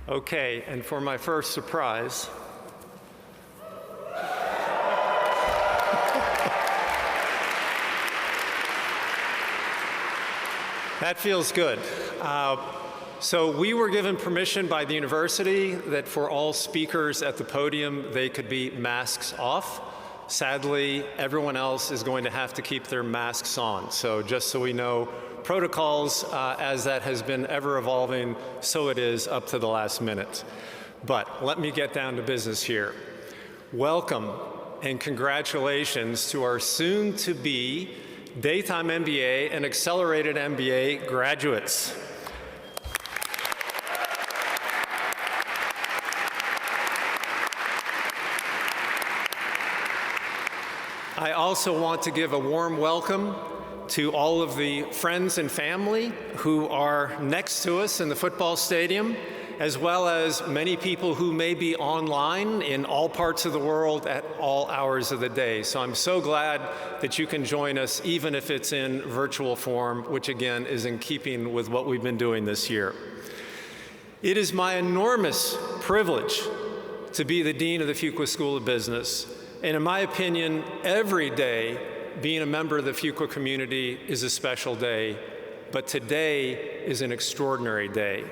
Okay, and for my first surprise, that feels good. So we were given permission by the university that for all speakers at the podium, they could be masks off. Sadly, everyone else is going to have to keep their masks on. So just so we know, protocols, as that has been ever evolving, so it is up to the last minute. But let me get down to business here. Welcome and congratulations to our soon-to-be Daytime MBA and Accelerated MBA graduates. I also want to give a warm welcome to all of the friends and family who are next to us in the football stadium, as well as many people who may be online in all parts of the world at all hours of the day. So I'm so glad that you can join us, even if it's in virtual form, which again is in keeping with what we've been doing this year. It is my enormous privilege to be the Dean of the Fuqua School of Business. And in my opinion, every day being a member of the Fuqua community is a special day, but today is an extraordinary day,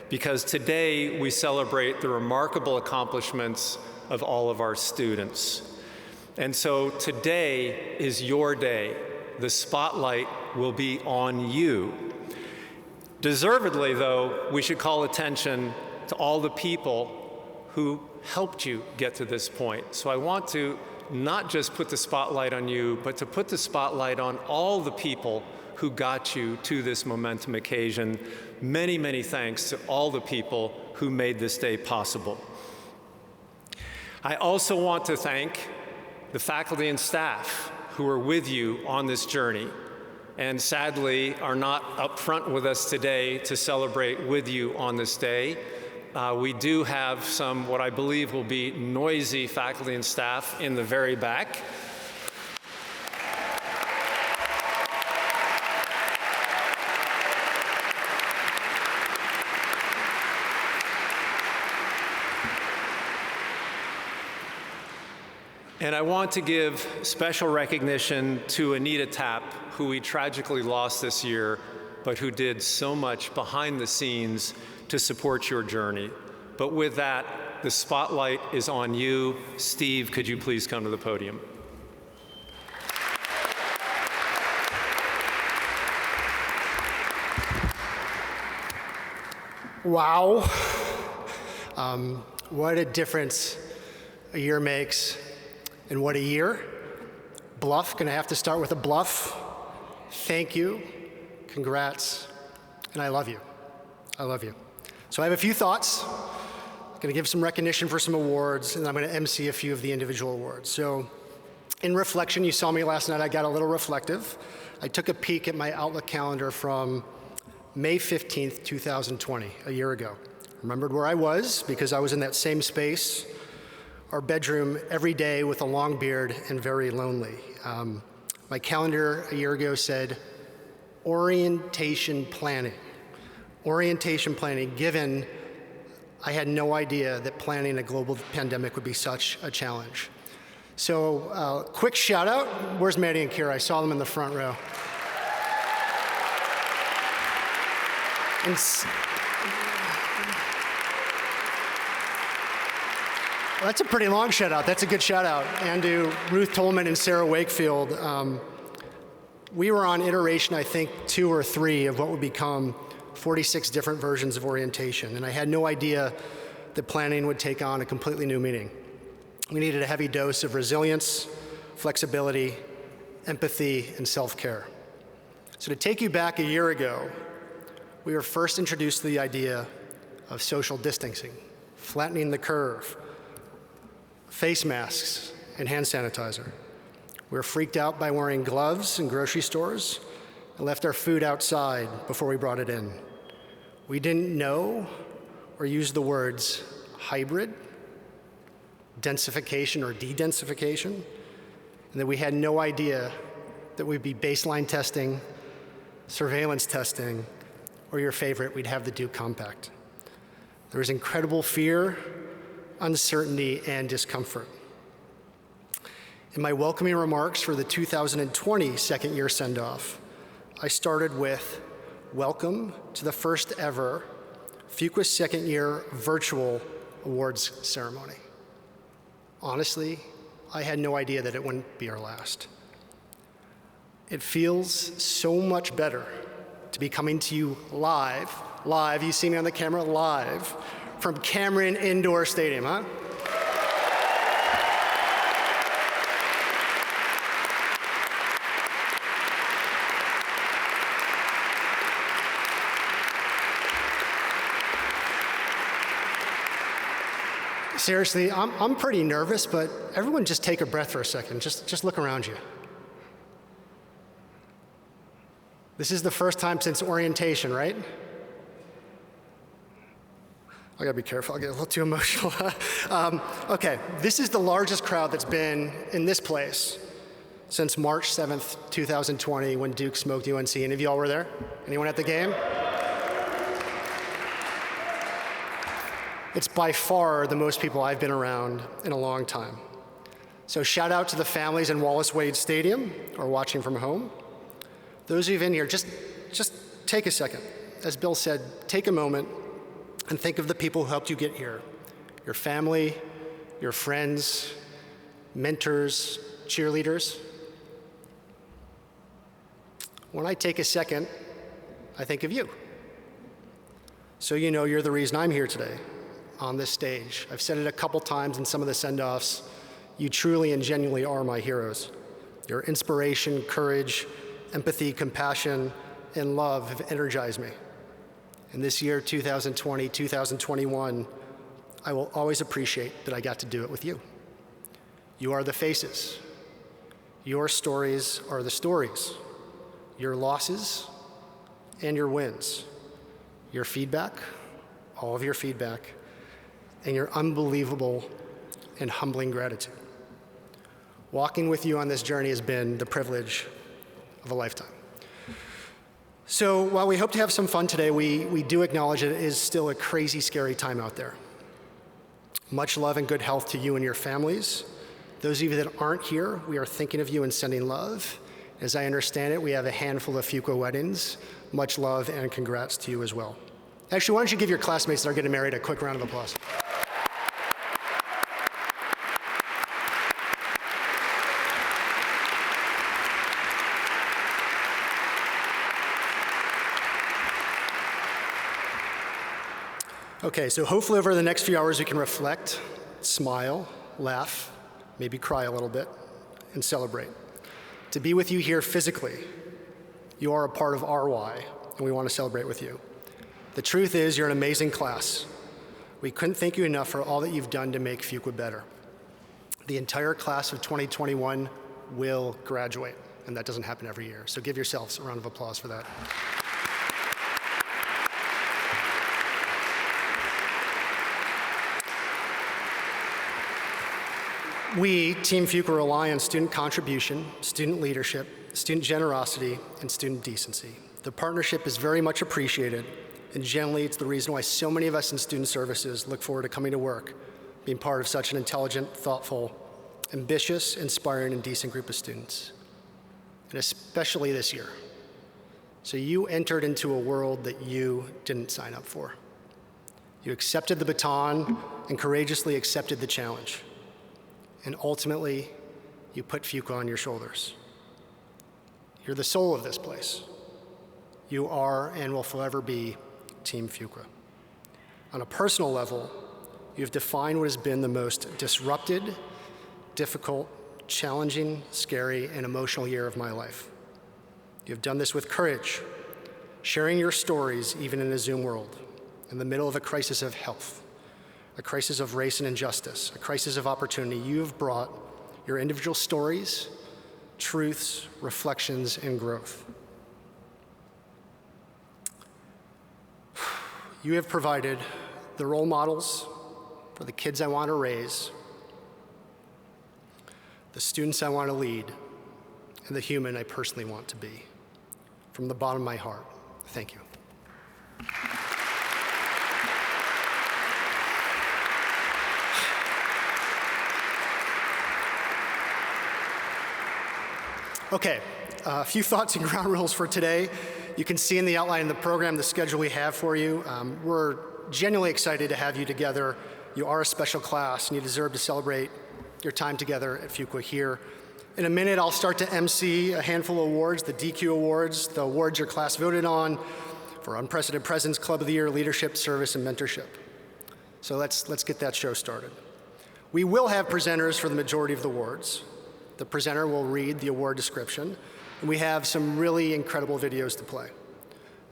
because today we celebrate the remarkable accomplishments of all of our students. And so today is your day. The spotlight will be on you. Deservedly, though, we should call attention to all the people who helped you get to this point. So I want to not just put the spotlight on you, but to put the spotlight on all the people who got you to this momentum occasion. Many, many thanks to all the people who made this day possible. I also want to thank the faculty and staff who are with you on this journey and sadly are not up front with us today to celebrate with you on this day. We do have some, what I believe will be noisy faculty and staff in the very back. And I want to give special recognition to Anita Tapp, who we tragically lost this year, but who did so much behind the scenes to support your journey. But with that, the spotlight is on you. Steve, could you please come to the podium? Wow. What a difference a year makes, and what a year. Bluff, gonna have to start with a bluff. Thank you, congrats, and I love you. I love you. So I have a few thoughts. I'm gonna give some recognition for some awards, and I'm gonna MC a few of the individual awards. So in reflection, you saw me last night, I got a little reflective. I took a peek at my Outlook calendar from May 15th, 2020, a year ago. Remembered where I was because I was in that same space, our bedroom every day with a long beard and very lonely. My calendar a year ago said orientation planning. Orientation planning, given I had no idea that planning a global pandemic would be such a challenge. So quick shout out, where's Maddie and Kira? I saw them in the front row. And that's a pretty long shout out, that's a good shout out. And to Ruth Tolman and Sarah Wakefield. We were on iteration, I think, 2 or 3 of what would become 46 different versions of orientation, and I had no idea that planning would take on a completely new meaning. We needed a heavy dose of resilience, flexibility, empathy, and self-care. So to take you back a year ago, we were first introduced to the idea of social distancing, flattening the curve, face masks, and hand sanitizer. We were freaked out by wearing gloves in grocery stores and left our food outside before we brought it in. We didn't know or use the words hybrid, densification or de-densification, and that we had no idea that we'd be baseline testing, surveillance testing, or your favorite, we'd have the Duke Compact. There was incredible fear, uncertainty, and discomfort. In my welcoming remarks for the 2020 second year send-off, I started with, welcome to the first ever Fuqua second year virtual awards ceremony. Honestly, I had no idea that it wouldn't be our last. It feels so much better to be coming to you live, you see me on the camera, live, from Cameron Indoor Stadium, huh? Seriously, I'm pretty nervous, but everyone just take a breath for a second. Just look around you. This is the first time since orientation, right? I gotta be careful, I'll get a little too emotional. Okay, this is the largest crowd that's been in this place since March 7th, 2020, when Duke smoked UNC. Any of y'all were there? Anyone at the game? It's by far the most people I've been around in a long time. So shout out to the families in Wallace Wade Stadium or watching from home. Those of you in here, just take a second. As Bill said, take a moment and think of the people who helped you get here. Your family, your friends, mentors, cheerleaders. When I take a second, I think of you. So you know you're the reason I'm here today on this stage. I've said it a couple times in some of the send-offs. You truly and genuinely are my heroes. Your inspiration, courage, empathy, compassion, and love have energized me. In this year, 2020, 2021, I will always appreciate that I got to do it with you. You are the faces. Your stories are the stories. Your losses and your wins. Your feedback, all of your feedback, and your unbelievable and humbling gratitude. Walking with you on this journey has been the privilege of a lifetime. So while we hope to have some fun today, we do acknowledge that it is still a crazy, scary time out there. Much love and good health to you and your families. Those of you that aren't here, we are thinking of you and sending love. As I understand it, we have a handful of Fuqua weddings. Much love and congrats to you as well. Actually, why don't you give your classmates that are getting married a quick round of applause. Okay, so hopefully over the next few hours we can reflect, smile, laugh, maybe cry a little bit, and celebrate. To be with you here physically, you are a part of our why, and we want to celebrate with you. The truth is, you're an amazing class. We couldn't thank you enough for all that you've done to make Fuqua better. The entire class of 2021 will graduate, and that doesn't happen every year. So give yourselves a round of applause for that. We, Team Fuqua, rely on student contribution, student leadership, student generosity, and student decency. The partnership is very much appreciated, and generally it's the reason why so many of us in student services look forward to coming to work, being part of such an intelligent, thoughtful, ambitious, inspiring, and decent group of students, and especially this year. So you entered into a world that you didn't sign up for. You accepted the baton and courageously accepted the challenge. And ultimately, you put Fuqua on your shoulders. You're the soul of this place. You are and will forever be Team Fuqua. On a personal level, you've defined what has been the most disrupted, difficult, challenging, scary, and emotional year of my life. You've done this with courage, sharing your stories even in a Zoom world, in the middle of a crisis of health, a crisis of race and injustice, a crisis of opportunity. You have brought your individual stories, truths, reflections, and growth. You have provided the role models for the kids I want to raise, the students I want to lead, and the human I personally want to be. From the bottom of my heart, thank you. Okay, a few thoughts and ground rules for today. You can see in the outline of the program the schedule we have for you. We're genuinely excited to have you together. You are a special class, and you deserve to celebrate your time together at Fuqua here. In a minute, I'll start to MC a handful of awards, the DQ Awards, the awards your class voted on for Unprecedented Presence, Club of the Year, Leadership, Service, and Mentorship. So let's get that show started. We will have presenters for the majority of the awards. The presenter will read the award description, and we have some really incredible videos to play.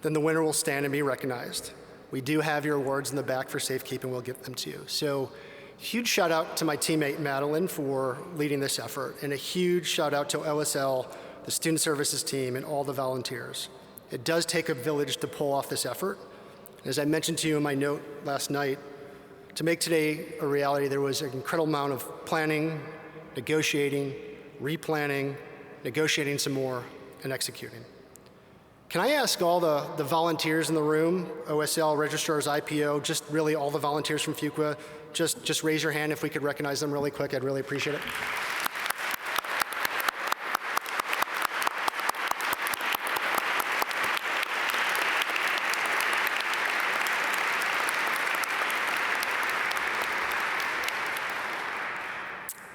Then the winner will stand and be recognized. We do have your awards in the back for safekeeping. We'll give them to you. So huge shout out to my teammate Madeline for leading this effort, and a huge shout out to OSL, the Student Services team, and all the volunteers. It does take a village to pull off this effort. As I mentioned to you in my note last night, to make today a reality, there was an incredible amount of planning, negotiating, replanning, negotiating some more, and executing. Can I ask all the volunteers in the room, OSL, registrars, IPO, just really all the volunteers from Fuqua, just raise your hand if we could recognize them really quick. I'd really appreciate it.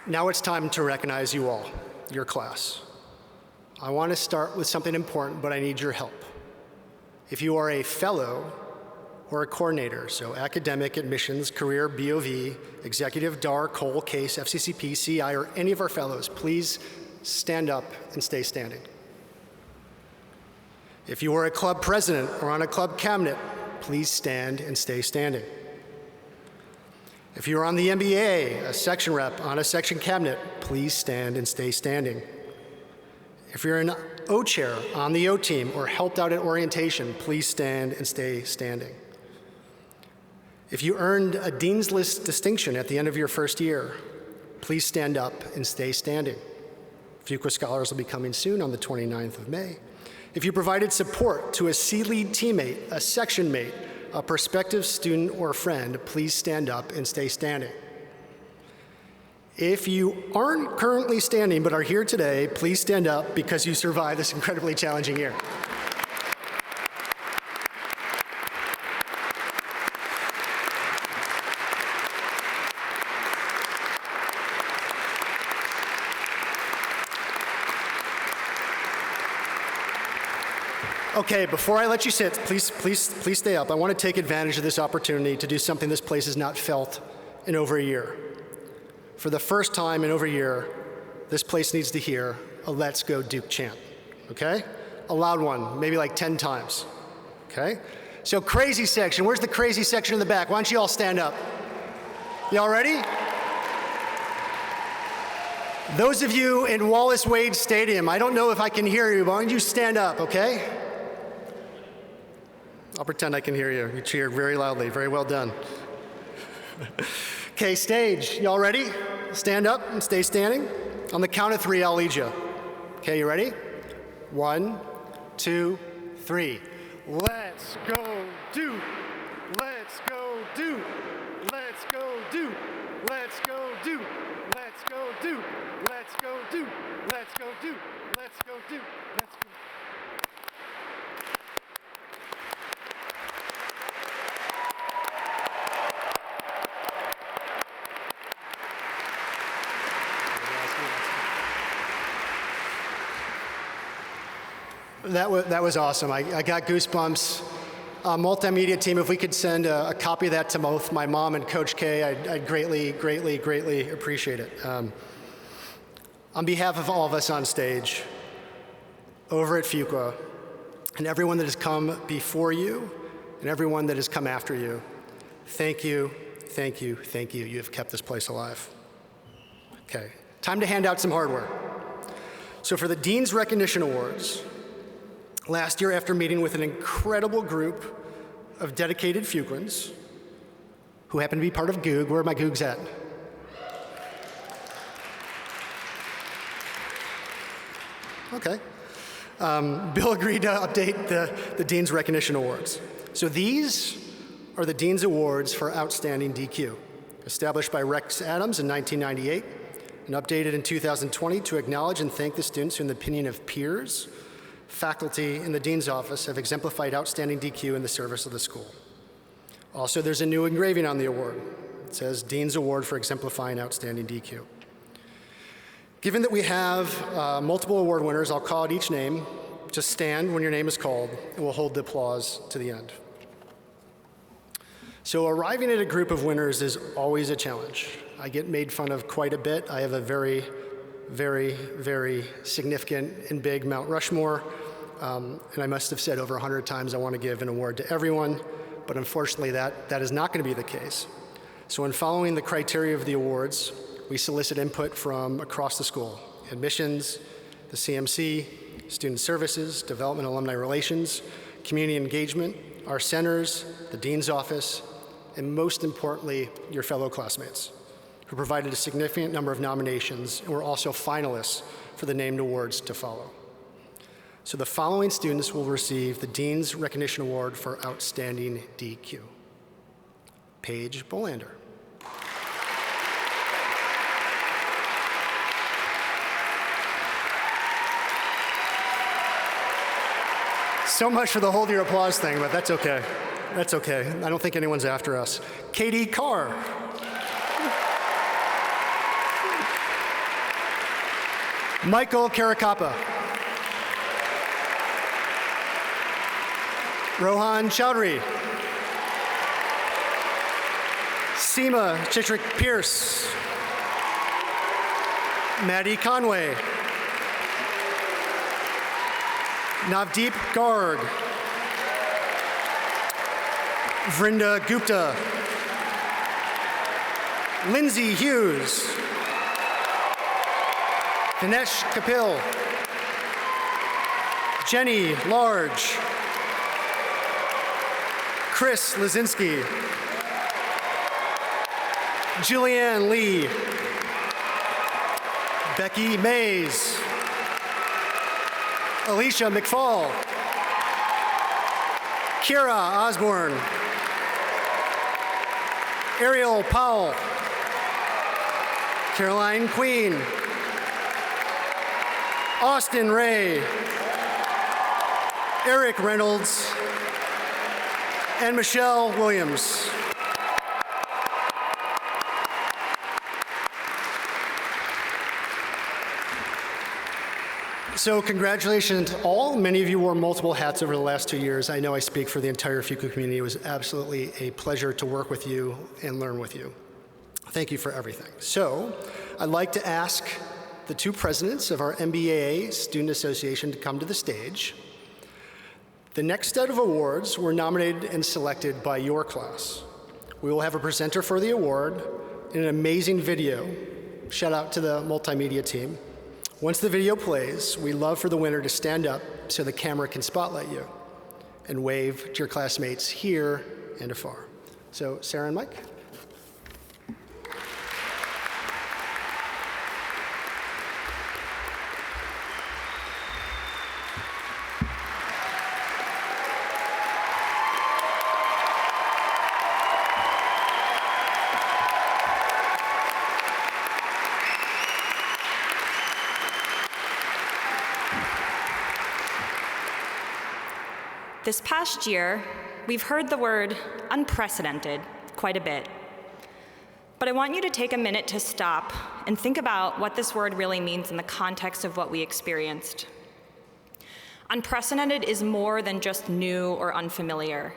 Now it's time to recognize you all, your class. I want to start with something important, but I need your help. If you are a fellow or a coordinator, so academic, admissions, career, BOV, executive, DAR, COLE, CASE, FCCP, CI, or any of our fellows, please stand up and stay standing. If you are a club president or on a club cabinet, please stand and stay standing. If you're on the MBA, a section rep on a section cabinet, please stand and stay standing. If you're an O chair on the O team or helped out at orientation, please stand and stay standing. If you earned a Dean's List distinction at the end of your first year, please stand up and stay standing. Fuqua Scholars will be coming soon on the 29th of May. If you provided support to a C-Lead teammate, a section mate, a prospective student or friend, please stand up and stay standing. If you aren't currently standing but are here today, please stand up because you survived this incredibly challenging year. Okay, before I let you sit, please stay up. I want to take advantage of this opportunity to do something this place has not felt in over a year. For the first time in over a year, this place needs to hear a Let's Go Duke chant, okay? A loud one, maybe like 10 times, okay? So crazy section, where's the crazy section in the back? Why don't you all stand up? Y'all ready? Those of you in Wallace Wade Stadium, I don't know if I can hear you, but why don't you stand up, okay? I'll pretend I can hear you. You cheered very loudly. Very well done. Okay, stage. Y'all ready? Stand up and stay standing. On the count of 3, I'll lead you. Okay, you ready? 1, 2, 3. Let's go Duke. Let's go Duke. Let's go Duke. Let's go Duke. Let's go Duke. Let's go Duke. Let's go Duke. Let's go Duke. Let's go. That was awesome. I got goosebumps. Multimedia team, if we could send a copy of that to both my mom and Coach K, I'd greatly appreciate it. On behalf of all of us on stage, over at Fuqua, and everyone that has come before you, and everyone that has come after you, thank you. You have kept this place alive. Okay, time to hand out some hardware. So for the Dean's Recognition Awards, last year, after meeting with an incredible group of dedicated Fuquans who happen to be part of Goog, where are my Googs at? Okay. Bill agreed to update the Dean's Recognition Awards. So these are the Dean's Awards for Outstanding DQ, established by Rex Adams in 1998, and updated in 2020 to acknowledge and thank the students who, in the opinion of peers, faculty, and the Dean's Office, have exemplified outstanding DQ in the service of the school. Also, there's a new engraving on the award. It says Dean's Award for Exemplifying Outstanding DQ. Given that we have multiple award winners, I'll call out each name. Just stand when your name is called, and we'll hold the applause to the end. So arriving at a group of winners is always a challenge. I get made fun of quite a bit. I have a very, very, very significant and big Mount Rushmore, and I must have said over 100 times I want to give an award to everyone, but unfortunately that is not going to be the case. So in following the criteria of the awards, we solicit input from across the school: admissions, the CMC, student services, development and alumni relations, community engagement, our centers, the Dean's Office, and most importantly, your fellow classmates, who provided a significant number of nominations and were also finalists for the named awards to follow. So the following students will receive the Dean's Recognition Award for Outstanding DQ. Paige Bolander. So much for the hold your applause thing, but that's okay. That's okay. I don't think anyone's after us. Katie Carr. Michael Karakappa. Rohan Chowdhury. Seema Chitrick Pierce. Maddie Conway. Navdeep Garg. Vrinda Gupta. Lindsay Hughes. Dinesh Kapil. Jenny Large. Chris Lazinski. Julianne Lee. Becky Mays. Alicia McFall. Kira Osborne. Ariel Powell. Caroline Queen. Austin Ray. Eric Reynolds. And Michelle Williams. So congratulations to all. Many of you wore multiple hats over the last 2 years. I know I speak for the entire Fuqua community. It was absolutely a pleasure to work with you and learn with you. Thank you for everything. So I'd like to ask the two presidents of our MBAA Student Association to come to the stage. The next set of awards were nominated and selected by your class. We will have a presenter for the award and an amazing video. Shout out to the multimedia team. Once the video plays, we love for the winner to stand up so the camera can spotlight you and wave to your classmates here and afar. So Sarah and Mike. This past year, we've heard the word unprecedented quite a bit. But I want you to take a minute to stop and think about what this word really means in the context of what we experienced. Unprecedented is more than just new or unfamiliar.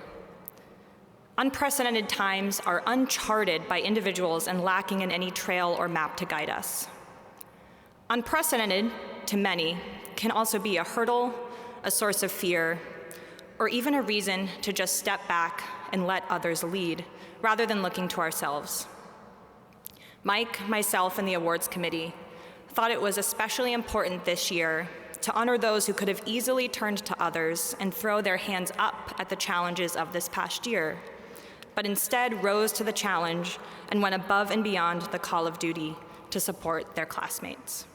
Unprecedented times are uncharted by individuals and lacking in any trail or map to guide us. Unprecedented, to many, can also be a hurdle, a source of fear, or even a reason to just step back and let others lead, rather than looking to ourselves. Mike, myself, and the awards committee thought it was especially important this year to honor those who could have easily turned to others and throw their hands up at the challenges of this past year, but instead rose to the challenge and went above and beyond the call of duty to support their classmates.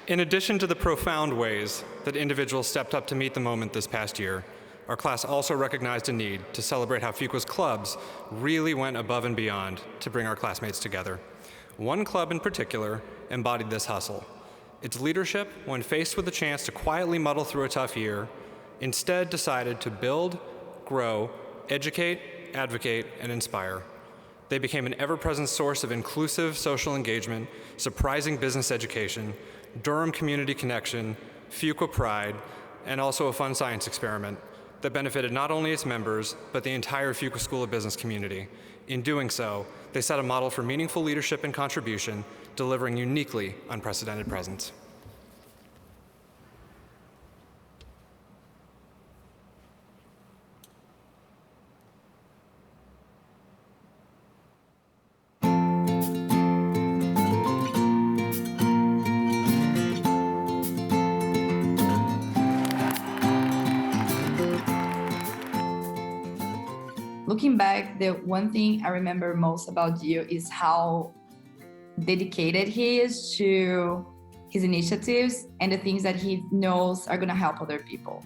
In addition to the profound ways that individuals stepped up to meet the moment this past year, our class also recognized a need to celebrate how Fuqua's clubs really went above and beyond to bring our classmates together. One club in particular embodied this hustle. Its leadership, when faced with the chance to quietly muddle through a tough year, instead decided to build, grow, educate, advocate, and inspire. They became an ever-present source of inclusive social engagement, surprising business education, Durham community connection, Fuqua pride, and also a fun science experiment that benefited not only its members, but the entire Fuqua School of Business community. In doing so, they set a model for meaningful leadership and contribution, delivering uniquely unprecedented presence. Looking back, the one thing I remember most about Gio is how dedicated he is to his initiatives and the things that he knows are going to help other people.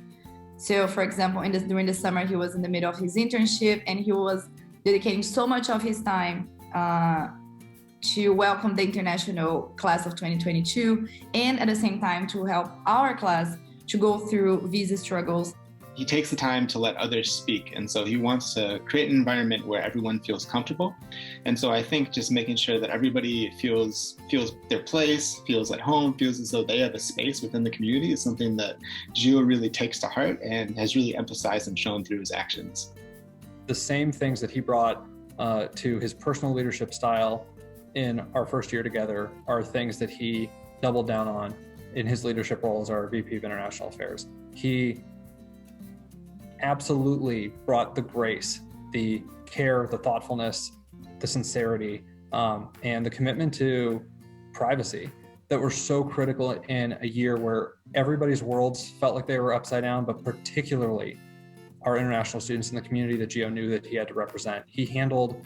So, for example, during the summer, he was in the middle of his internship and he was dedicating so much of his time to welcome the international class of 2022 and at the same time to help our class to go through visa struggles. He takes the time to let others speak. And so he wants to create an environment where everyone feels comfortable. And so I think just making sure that everybody feels their place, feels at home, feels as though they have a space within the community is something that Gio really takes to heart and has really emphasized and shown through his actions. The same things that he brought to his personal leadership style in our first year together are things that he doubled down on in his leadership role as our VP of International Affairs. He absolutely brought the grace, the care, the thoughtfulness, the sincerity, and the commitment to privacy that were so critical in a year where everybody's worlds felt like they were upside down, but particularly our international students in the community that Gio knew that he had to represent. He handled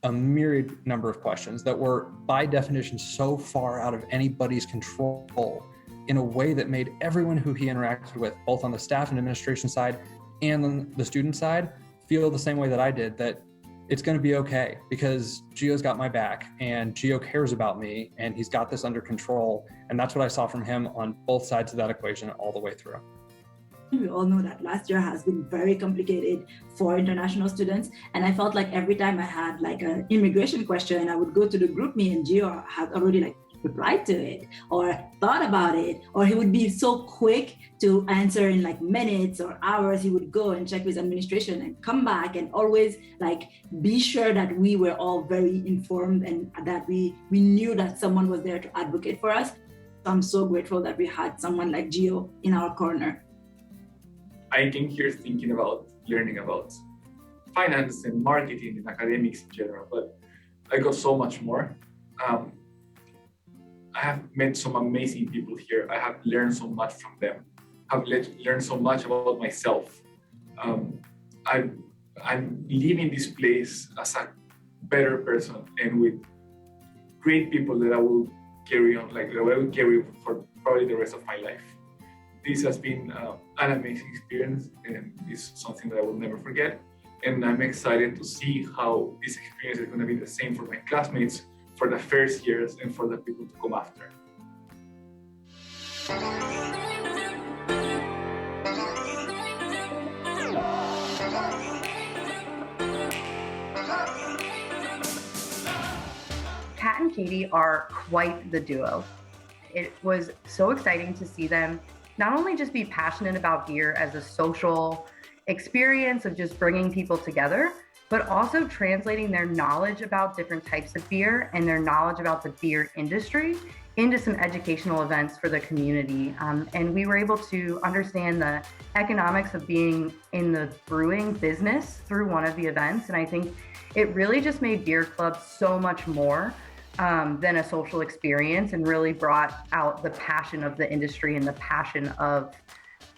a myriad number of questions that were by definition so far out of anybody's control in a way that made everyone who he interacted with, both on the staff and administration side and on the student side, feel the same way that I did, that it's going to be okay because Gio's got my back and Gio cares about me and he's got this under control. And that's what I saw from him on both sides of that equation all the way through. We all know that last year has been very complicated for international students. And I felt like every time I had like an immigration question, I would go to the group me and Gio had already replied to it or thought about it, or he would be so quick to answer in minutes or hours. He would go and check with administration and come back and always be sure that we were all very informed and that we knew that someone was there to advocate for us. I'm so grateful that we had someone like Gio in our corner. I came here thinking about learning about finance and marketing and academics in general, but I got so much more. I have met some amazing people here. I have learned so much from them. I've learned so much about myself. I'm leaving this place as a better person and with great people that I will carry on, that I will carry for probably the rest of my life. This has been an amazing experience and it's something that I will never forget. And I'm excited to see how this experience is going to be the same for my classmates for the first years and for the people to come after. Kat and Katie are quite the duo. It was so exciting to see them not only just be passionate about beer as a social experience of just bringing people together, but also translating their knowledge about different types of beer and their knowledge about the beer industry into some educational events for the community. And we were able to understand the economics of being in the brewing business through one of the events. And I think it really just made Beer Club so much more than a social experience and really brought out the passion of the industry and the passion of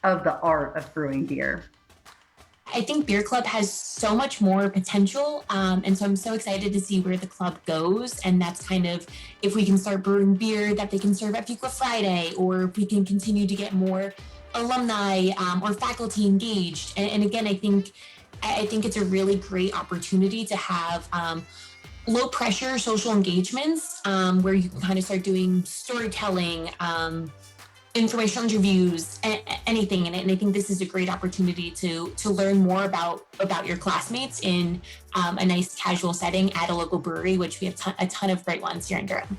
the art of brewing beer. I think Beer Club has so much more potential. And so I'm so excited to see where the club goes. And that's kind of, if we can start brewing beer that they can serve at Fuqua Friday, or if we can continue to get more alumni or faculty engaged. And again, I think it's a really great opportunity to have low pressure social engagements where you can kind of start doing storytelling, informational interviews, anything. And I think this is a great opportunity to learn more about your classmates in a nice casual setting at a local brewery, which we have a ton of great ones here in Durham.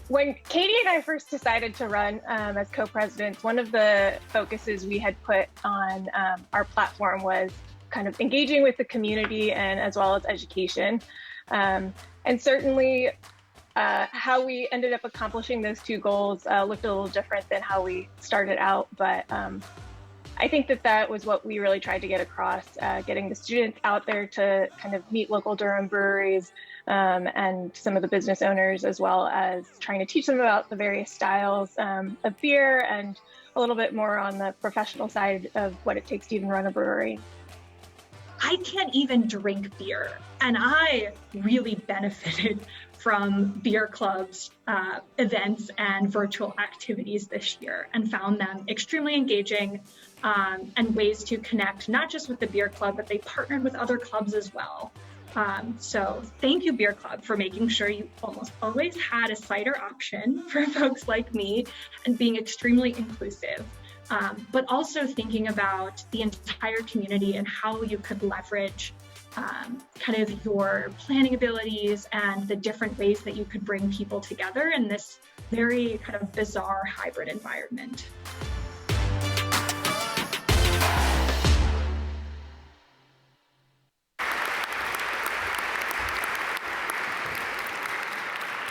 When Katie and I first decided to run as co-presidents, one of the focuses we had put on our platform was kind of engaging with the community and as well as education. And certainly how we ended up accomplishing those two goals looked a little different than how we started out. But I think that was what we really tried to get across, getting the students out there to kind of meet local Durham breweries and some of the business owners, as well as trying to teach them about the various styles of beer and a little bit more on the professional side of what it takes to even run a brewery. I can't even drink beer, and I really benefited from Beer Club's events and virtual activities this year, and found them extremely engaging and ways to connect, not just with the Beer Club, but they partnered with other clubs as well. So thank you, Beer Club, for making sure you almost always had a cider option for folks like me and being extremely inclusive. But also thinking about the entire community and how you could leverage kind of your planning abilities and the different ways that you could bring people together in this very kind of bizarre hybrid environment.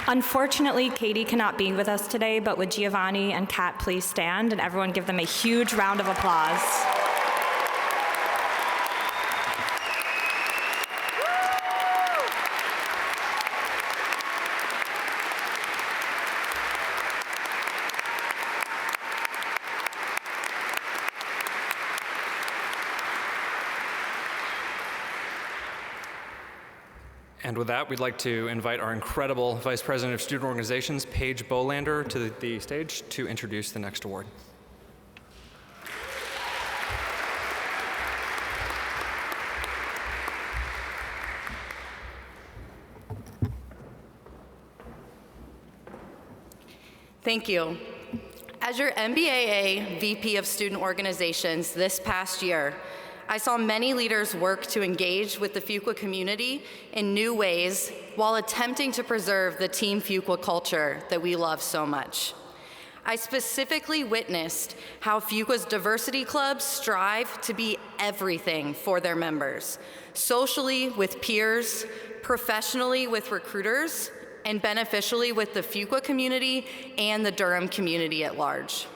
Unfortunately, Katie cannot be with us today, but would Giovanni and Kat please stand, and everyone give them a huge round of applause. And with that, we'd like to invite our incredible Vice President of Student Organizations, Paige Bolander, to the stage to introduce the next award. Thank you. As your MBAA VP of Student Organizations this past year, I saw many leaders work to engage with the Fuqua community in new ways while attempting to preserve the Team Fuqua culture that we love so much. I specifically witnessed how Fuqua's diversity clubs strive to be everything for their members, socially with peers, professionally with recruiters, and beneficially with the Fuqua community and the Durham community at large.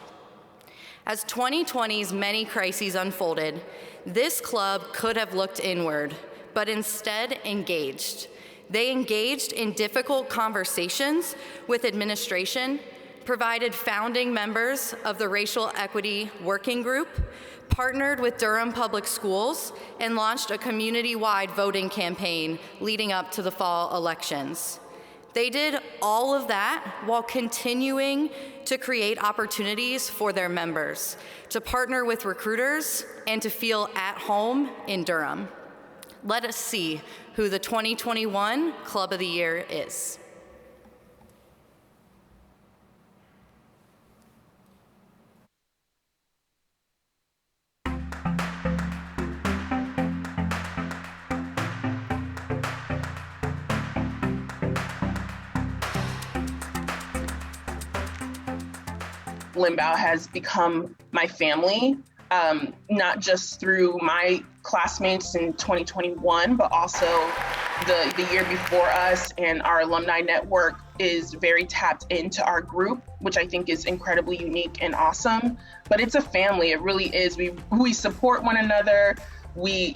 As 2020's many crises unfolded, this club could have looked inward, but instead engaged. They engaged in difficult conversations with administration, provided founding members of the Racial Equity Working Group, partnered with Durham Public Schools, and launched a community-wide voting campaign leading up to the fall elections. They did all of that while continuing to create opportunities for their members, to partner with recruiters, and to feel at home in Durham. Let us see who the 2021 Club of the Year is. Limbaugh has become my family, not just through my classmates in 2021, but also the year before us, and our alumni network is very tapped into our group, which I think is incredibly unique and awesome. But it's a family, it really is. We support one another. We,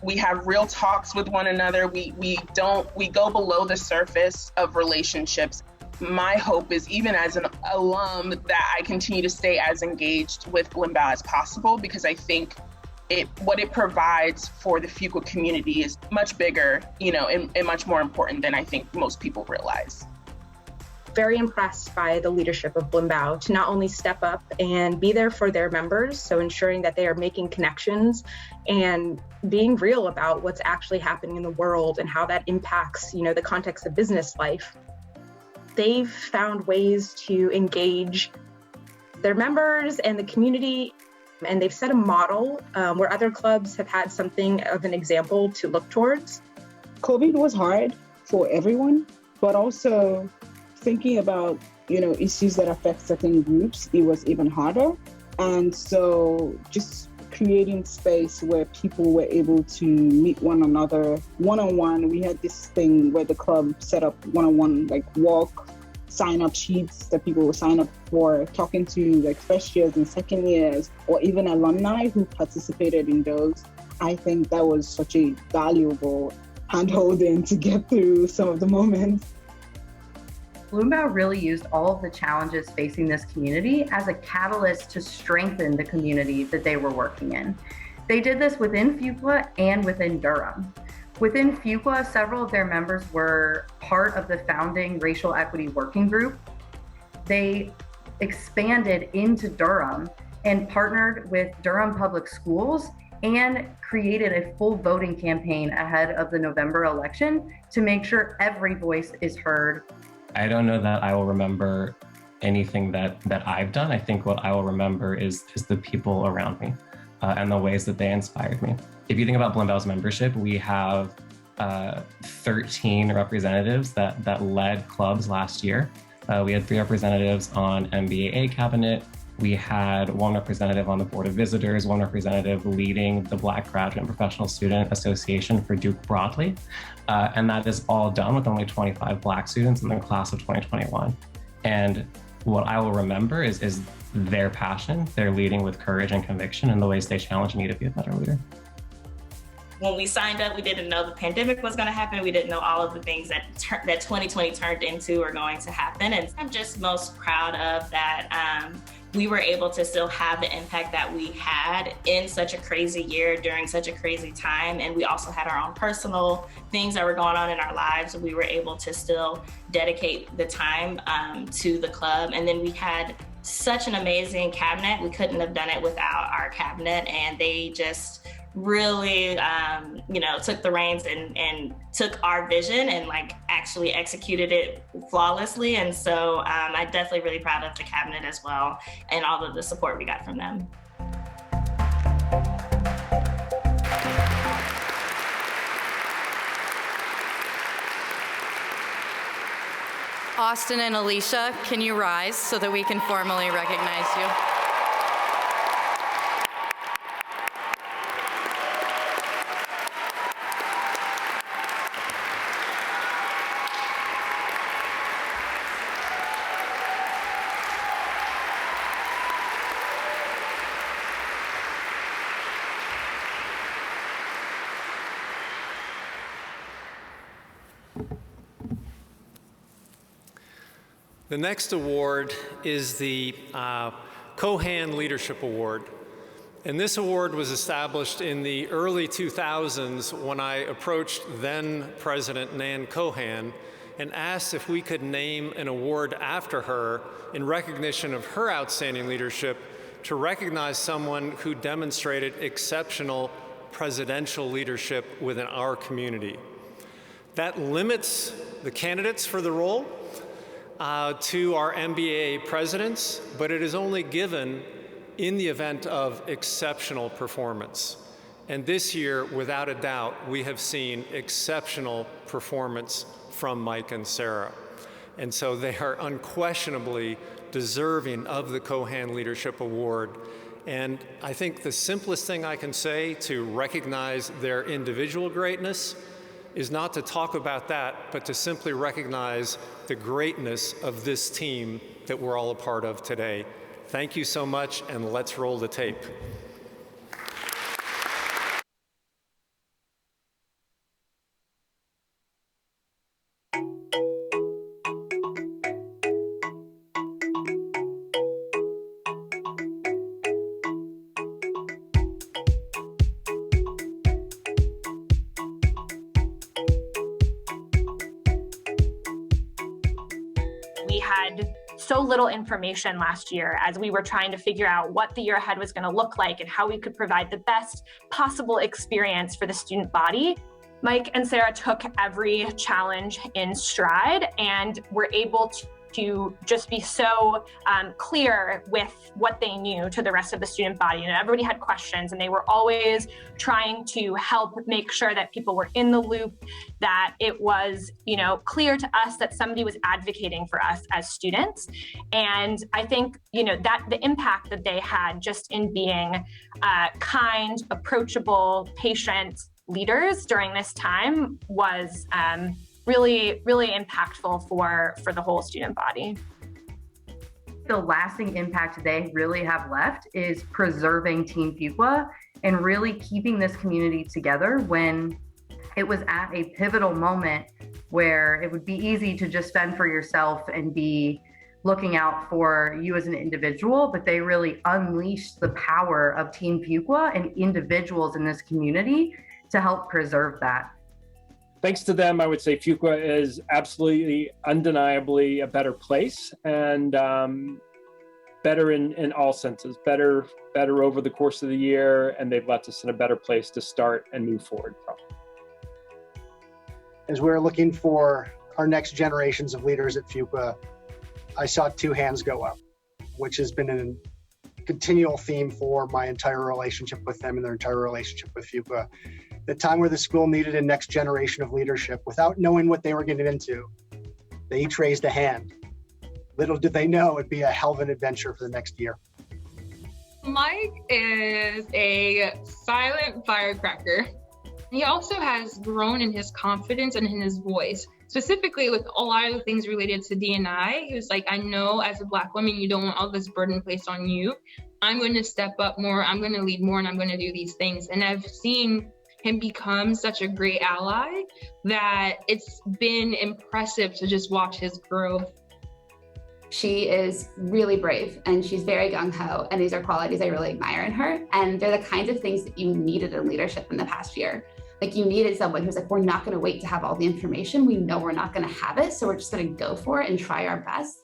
we have real talks with one another. We go below the surface of relationships. My hope is, even as an alum, that I continue to stay as engaged with Limbaugh as possible, because I think what it provides for the Fuqua community is much bigger, and much more important than I think most people realize. Very impressed by the leadership of Blimbao to not only step up and be there for their members, so ensuring that they are making connections and being real about what's actually happening in the world and how that impacts, the context of business life. They've found ways to engage their members and the community, and they've set a model where other clubs have had something of an example to look towards. COVID was hard for everyone, but also thinking about, issues that affect certain groups, it was even harder. And so just creating space where people were able to meet one another one-on-one. We had this thing where the club set up one-on-one, walk, sign-up sheets that people would sign up for, talking to first years and second years, or even alumni who participated in those. I think that was such a valuable hand-holding to get through some of the moments. Blimbao really used all of the challenges facing this community as a catalyst to strengthen the community that they were working in. They did this within Fuqua and within Durham. Within Fuqua, several of their members were part of the founding Racial Equity Working Group. They expanded into Durham and partnered with Durham Public Schools and created a full voting campaign ahead of the November election to make sure every voice is heard. I don't know that I will remember anything that I've done. I think what I will remember is the people around me and the ways that they inspired me. If you think about Blimbao's membership, we have 13 representatives that led clubs last year. We had 3 representatives on MBAA cabinet. We had 1 representative on the Board of Visitors, 1 representative leading the Black Graduate and Professional Student Association for Duke broadly. And that is all done with only 25 Black students in the class of 2021. And what I will remember is their passion, their leading with courage and conviction, and the ways they challenge me to be a better leader. When we signed up, we didn't know the pandemic was going to happen. We didn't know all of the things that 2020 turned into are going to happen. And I'm just most proud of that. We were able to still have the impact that we had in such a crazy year during such a crazy time. And we also had our own personal things that were going on in our lives. We were able to still dedicate the time to the club. And then we had such an amazing cabinet. We couldn't have done it without our cabinet. And they just really, took the reins and took our vision and actually executed it flawlessly. And so I'm definitely really proud of the cabinet as well and all of the support we got from them. Austin and Alicia, can you rise so that we can formally recognize you? The next award is the Cohan Leadership Award. And this award was established in the early 2000s when I approached then President Nan Cohan and asked if we could name an award after her in recognition of her outstanding leadership to recognize someone who demonstrated exceptional presidential leadership within our community. That limits the candidates for the role to our MBAA presidents, but it is only given in the event of exceptional performance. And this year, without a doubt, we have seen exceptional performance from Mike and Sarah. And so they are unquestionably deserving of the Cohan Leadership Award. And I think the simplest thing I can say to recognize their individual greatness is not to talk about that, but to simply recognize the greatness of this team that we're all a part of today. Thank you so much, and let's roll the tape. we had so little information last year as we were trying to figure out what the year ahead was going to look like and how we could provide the best possible experience for the student body. Mike and Sarah took every challenge in stride and were able to just be so clear with what they knew to the rest of the student body. And everybody had questions, and they were always trying to help make sure that people were in the loop, that it was, clear to us that somebody was advocating for us as students. And I think, that the impact that they had just in being kind, approachable, patient leaders during this time was really, really impactful for the whole student body. The lasting impact they really have left is preserving Team Fuqua and really keeping this community together when it was at a pivotal moment where it would be easy to just fend for yourself and be looking out for you as an individual, but they really unleashed the power of Team Fuqua and individuals in this community to help preserve that. Thanks to them, I would say Fuqua is absolutely, undeniably a better place, and better in all senses, better over the course of the year, and they've left us in a better place to start and move forward from. As we're looking for our next generations of leaders at Fuqua, I saw 2 hands go up, which has been a continual theme for my entire relationship with them and their entire relationship with Fuqua. The time where the school needed a next generation of leadership without knowing what they were getting into, they each raised a hand. Little did they know it'd be a hell of an adventure for the next year. Mike is a silent firecracker. He also has grown in his confidence and in his voice, specifically with a lot of the things related to D&I. He was like, I know as a Black woman, you don't want all this burden placed on you. I'm going to step up more, I'm going to lead more, and I'm going to do these things. And I've seen him become such a great ally that it's been impressive to just watch his growth. She is really brave and she's very gung-ho, and these are qualities I really admire in her. And they're the kinds of things that you needed in leadership in the past year. Like, you needed someone who's like, we're not going to wait to have all the information. We know we're not going to have it, so we're just going to go for it and try our best.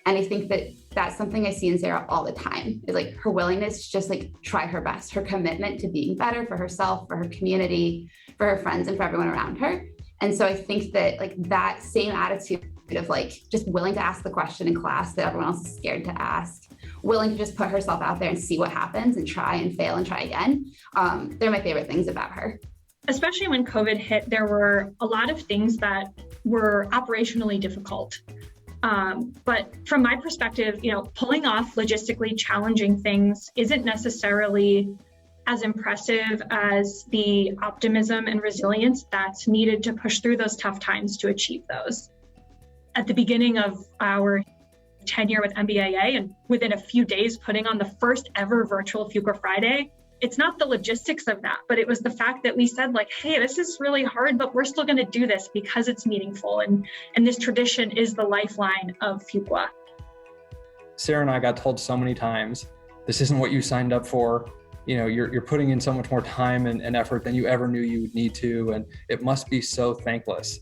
And I think that that's something I see in Sarah all the time, is like her willingness to just like try her best, her commitment to being better for herself, for her community, for her friends, and for everyone around her. And so I think that like that same attitude of like just willing to ask the question in class that everyone else is scared to ask, willing to just put herself out there and see what happens and try and fail and try again. They're my favorite things about her. Especially when COVID hit, there were a lot of things that were operationally difficult. But from my perspective, pulling off logistically challenging things isn't necessarily as impressive as the optimism and resilience that's needed to push through those tough times to achieve those. At the beginning of our tenure with MBAA, and within a few days putting on the first ever virtual Fuqua Friday, it's not the logistics of that, but it was the fact that we said like, hey, this is really hard, but we're still going to do this because it's meaningful. And this tradition is the lifeline of Fuqua. Sarah and I got told so many times, this isn't what you signed up for. You're putting in so much more time and effort than you ever knew you would need to. And it must be so thankless.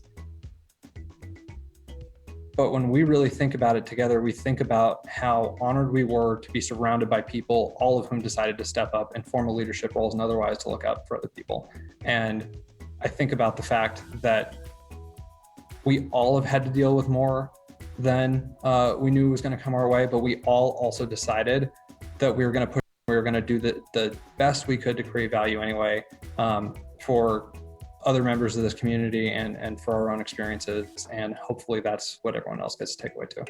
But when we really think about it together, we think about how honored we were to be surrounded by people, all of whom decided to step up and form leadership roles and otherwise to look out for other people. And I think about the fact that we all have had to deal with more than we knew was going to come our way, but we all also decided that we were going to push, we were going to do the best we could to create value anyway for other members of this community and for our own experiences. And hopefully that's what everyone else gets to take away too.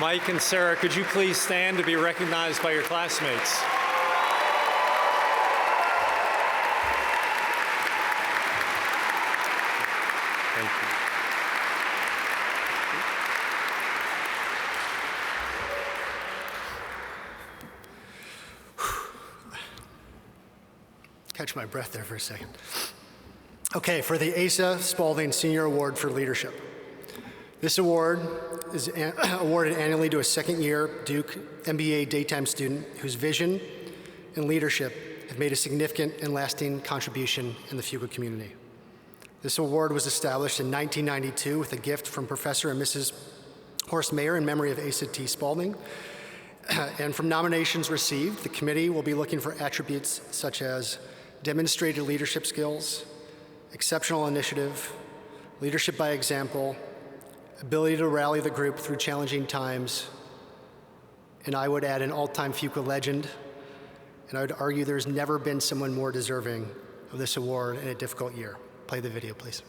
Mike and Sarah, could you please stand to be recognized by your classmates? Thank you. Catch my breath there for a second. Okay, for the Asa Spalding Senior Award for Leadership. This award is awarded annually to a second-year Duke MBA daytime student whose vision and leadership have made a significant and lasting contribution in the Fuqua community. This award was established in 1992 with a gift from Professor and Mrs. Horst Mayer in memory of Asa T. Spalding. And from nominations received, the committee will be looking for attributes such as demonstrated leadership skills, exceptional initiative, leadership by example, ability to rally the group through challenging times, and I would add an all-time Fuqua legend, and I would argue there's never been someone more deserving of this award in a difficult year. Play the video, please.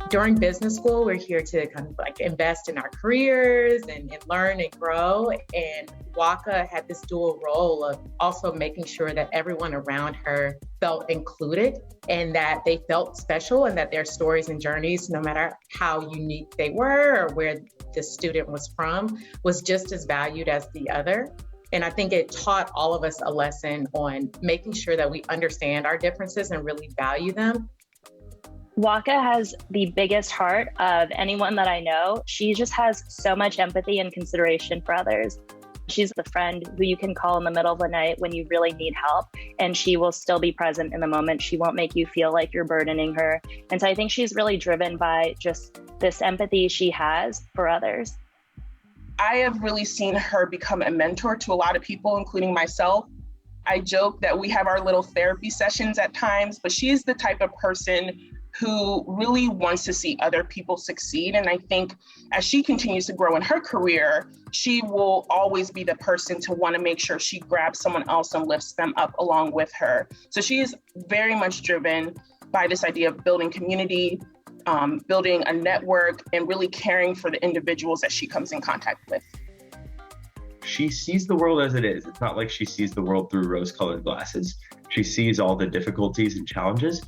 During business school, we're here to kind of like invest in our careers and learn and grow. And Waka had this dual role of also making sure that everyone around her felt included and that they felt special and that their stories and journeys, no matter how unique they were or where the student was from, was just as valued as the other. And I think it taught all of us a lesson on making sure that we understand our differences and really value them. Waka has the biggest heart of anyone that I know. She just has so much empathy and consideration for others. She's the friend who you can call in the middle of the night when you really need help, and she will still be present in the moment. She won't make you feel like you're burdening her. And so I think she's really driven by just this empathy she has for others. I have really seen her become a mentor to a lot of people, including myself. I joke that we have our little therapy sessions at times, but she is the type of person who really wants to see other people succeed. And I think as she continues to grow in her career, she will always be the person to want to make sure she grabs someone else and lifts them up along with her. So she is very much driven by this idea of building community, building a network, and really caring for the individuals that she comes in contact with. She sees the world as it is. It's not like she sees the world through rose-colored glasses. She sees all the difficulties and challenges.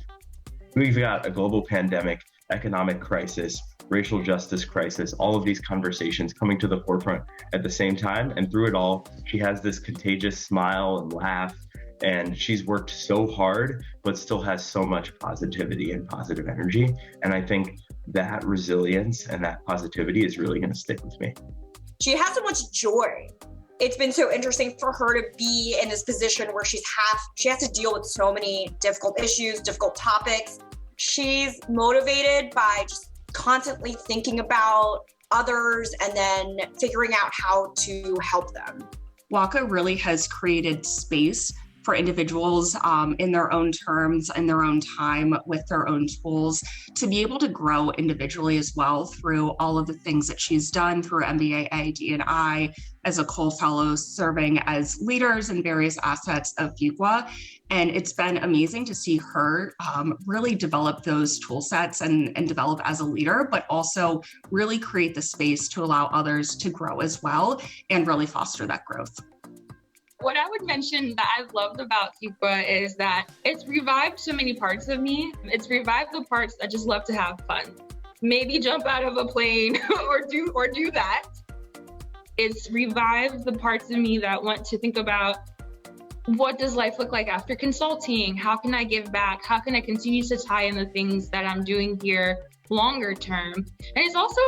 We've got a global pandemic, economic crisis, racial justice crisis, all of these conversations coming to the forefront at the same time. And through it all, she has this contagious smile and laugh. And she's worked so hard, but still has so much positivity and positive energy. And I think that resilience and that positivity is really going to stick with me. She has so much joy. It's been so interesting for her to be in this position where she has to deal with so many difficult issues, difficult topics. She's motivated by just constantly thinking about others and then figuring out how to help them. Waka really has created space for individuals in their own terms, in their own time, with their own tools, to be able to grow individually as well through all of the things that she's done through MBAA, D&I, as a Cole Fellow, serving as leaders in various assets of Fuqua. And it's been amazing to see her really develop those tool sets and develop as a leader, but also really create the space to allow others to grow as well and really foster that growth. What I would mention that I've loved about Fuqua is that it's revived so many parts of me. It's revived the parts that just love to have fun. Maybe jump out of a plane or do that. It's revived the parts of me that want to think about what does life look like after consulting? How can I give back? How can I continue to tie in the things that I'm doing here longer term? And it's also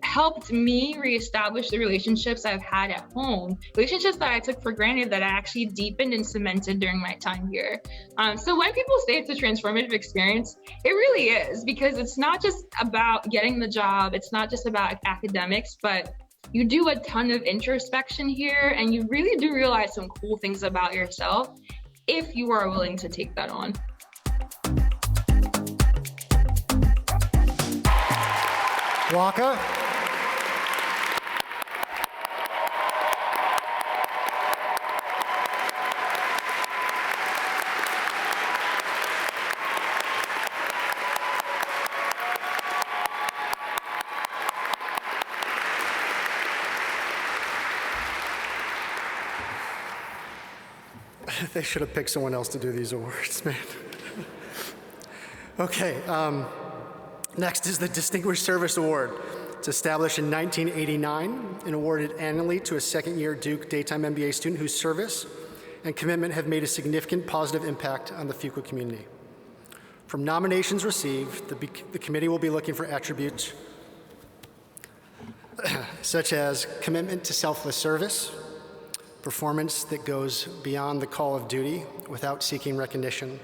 helped me reestablish the relationships I've had at home, relationships that I took for granted that I actually deepened and cemented during my time here. So when people say it's a transformative experience, it really is, because it's not just about getting the job, it's not just about academics, but you do a ton of introspection here and you really do realize some cool things about yourself if you are willing to take that on. Waka. They should have picked someone else to do these awards, man. Okay, next is the Distinguished Service Award. It's established in 1989 and awarded annually to a second-year Duke daytime MBA student whose service and commitment have made a significant positive impact on the Fuqua community. From nominations received, the committee will be looking for attributes such as commitment to selfless service, performance that goes beyond the call of duty without seeking recognition,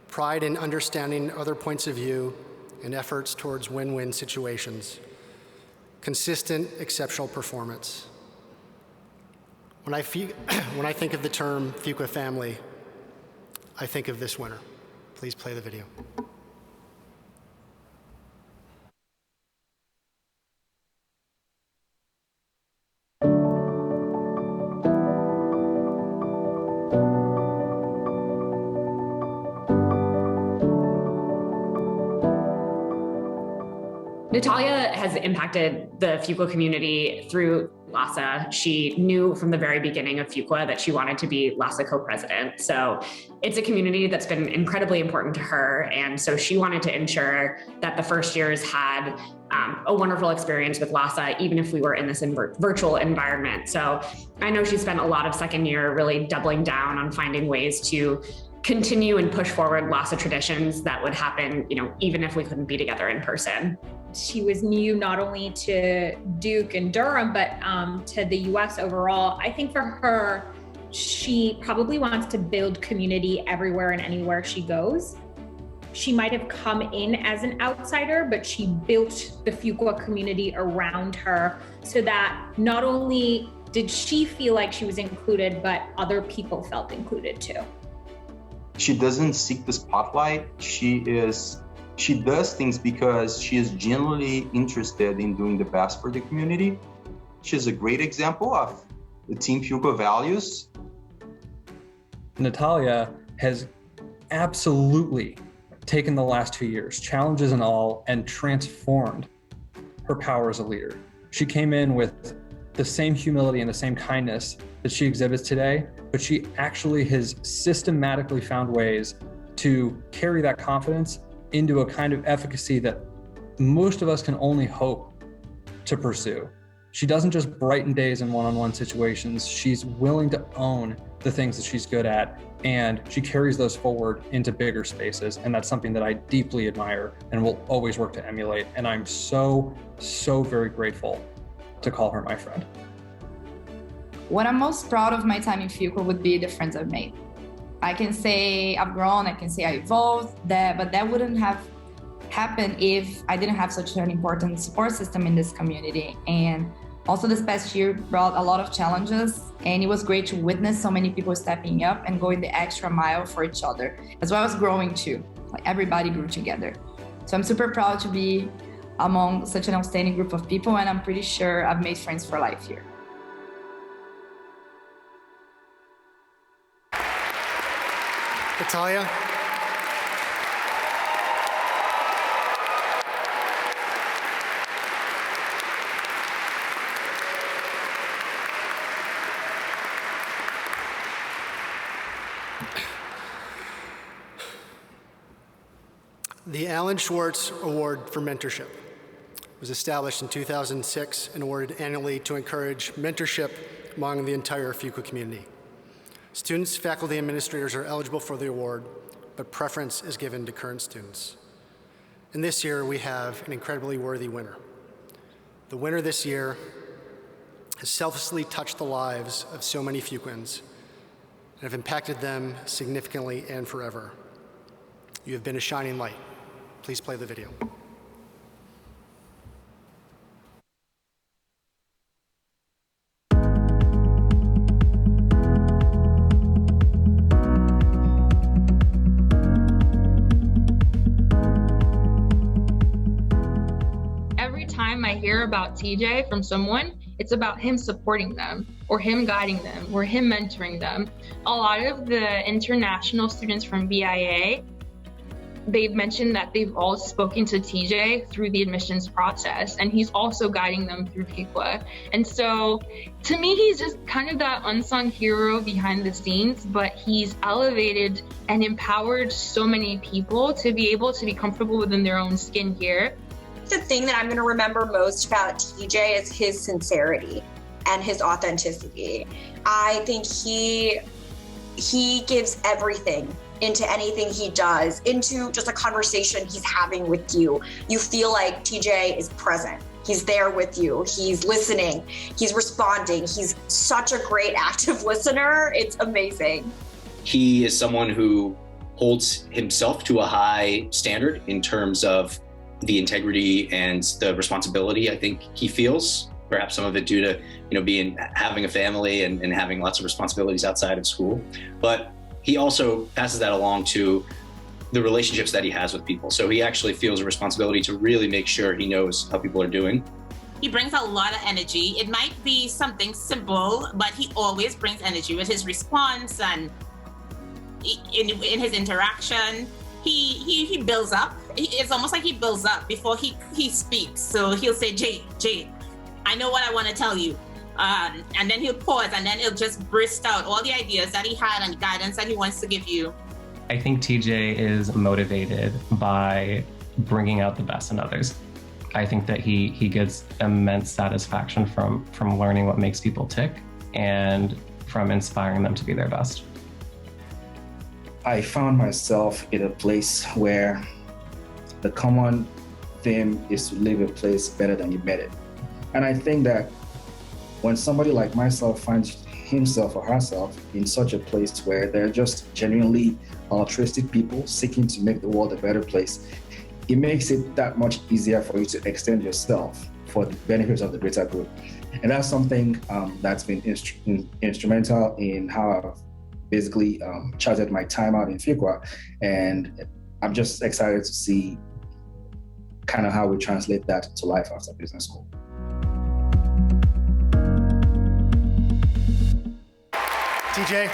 pride in understanding other points of view, and efforts towards win-win situations, consistent, exceptional performance. When I think of the term Fuqua family, I think of this winner. Please play the video. Natalia has impacted the Fuqua community through LASA. She knew from the very beginning of Fuqua that she wanted to be LASA co-president. So it's a community that's been incredibly important to her. And so she wanted to ensure that the first years had a wonderful experience with LASA, even if we were in this virtual environment. So I know she spent a lot of second year really doubling down on finding ways to continue and push forward LASA traditions that would happen, even if we couldn't be together in person. She was new not only to Duke and Durham, but to the US overall. I think for her, she probably wants to build community everywhere and anywhere she goes. She might have come in as an outsider, but she built the Fuqua community around her so that not only did she feel like she was included, but other people felt included too. She doesn't seek the spotlight. She does things because she is genuinely interested in doing the best for the community. She's a great example of the Team Fuqua values. Natalia has absolutely taken the last 2 years, challenges and all, and transformed her power as a leader. She came in with the same humility and the same kindness that she exhibits today, but she actually has systematically found ways to carry that confidence into a kind of efficacy that most of us can only hope to pursue. She doesn't just brighten days in one-on-one situations. She's willing to own the things that she's good at, and she carries those forward into bigger spaces. And that's something that I deeply admire and will always work to emulate. And I'm so very grateful to call her my friend. What I'm most proud of my time in Fuqua would be the friends I've made. I can say I've grown, I can say I evolved, but that wouldn't have happened if I didn't have such an important support system in this community. And also this past year brought a lot of challenges, and it was great to witness so many people stepping up and going the extra mile for each other, as well as growing too. Like everybody grew together. So I'm super proud to be among such an outstanding group of people, and I'm pretty sure I've made friends for life here. Natalia. The Alan Schwartz Award for Mentorship was established in 2006 and awarded annually to encourage mentorship among the entire Fuqua community. Students, faculty, and administrators are eligible for the award, but preference is given to current students. And this year, we have an incredibly worthy winner. The winner this year has selflessly touched the lives of so many Fuquans and have impacted them significantly and forever. You have been a shining light. Please play the video. Every time I hear about TJ from someone, it's about him supporting them or him guiding them or him mentoring them. A lot of the international students from BIA, they've mentioned that they've all spoken to TJ through the admissions process, and he's also guiding them through Fuqua. And so to me, he's just kind of that unsung hero behind the scenes, but he's elevated and empowered so many people to be able to be comfortable within their own skin here. The thing that I'm going to remember most about TJ is his sincerity and his authenticity. I think he He gives everything into anything he does, into just a conversation he's having with you. You feel like TJ is present. He's there with you. He's listening. He's responding. He's such a great active listener. It's amazing. He is someone who holds himself to a high standard in terms of the integrity and the responsibility I think he feels. Perhaps some of it due to, having a family and having lots of responsibilities outside of school. But he also passes that along to the relationships that he has with people. So he actually feels a responsibility to really make sure he knows how people are doing. He brings a lot of energy. It might be something simple, but he always brings energy with his response and in his interaction. He builds up. It's almost like he builds up before he speaks. So he'll say, Jay, I know what I want to tell you. And then he'll pause and then he'll just burst out all the ideas that he had and guidance that he wants to give you. I think TJ is motivated by bringing out the best in others. I think that he gets immense satisfaction from learning what makes people tick and from inspiring them to be their best. I found myself in a place where the common theme is to leave a place better than you met it. And I think that when somebody like myself finds himself or herself in such a place where they're just genuinely altruistic people seeking to make the world a better place, it makes it that much easier for you to extend yourself for the benefits of the greater good. And that's something that's been instrumental in how I've basically charted my time out in Fuqua. And I'm just excited to see kind of how we translate that to life after business school. TJ.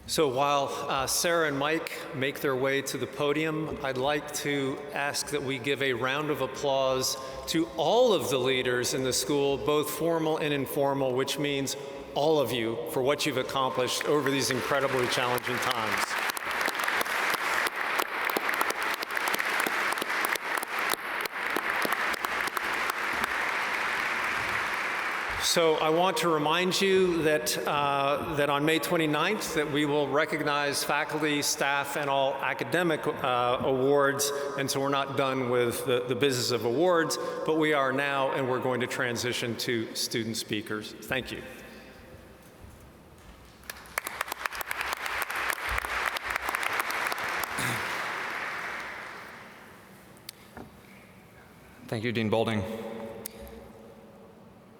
So while Sarah and Mike make their way to the podium, I'd like to ask that we give a round of applause to all of the leaders in the school, both formal and informal, which means all of you for what you've accomplished over these incredibly challenging times. So I want to remind you that on May 29th that we will recognize faculty, staff, and all academic awards. And so we're not done with the business of awards, but we are now, and we're going to transition to student speakers. Thank you. Thank you, Dean Boulding.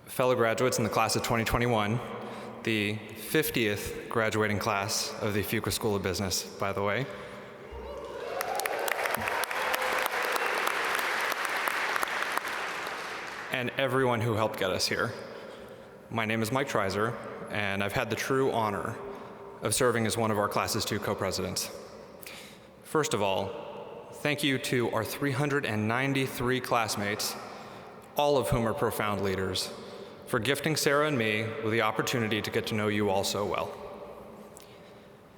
Fellow graduates in the class of 2021, the 50th graduating class of the Fuqua School of Business, by the way. And everyone who helped get us here. My name is Mike Treiser, and I've had the true honor of serving as one of our class's 2 co-presidents. First of all, thank you to our 393 classmates, all of whom are profound leaders, for gifting Sarah and me with the opportunity to get to know you all so well.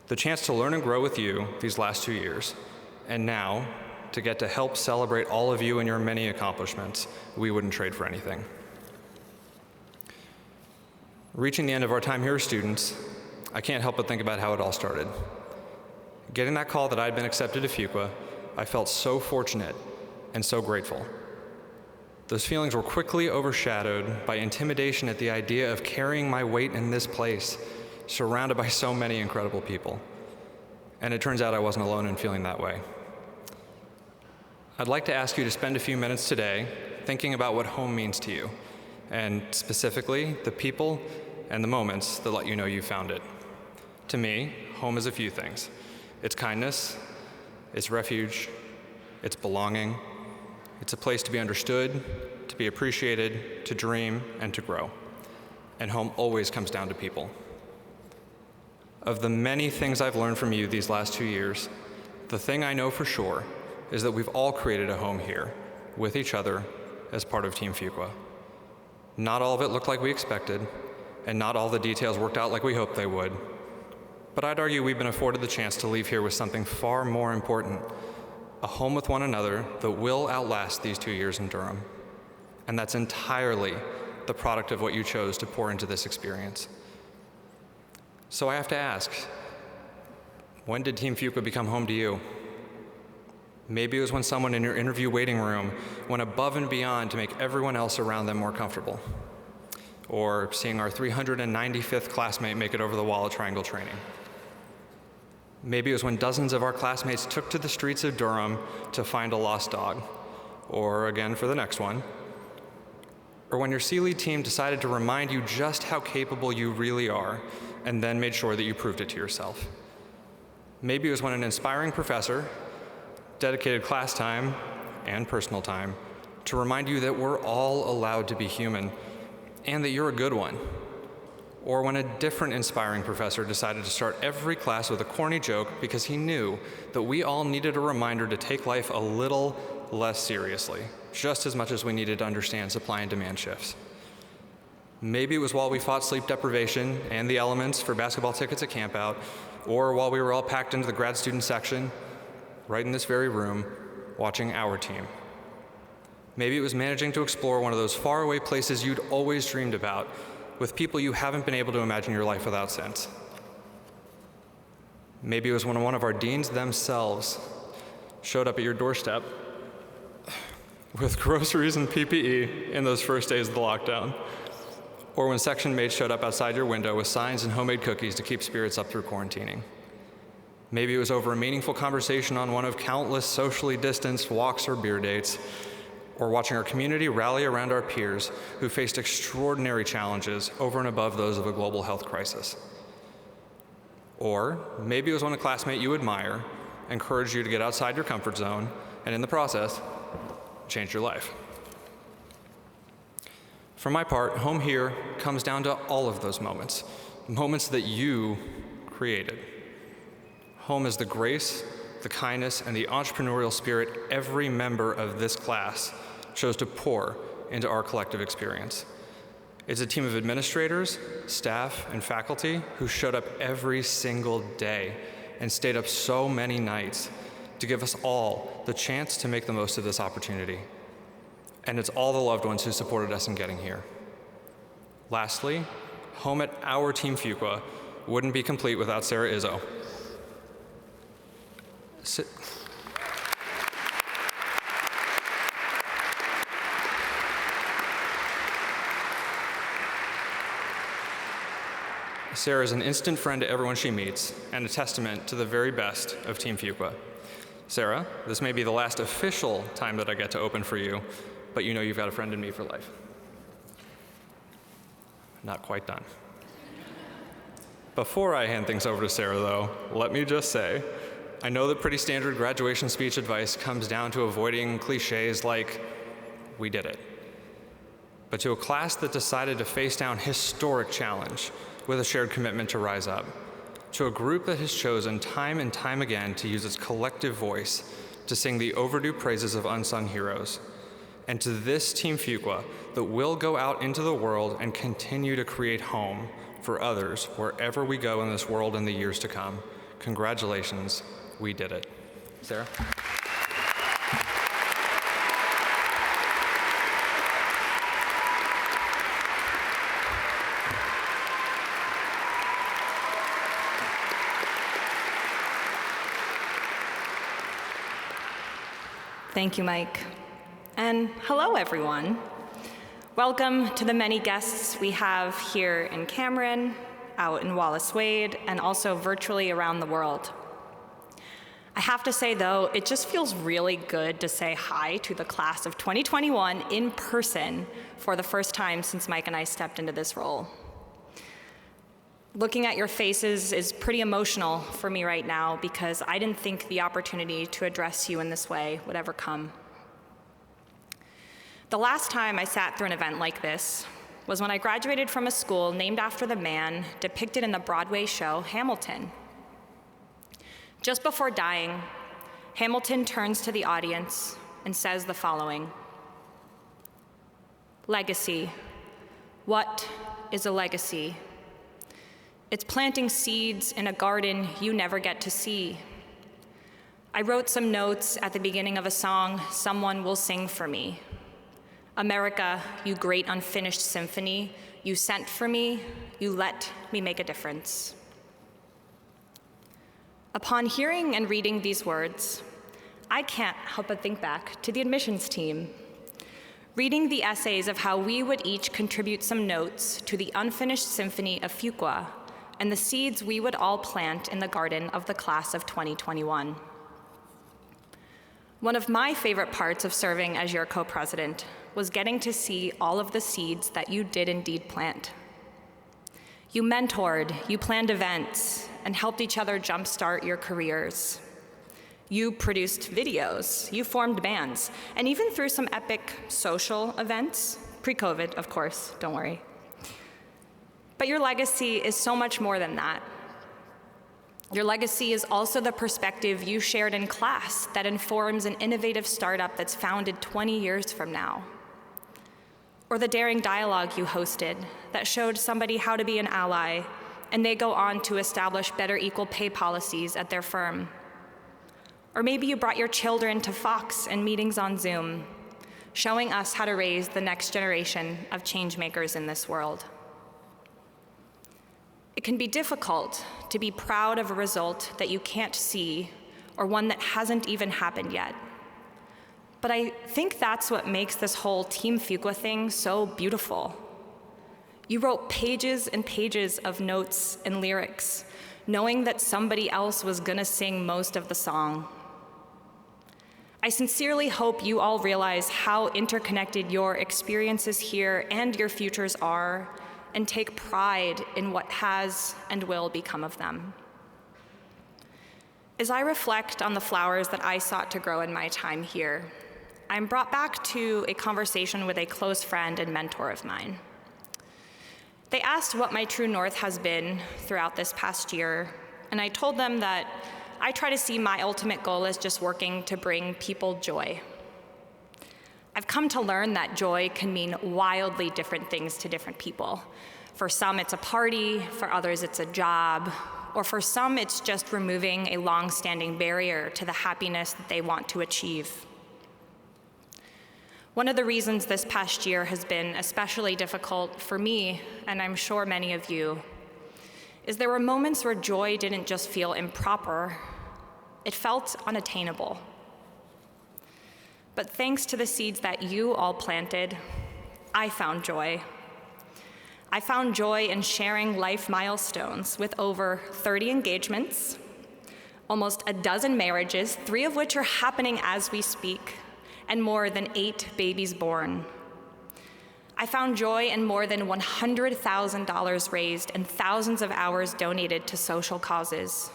The chance to learn and grow with you these last 2 years, and now to get to help celebrate all of you and your many accomplishments, we wouldn't trade for anything. Reaching the end of our time here as students, I can't help but think about how it all started. Getting that call that I'd been accepted to Fuqua, I felt so fortunate and so grateful. Those feelings were quickly overshadowed by intimidation at the idea of carrying my weight in this place, surrounded by so many incredible people. And it turns out I wasn't alone in feeling that way. I'd like to ask you to spend a few minutes today thinking about what home means to you, and specifically the people and the moments that let you know you found it. To me, home is a few things. It's kindness, it's refuge, it's belonging, it's a place to be understood, to be appreciated, to dream, and to grow. And home always comes down to people. Of the many things I've learned from you these last 2 years, the thing I know for sure is that we've all created a home here, with each other, as part of Team Fuqua. Not all of it looked like we expected, and not all the details worked out like we hoped they would. But I'd argue we've been afforded the chance to leave here with something far more important, a home with one another that will outlast these 2 years in Durham. And that's entirely the product of what you chose to pour into this experience. So I have to ask, when did Team Fuqua become home to you? Maybe it was when someone in your interview waiting room went above and beyond to make everyone else around them more comfortable. Or seeing our 395th classmate make it over the wall at Triangle Training. Maybe it was when dozens of our classmates took to the streets of Durham to find a lost dog. Or again for the next one. Or when your C-Lead team decided to remind you just how capable you really are, and then made sure that you proved it to yourself. Maybe it was when an inspiring professor dedicated class time and personal time to remind you that we're all allowed to be human and that you're a good one. Or when a different inspiring professor decided to start every class with a corny joke because he knew that we all needed a reminder to take life a little less seriously, just as much as we needed to understand supply and demand shifts. Maybe it was while we fought sleep deprivation and the elements for basketball tickets at campout, or while we were all packed into the grad student section, right in this very room, watching our team. Maybe it was managing to explore one of those faraway places you'd always dreamed about with people you haven't been able to imagine your life without since. Maybe it was when one of our deans themselves showed up at your doorstep with groceries and PPE in those first days of the lockdown. Or when section mates showed up outside your window with signs and homemade cookies to keep spirits up through quarantining. Maybe it was over a meaningful conversation on one of countless socially distanced walks or beer dates, or watching our community rally around our peers who faced extraordinary challenges over and above those of a global health crisis. Or maybe it was when a classmate you admire encouraged you to get outside your comfort zone, and in the process, changed your life. For my part, home here comes down to all of those moments, moments that you created. Home is the grace, the kindness, and the entrepreneurial spirit every member of this class chose to pour into our collective experience. It's a team of administrators, staff, and faculty who showed up every single day and stayed up so many nights to give us all the chance to make the most of this opportunity. And it's all the loved ones who supported us in getting here. Lastly, home at our Team Fuqua wouldn't be complete without Sarah Izzo. Sarah is an instant friend to everyone she meets and a testament to the very best of Team Fuqua. Sarah, this may be the last official time that I get to open for you, but you know you've got a friend in me for life. Not quite done. Before I hand things over to Sarah, though, let me just say, I know that pretty standard graduation speech advice comes down to avoiding cliches like, we did it. But to a class that decided to face down historic challenge with a shared commitment to rise up, to a group that has chosen time and time again to use its collective voice to sing the overdue praises of unsung heroes, and to this Team Fuqua that will go out into the world and continue to create home for others wherever we go in this world in the years to come. Congratulations, we did it. Sarah? Thank you, Mike. And hello, everyone. Welcome to the many guests we have here in Cameron, out in Wallace Wade, and also virtually around the world. I have to say, though, it just feels really good to say hi to the class of 2021 in person for the first time since Mike and I stepped into this role. Looking at your faces is pretty emotional for me right now because I didn't think the opportunity to address you in this way would ever come. The last time I sat through an event like this was when I graduated from a school named after the man depicted in the Broadway show Hamilton. Just before dying, Hamilton turns to the audience and says the following: "Legacy. What is a legacy? It's planting seeds in a garden you never get to see. I wrote some notes at the beginning of a song someone will sing for me. America, you great unfinished symphony, you sent for me, you let me make a difference. Upon hearing and reading these words, I can't help but think back to the admissions team. Reading the essays of how we would each contribute some notes to the unfinished symphony of Fuqua and the seeds we would all plant in the garden of the class of 2021. One of my favorite parts of serving as your co-president was getting to see all of the seeds that you did indeed plant. You mentored, you planned events, and helped each other jumpstart your careers. You produced videos, you formed bands, and even through some epic social events, pre-COVID, of course, don't worry. But your legacy is so much more than that. Your legacy is also the perspective you shared in class that informs an innovative startup that's founded 20 years from now. Or the daring dialogue you hosted that showed somebody how to be an ally, and they go on to establish better equal pay policies at their firm. Or maybe you brought your children to Fox and meetings on Zoom, showing us how to raise the next generation of changemakers in this world. It can be difficult to be proud of a result that you can't see or one that hasn't even happened yet. But I think that's what makes this whole Team Fuqua thing so beautiful. You wrote pages and pages of notes and lyrics, knowing that somebody else was gonna sing most of the song. I sincerely hope you all realize how interconnected your experiences here and your futures are, and take pride in what has and will become of them. As I reflect on the flowers that I sought to grow in my time here, I'm brought back to a conversation with a close friend and mentor of mine. They asked what my true north has been throughout this past year, and I told them that I try to see my ultimate goal as just working to bring people joy. I've come to learn that joy can mean wildly different things to different people. For some, it's a party, for others, it's a job, or for some, it's just removing a long-standing barrier to the happiness that they want to achieve. One of the reasons this past year has been especially difficult for me, and I'm sure many of you, is there were moments where joy didn't just feel improper, it felt unattainable. But thanks to the seeds that you all planted, I found joy. I found joy in sharing life milestones with over 30 engagements, almost a dozen marriages, 3 of which are happening as we speak, and more than 8 babies born. I found joy in more than $100,000 raised and thousands of hours donated to social causes.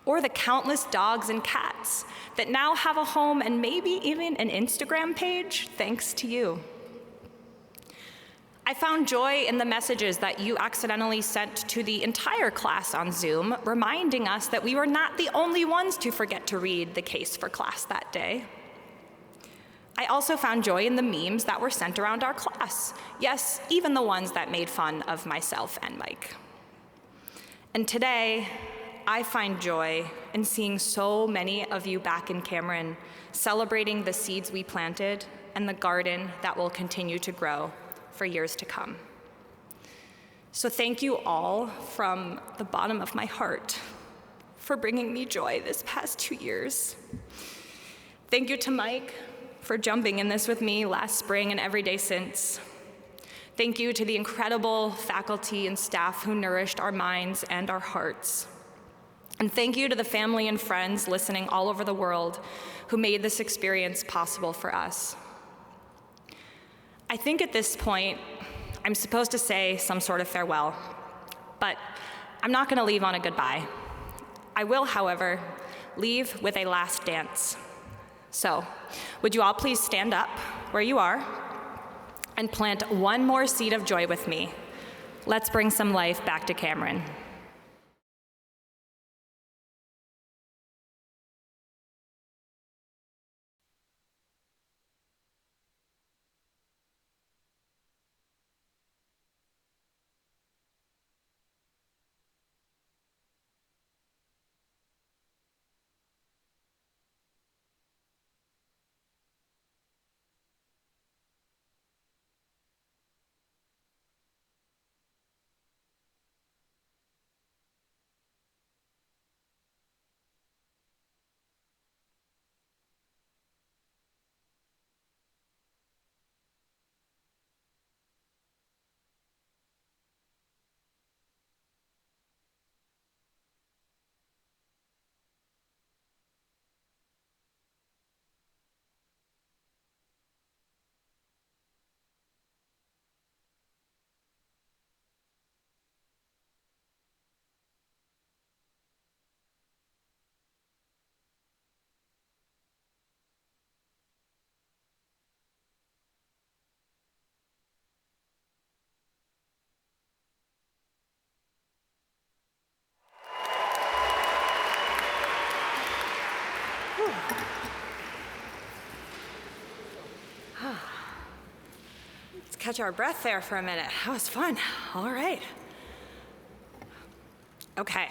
Or the countless dogs and cats that now have a home and maybe even an Instagram page, thanks to you. I found joy in the messages that you accidentally sent to the entire class on Zoom, reminding us that we were not the only ones to forget to read the case for class that day. I also found joy in the memes that were sent around our class. Yes, even the ones that made fun of myself and Mike. And today, I find joy in seeing so many of you back in Cameron, celebrating the seeds we planted and the garden that will continue to grow for years to come. So thank you all from the bottom of my heart for bringing me joy this past 2 years. Thank you to Mike for jumping in this with me last spring and every day since. Thank you to the incredible faculty and staff who nourished our minds and our hearts. And thank you to the family and friends listening all over the world who made this experience possible for us. I think at this point, I'm supposed to say some sort of farewell, but I'm not gonna leave on a goodbye. I will, however, leave with a last dance. So, would you all please stand up where you are and plant one more seed of joy with me? Let's bring some life back to Cameron. Let's catch our breath there for a minute. That was fun. All right. Okay.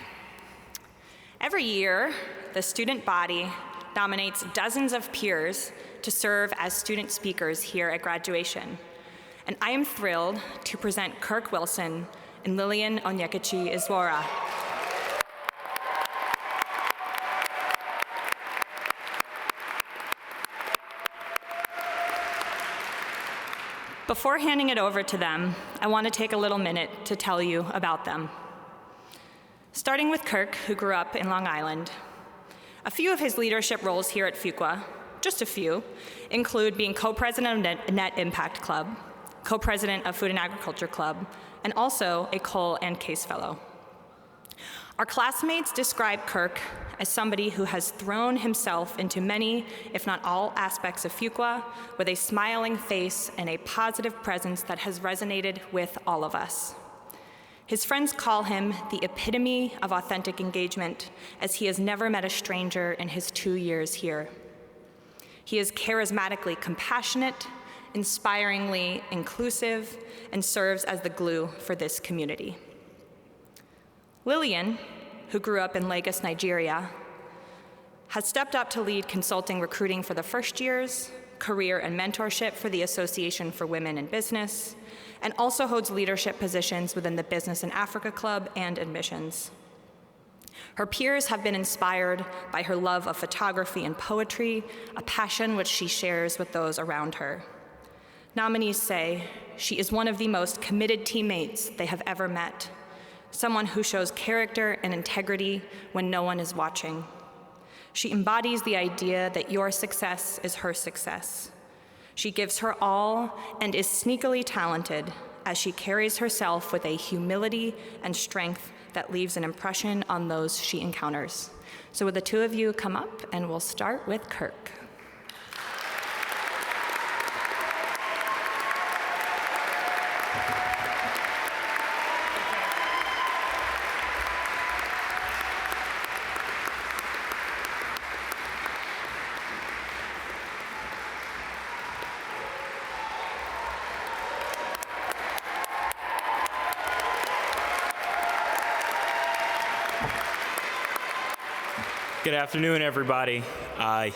Every year, the student body nominates dozens of peers to serve as student speakers here at graduation. And I am thrilled to present Kirk Wilson and Lillian Onyekachi Izwora. Before handing it over to them, I want to take a little minute to tell you about them. Starting with Kirk, who grew up in Long Island. A few of his leadership roles here at Fuqua, just a few, include being co-president of Net Impact Club, co-president of Food and Agriculture Club, and also a Cole and Case Fellow. Our classmates describe Kirk as somebody who has thrown himself into many, if not all, aspects of Fuqua with a smiling face and a positive presence that has resonated with all of us. His friends call him the epitome of authentic engagement, as he has never met a stranger in his 2 years here. He is charismatically compassionate, inspiringly inclusive, and serves as the glue for this community. Lillian, who grew up in Lagos, Nigeria, has stepped up to lead consulting recruiting for the first years, career and mentorship for the Association for Women in Business, and also holds leadership positions within the Business in Africa Club and admissions. Her peers have been inspired by her love of photography and poetry, a passion which she shares with those around her. Nominees say she is one of the most committed teammates they have ever met, someone who shows character and integrity when no one is watching. She embodies the idea that your success is her success. She gives her all and is sneakily talented as she carries herself with a humility and strength that leaves an impression on those she encounters. So would the two of you come up, and we'll start with Kirk. Good afternoon, everybody. I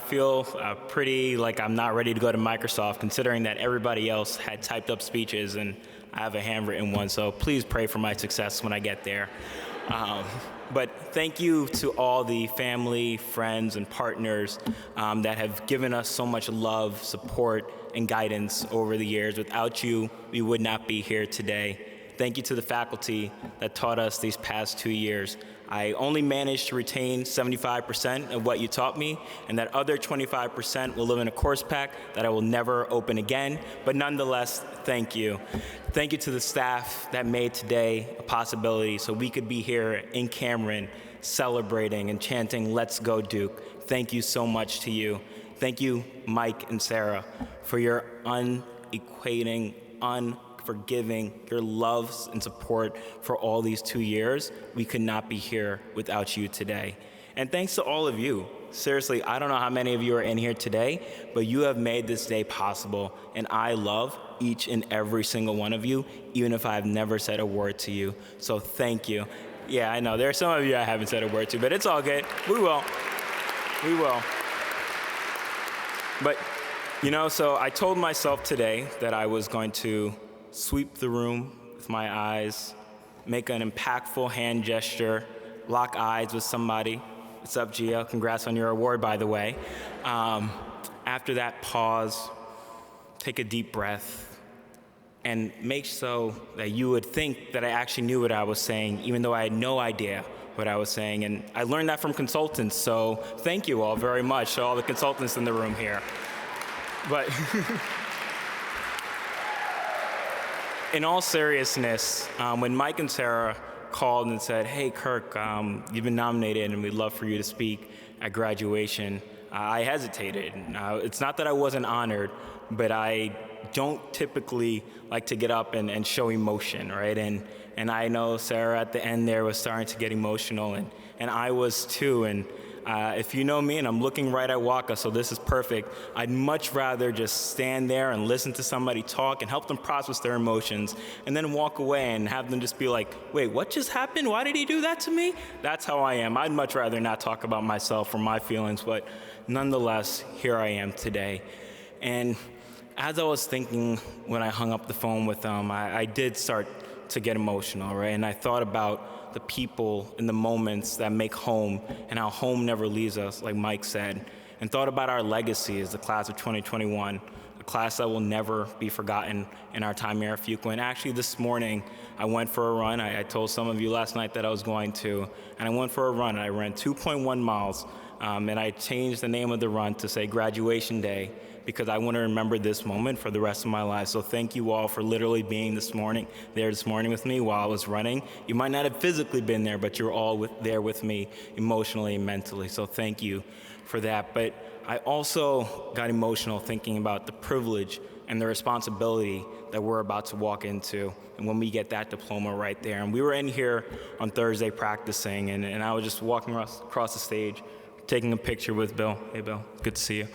feel pretty like I'm not ready to go to Microsoft, considering that everybody else had typed up speeches and I have a handwritten one, so please pray for my success when I get there. But thank you to all the family, friends, and partners that have given us so much love, support, and guidance over the years. Without you, we would not be here today. Thank you to the faculty that taught us these past 2 years. I only managed to retain 75% of what you taught me, and that other 25% will live in a course pack that I will never open again. But nonetheless, thank you. Thank you to the staff that made today a possibility so we could be here in Cameron celebrating and chanting, "Let's go Duke." Thank you so much to you. Thank you, Mike and Sarah, for your unequating, forgiving, your love and support for all these 2 years. We could not be here without you today. And thanks to all of you. Seriously, I don't know how many of you are in here today, but you have made this day possible, and I love each and every single one of you, even if I've never said a word to you. So thank you. Yeah, I know, there are some of you I haven't said a word to, but it's all good. We will. We will. But, so I told myself today that I was going to sweep the room with my eyes, make an impactful hand gesture, lock eyes with somebody. What's up, Gia? Congrats on your award, by the way. After that, pause, take a deep breath, and make so that you would think that I actually knew what I was saying, even though I had no idea what I was saying. And I learned that from consultants, so thank you all very much to all the consultants in the room here. But in all seriousness, when Mike and Sarah called and said, "Hey, Kirk, you've been nominated and we'd love for you to speak at graduation," I hesitated. It's not that I wasn't honored, but I don't typically like to get up and show emotion, right? And I know Sarah at the end there was starting to get emotional, and I was too. And If you know me, and I'm looking right at Waka, so this is perfect, I'd much rather just stand there and listen to somebody talk and help them process their emotions, and then walk away and have them just be like, wait, what just happened? Why did he do that to me? That's how I am. I'd much rather not talk about myself or my feelings, but nonetheless, here I am today. And as I was thinking when I hung up the phone with them, I did start to get emotional, right? And I thought about the people and the moments that make home and how home never leaves us, like Mike said, and thought about our legacy as the class of 2021, a class that will never be forgotten in our time here at Fuqua. And actually this morning, I went for a run. I told some of you last night that I was going to, and I went for a run. I ran 2.1 miles, and I changed the name of the run to say Graduation Day, because I want to remember this moment for the rest of my life. So thank you all for literally being this morning with me while I was running. You might not have physically been there, but you're all there with me emotionally and mentally. So thank you for that. But I also got emotional thinking about the privilege and the responsibility that we're about to walk into, and when we get that diploma right there. And we were in here on Thursday practicing, and I was just walking across the stage, taking a picture with Bill. Hey, Bill, good to see you.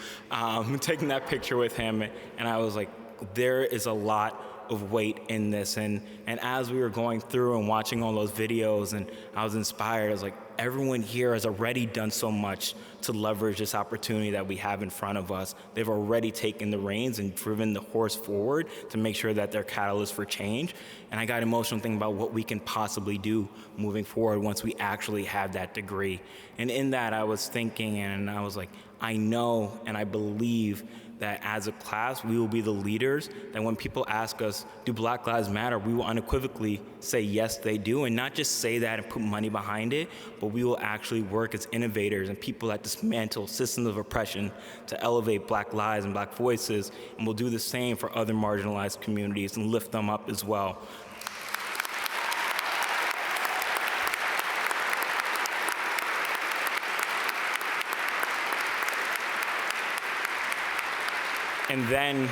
Taking that picture with him, and I was like, there is a lot of weight in this. And as we were going through and watching all those videos, and I was inspired, I was like, everyone here has already done so much to leverage this opportunity that we have in front of us. They've already taken the reins and driven the horse forward to make sure that they're catalysts for change. And I got emotional thinking about what we can possibly do moving forward once we actually have that degree. And in that, I was thinking, and I was like, I know and I believe that as a class, we will be the leaders, that when people ask us, do Black Lives Matter, we will unequivocally say, yes, they do, and not just say that and put money behind it, but we will actually work as innovators and people that dismantle systems of oppression to elevate Black lives and Black voices, and we'll do the same for other marginalized communities and lift them up as well. And then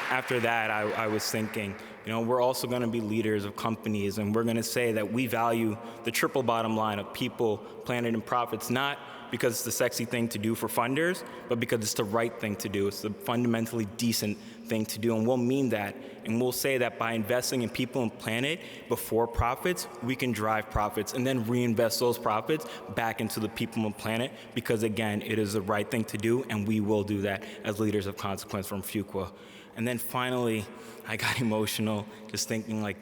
after that, I was thinking, we're also going to be leaders of companies, and we're going to say that we value the triple bottom line of people, planet, and profits, not because it's the sexy thing to do for funders, but because it's the right thing to do. It's the fundamentally decent thing to do, and we'll mean that. And we'll say that by investing in people and planet before profits, we can drive profits and then reinvest those profits back into the people and planet, because again, it is the right thing to do, and we will do that as leaders of consequence from Fuqua. And then finally, I got emotional just thinking, like,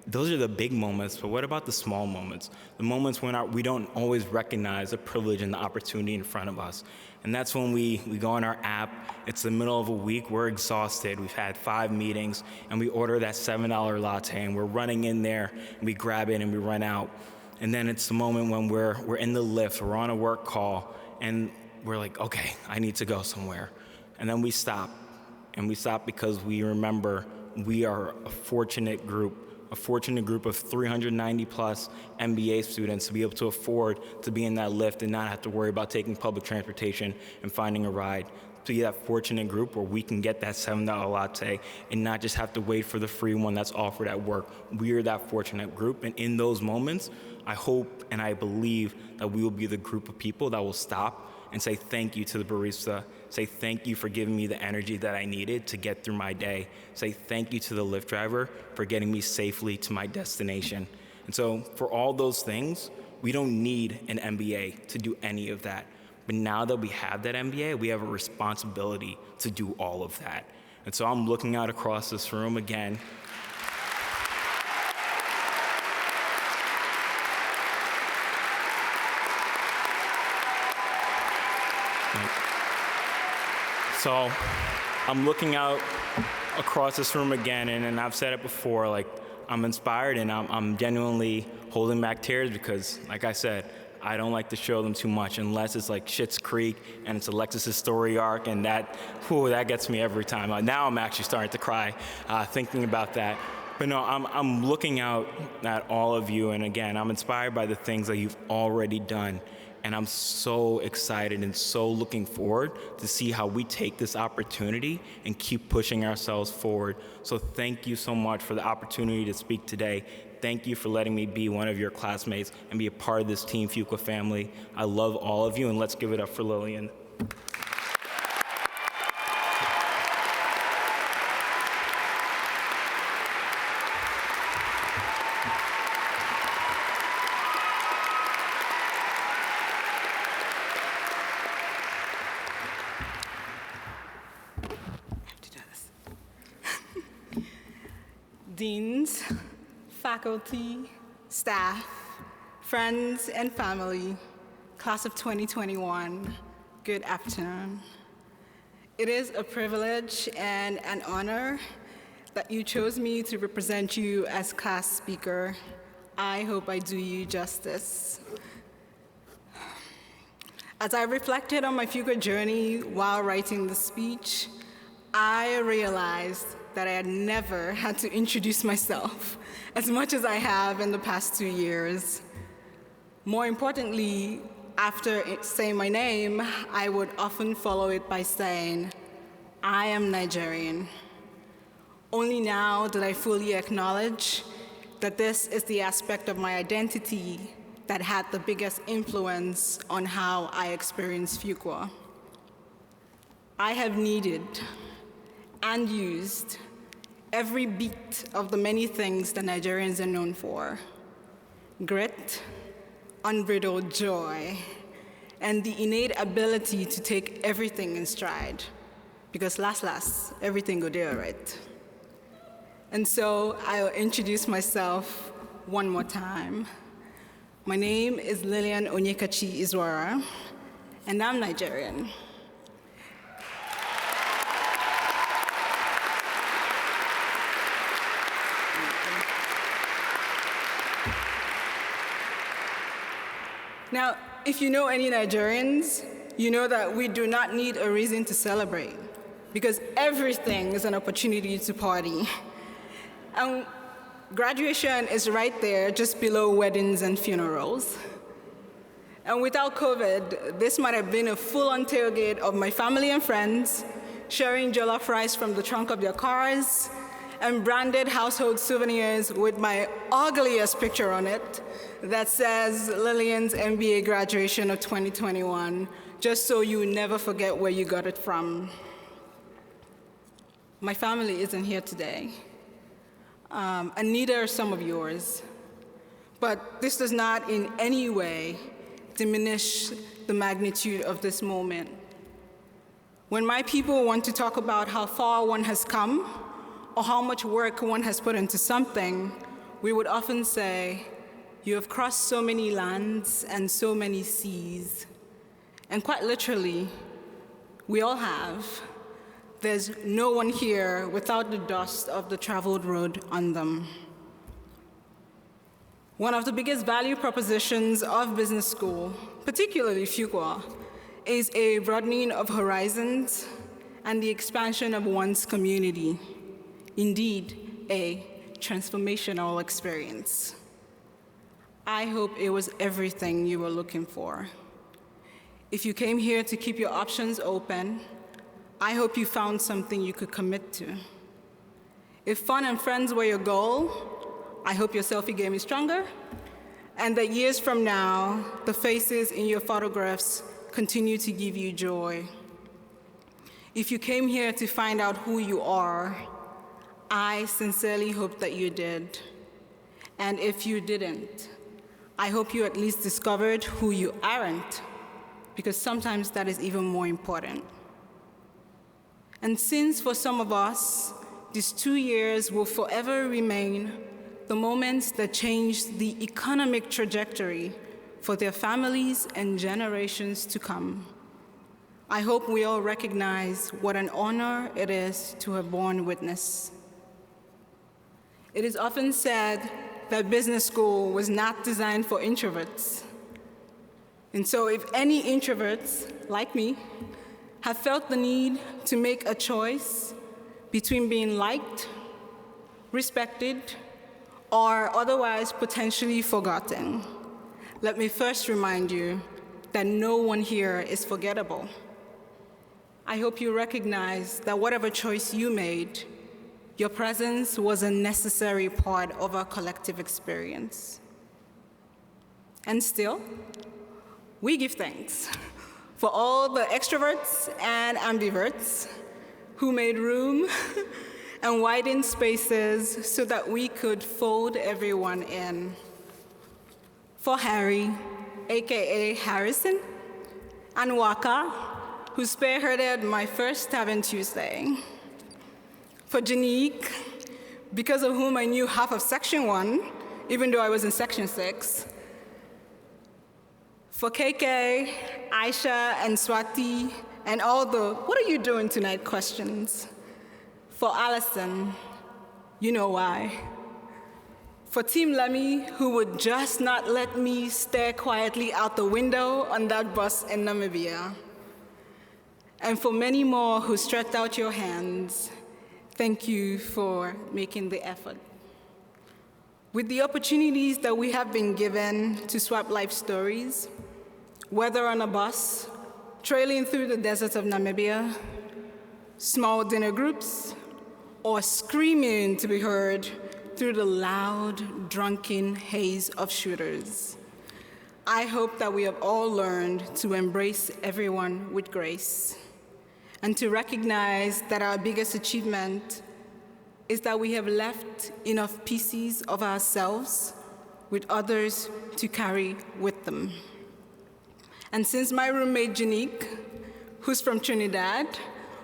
those are the big moments, but what about the small moments? The moments when we don't always recognize the privilege and the opportunity in front of us. And that's when we go on our app, it's the middle of a week, we're exhausted, we've had 5 meetings, and we order that $7 latte, and we're running in there, and we grab it, and we run out. And then it's the moment when we're in the lift, we're on a work call, and we're like, okay, I need to go somewhere. And then we stop, and we stop because we remember we are a fortunate group of 390 plus MBA students to be able to afford to be in that lift and not have to worry about taking public transportation and finding a ride. To be that fortunate group where we can get that $7 latte and not just have to wait for the free one that's offered at work. We are that fortunate group, and in those moments, I hope and I believe that we will be the group of people that will stop and say thank you to the barista, say thank you for giving me the energy that I needed to get through my day, say thank you to the Lyft driver for getting me safely to my destination. And so for all those things, we don't need an MBA to do any of that. But now that we have that MBA, we have a responsibility to do all of that. And so I'm looking out across this room again. So I'm looking out across this room again, and I've said it before, like, I'm inspired and I'm genuinely holding back tears because, like I said, I don't like to show them too much unless it's like Schitt's Creek and it's Alexis's story arc, and that gets me every time. Now I'm actually starting to cry thinking about that. But no, I'm looking out at all of you, and again, I'm inspired by the things that you've already done. And I'm so excited and so looking forward to see how we take this opportunity and keep pushing ourselves forward. So thank you so much for the opportunity to speak today. thank you for letting me be one of your classmates and be a part of this Team Fuqua family. I love all of you, and let's give it up for Lillian. Deans, faculty, staff, friends, and family, class of 2021, good afternoon. It is a privilege and an honor that you chose me to represent you as class speaker. I hope I do you justice. As I reflected on my Fuqua journey while writing the speech, I realized that I had never had to introduce myself as much as I have in the past 2 years. More importantly, after saying my name, I would often follow it by saying, I am Nigerian. Only now did I fully acknowledge that this is the aspect of my identity that had the biggest influence on how I experience Fuqua. I have needed and used every beat of the many things that Nigerians are known for: grit, unbridled joy, and the innate ability to take everything in stride, because last, everything will do all right. And so I'll introduce myself one more time. My name is Lillian Onyekachi Izwara, and I'm Nigerian. Now, if you know any Nigerians, you know that we do not need a reason to celebrate, because everything is an opportunity to party. And graduation is right there, just below weddings and funerals. And without COVID, this might have been a full-on tailgate of my family and friends, sharing jollof rice from the trunk of their cars, and branded household souvenirs with my ugliest picture on it that says Lillian's MBA graduation of 2021, just so you never forget where you got it from. My family isn't here today, and neither are some of yours. But this does not in any way diminish the magnitude of this moment. When my people want to talk about how far one has come, or how much work one has put into something, we would often say, you have crossed so many lands and so many seas. And quite literally, we all have. There's no one here without the dust of the traveled road on them. One of the biggest value propositions of business school, particularly Fuqua, is a broadening of horizons and the expansion of one's community. Indeed, a transformational experience. I hope it was everything you were looking for. If you came here to keep your options open, I hope you found something you could commit to. If fun and friends were your goal, I hope your selfie game is stronger, and that years from now, the faces in your photographs continue to give you joy. If you came here to find out who you are, I sincerely hope that you did. And if you didn't, I hope you at least discovered who you aren't, because sometimes that is even more important. And since for some of us, these 2 years will forever remain the moments that changed the economic trajectory for their families and generations to come, I hope we all recognize what an honor it is to have borne witness. It is often said that business school was not designed for introverts. And so if any introverts, like me, have felt the need to make a choice between being liked, respected, or otherwise potentially forgotten, let me first remind you that no one here is forgettable. I hope you recognize that whatever choice you made, Your presence was a necessary part of our collective experience. And still, we give thanks for all the extroverts and ambiverts who made room and widened spaces so that we could fold everyone in. For Harry, AKA Harrison, and Waka, who spearheaded my first Tavern Tuesday. For Janique, because of whom I knew half of Section 1, even though I was in Section 6. For KK, Aisha, and Swati, and all the "what are you doing tonight" questions. For Allison, you know why. For Team Lemmy, who would just not let me stare quietly out the window on that bus in Namibia. And for many more who stretched out your hands, thank you for making the effort. With the opportunities that we have been given to swap life stories, whether on a bus, trailing through the deserts of Namibia, small dinner groups, or screaming to be heard through the loud, drunken haze of shooters, I hope that we have all learned to embrace everyone with grace and to recognize that our biggest achievement is that we have left enough pieces of ourselves with others to carry with them. And since my roommate Janique, who's from Trinidad,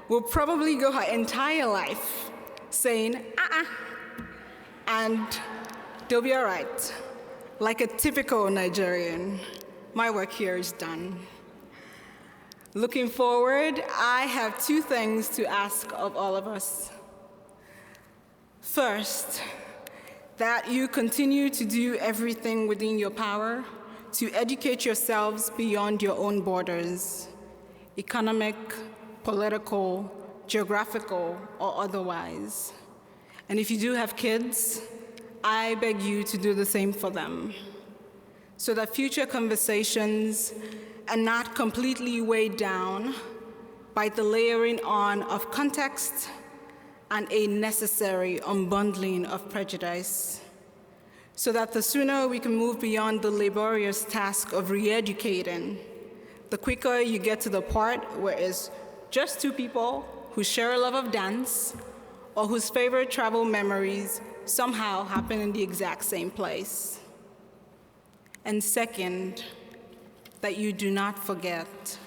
will probably go her entire life saying, and they'll be all right. Like a typical Nigerian, my work here is done. Looking forward, I have two things to ask of all of us. First, that you continue to do everything within your power to educate yourselves beyond your own borders, economic, political, geographical, or otherwise. And if you do have kids, I beg you to do the same for them, so that future conversations are not completely weighed down by the layering on of context and a necessary unbundling of prejudice, so that the sooner we can move beyond the laborious task of re-educating, the quicker you get to the part where it's just two people who share a love of dance or whose favorite travel memories somehow happen in the exact same place. And second, that you do not forget.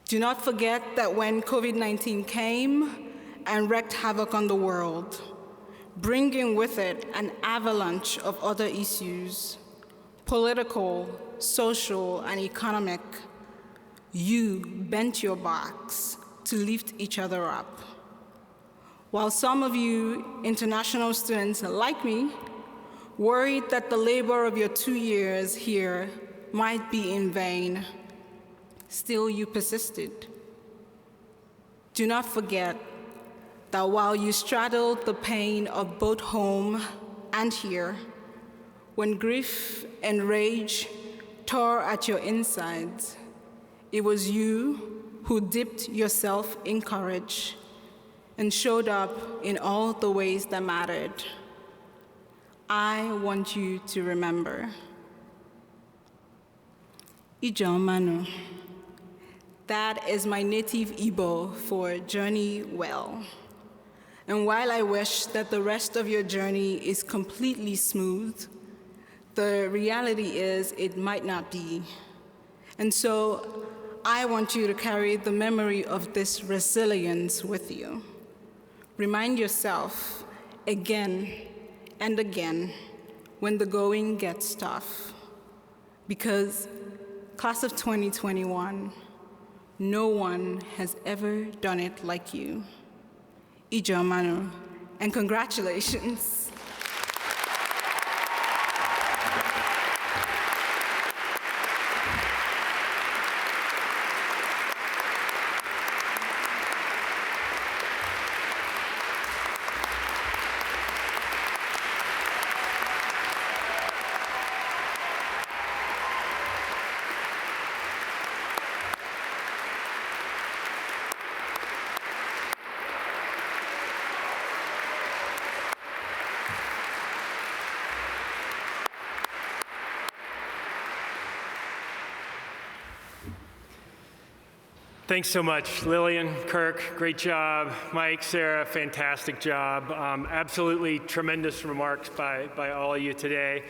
Do not forget that when COVID-19 came and wreaked havoc on the world, bringing with it an avalanche of other issues, political, social, and economic, you bent your backs to lift each other up. While some of you international students like me worried that the labor of your 2 years here might be in vain, still you persisted. Do not forget that while you straddled the pain of both home and here, when grief and rage tore at your insides, it was you who dipped yourself in courage and showed up in all the ways that mattered. I want you to remember. Ijomanu. That is my native Igbo for journey well. And while I wish that the rest of your journey is completely smooth, the reality is it might not be. And so I want you to carry the memory of this resilience with you. Remind yourself again and again when the going gets tough. Because class of 2021, no one has ever done it like you. Ijomanu, and congratulations. Thanks so much, Lillian, Kirk, great job. Mike, Sarah, fantastic job. Absolutely tremendous remarks by all of you today.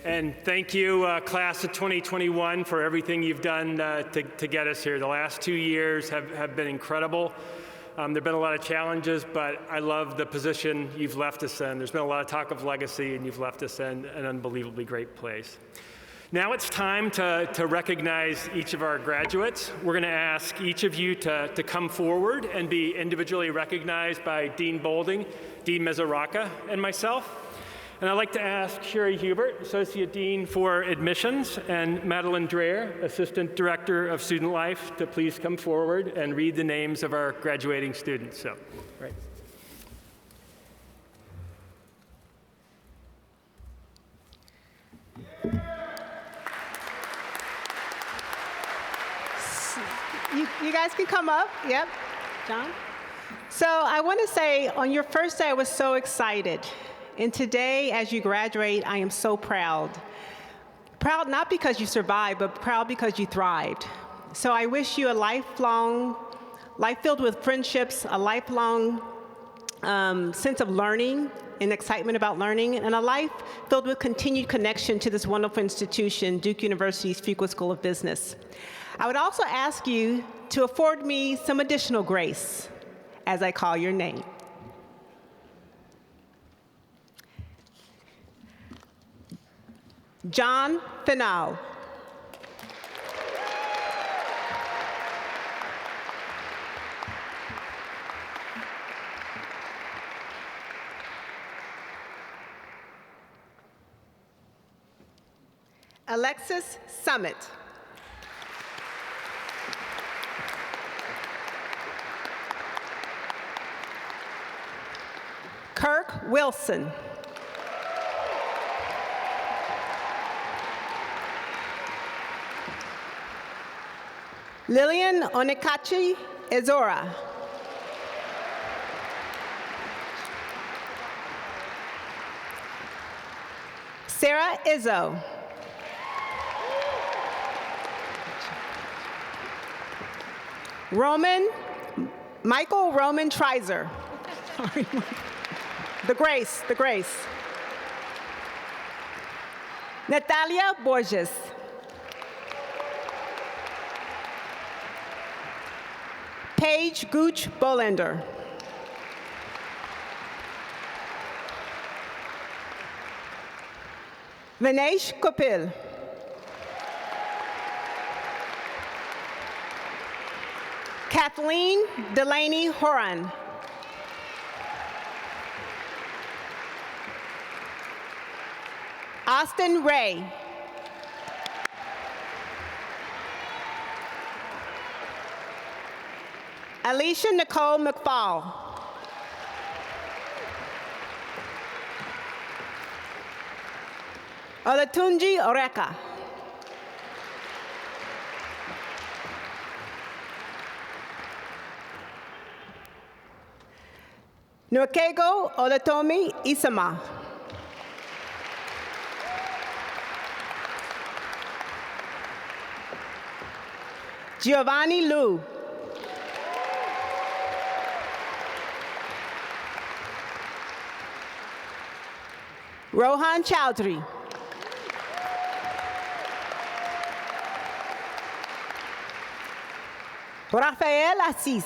And thank you, class of 2021, for everything you've done to get us here. The last 2 years have been incredible. There have been a lot of challenges, but I love the position you've left us in. There's been a lot of talk of legacy, and you've left us in an unbelievably great place. Now it's time to recognize each of our graduates. We're going to ask each of you to come forward and be individually recognized by Dean Boulding, Dean Mezaraka, and myself. And I'd like to ask Sherry Hubert, Associate Dean for Admissions, and Madeline Dreher, Assistant Director of Student Life, to please come forward and read the names of our graduating students. So, right. You guys can come up. Yep, John. So I want to say, on your first day, I was so excited. And today, as you graduate, I am so proud. Proud not because you survived, but proud because you thrived. So I wish you a life filled with friendships, a lifelong sense of learning and excitement about learning, and a life filled with continued connection to this wonderful institution, Duke University's Fuqua School of Business. I would also ask you to afford me some additional grace as I call your name. John Finau. Alexis Summit. Kirk Wilson. Lillian Onekachi Ezora. Sarah Izzo. Michael Roman Treiser. The Grace. Natalia Borges. Paige Gooch Bolander. Vinesh Kopil. Kathleen Delaney Horan. Austin Ray. Alicia Nicole McFall. Olatunji Oreka. Nwakego Olatomi Isama. Giovanni Liu. Rohan Chowdhury. Rafael Assis.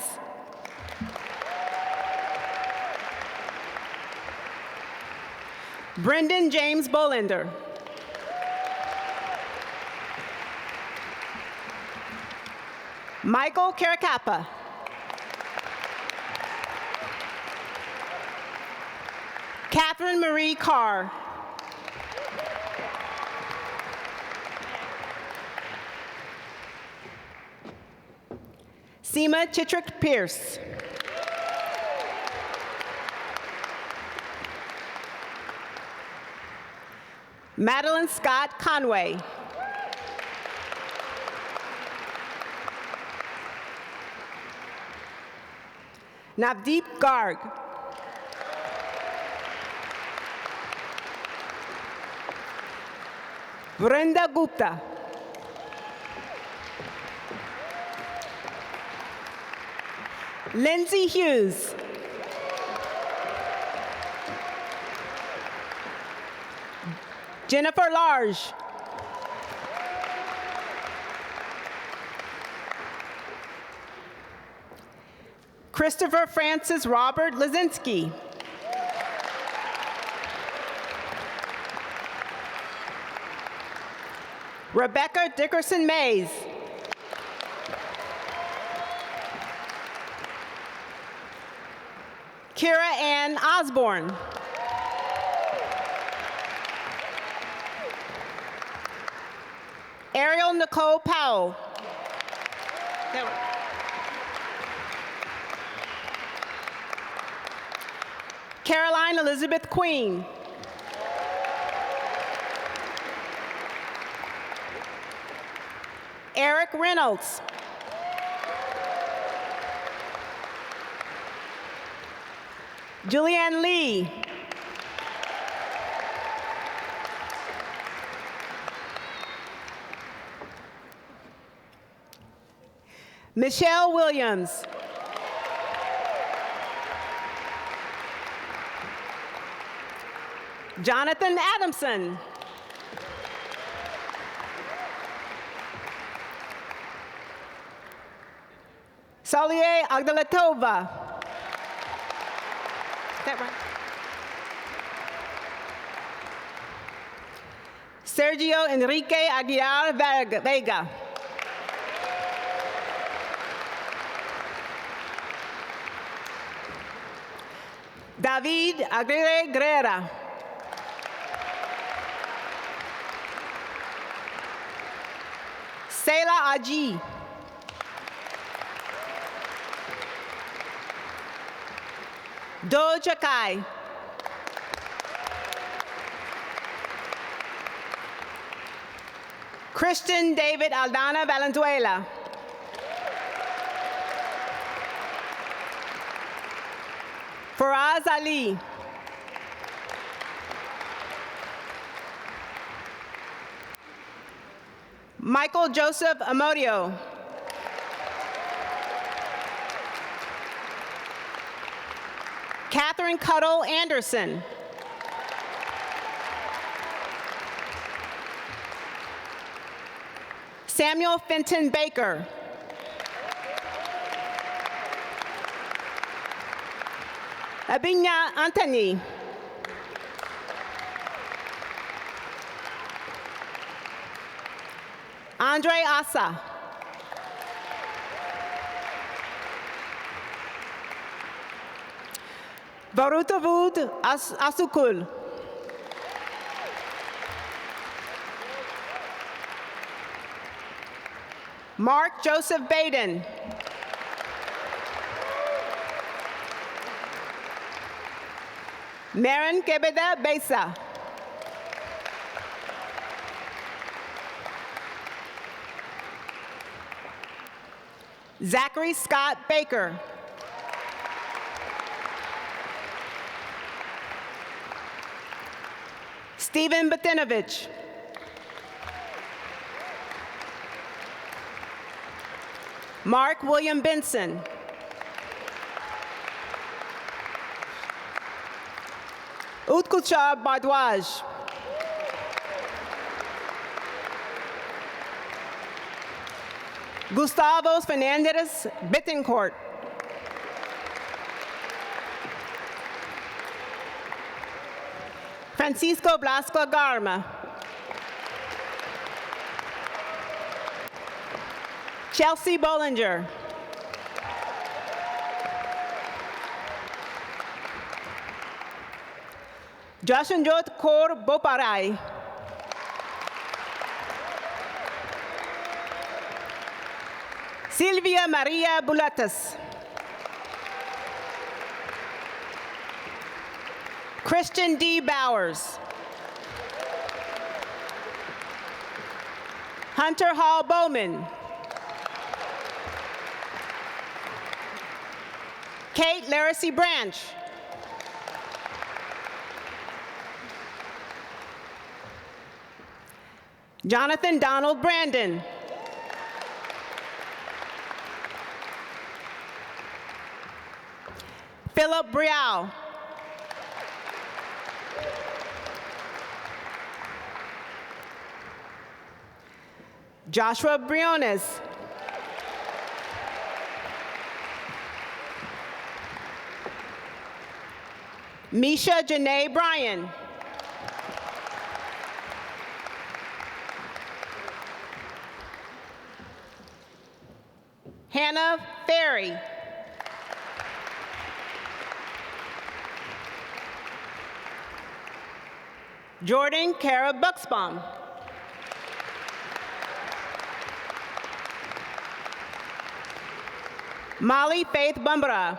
Brendan James Bolander. Michael Caracappa. Catherine Marie Carr. Seema Chitrik Pierce. Madeline Scott Conway. Navdeep Garg. Brenda Gupta. Lindsay Hughes. Jennifer Large. Christopher Francis Robert Lazinski. Rebecca Dickerson Mays. Kira Ann Osborne. Ariel Nicole Powell. Caroline Elizabeth Queen. Eric Reynolds. Julianne Lee. Michelle Williams. Jonathan Adamson. Solier Agdalatova. Is that right? Sergio Enrique Aguilar Vega. David Aguirre Guerrera. Sela Aji. Do Chakai. Christian David Aldana Valenzuela. Faraz Ali. Michael Joseph Amodio. Catherine Cuddle Anderson. Samuel Fenton Baker. Abinya Anthony. Andre Asa. Barutavud Asukul. Mark Joseph Baden. Maren Kebeda Besa. Zachary Scott Baker. Stephen Batinovich. Mark William Benson. Utkuchar Bardwaj. Gustavo Fernandez Bittencourt. Francisco Blasco Garma. Chelsea Bollinger. Jashanjot Kaur Boparai. Silvia Maria Bulatas. Christian D. Bowers. Hunter Hall Bowman. Kate Laracy Branch. Jonathan Donald Brandon. Philip Brial. Joshua Briones. Misha Janae Bryan. Hannah Ferry. Jordan Kara Buxbaum. Molly Faith Bumbara.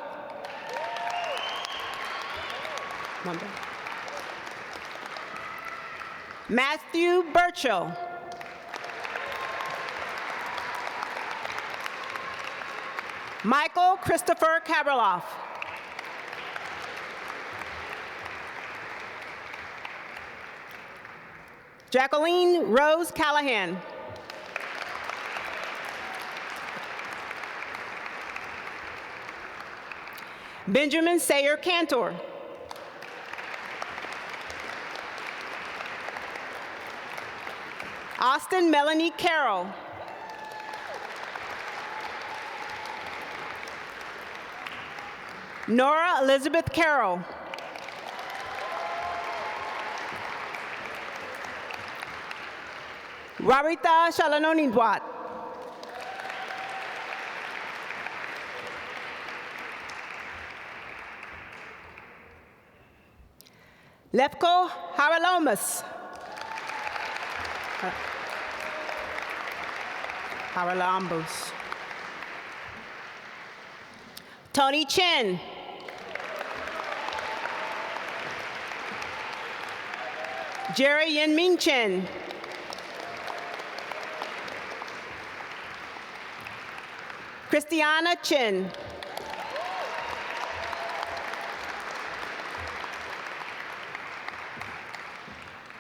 Matthew Burchell. Michael Christopher Kaberloff. Jacqueline Rose Callahan. Benjamin Sayer Cantor. Austin Melanie Carroll. Nora Elizabeth Carroll. Warita Shalanonindwat. Lefko Haralomas. Haralambos. Tony Chen. Jerry Yenming Chen. Christiana Chen.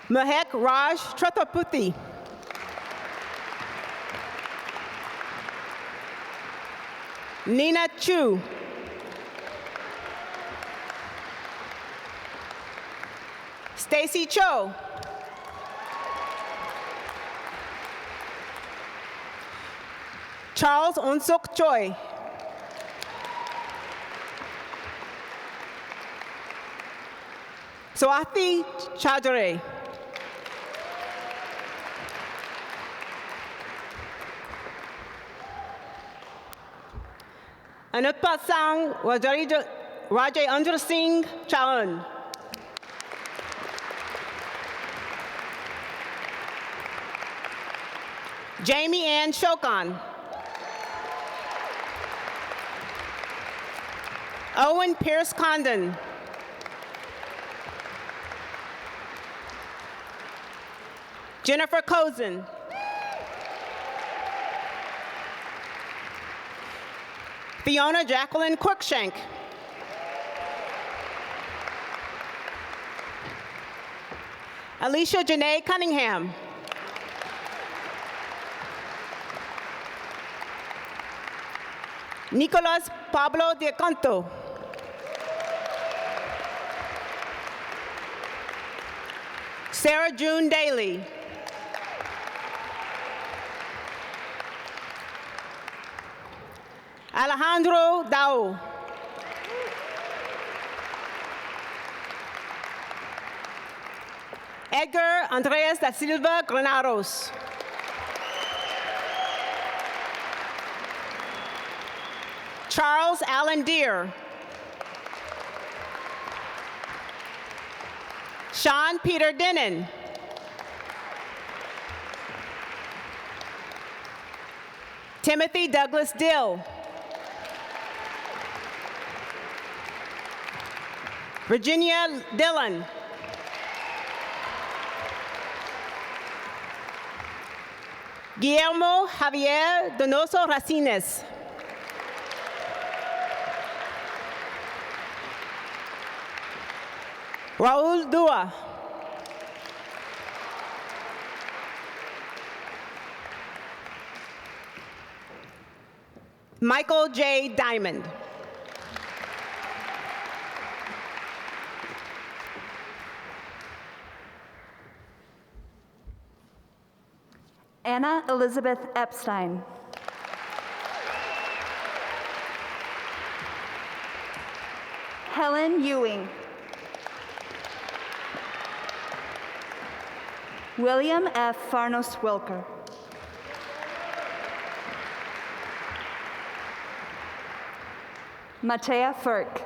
Mahek Raj Trataputhi. Nina Chu. Stacy Cho. Charles Unsuk Choi. Swati Chaudhary. Anupa Sang Rajay Andra Singh Chaun. Jamie Ann Shokan. Owen Pierce Condon. Jennifer Cozen. Fiona Jacqueline Quickshank. Alicia Janae Cunningham. Nicolas Pablo de Canto. Sarah June Daly. Alejandro Dao. Edgar Andreas da Silva Granados. Charles Allen Deere. Sean Peter Denon. Timothy Douglas Dill. Virginia Dillon. Guillermo Javier Donoso Racines. Raul Dua. Michael J. Diamond. Anna Elizabeth Epstein. Helen Ewing. William F. Farnos Wilker. Matea Furk.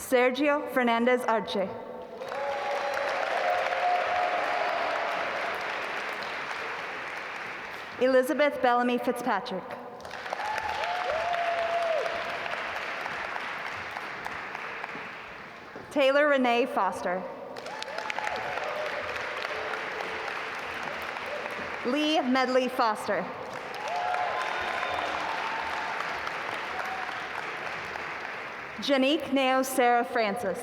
Sergio Fernandez Arce. Elizabeth Bellamy Fitzpatrick. Taylor Renee Foster. Lee Medley Foster. Janique Neo Sarah Francis.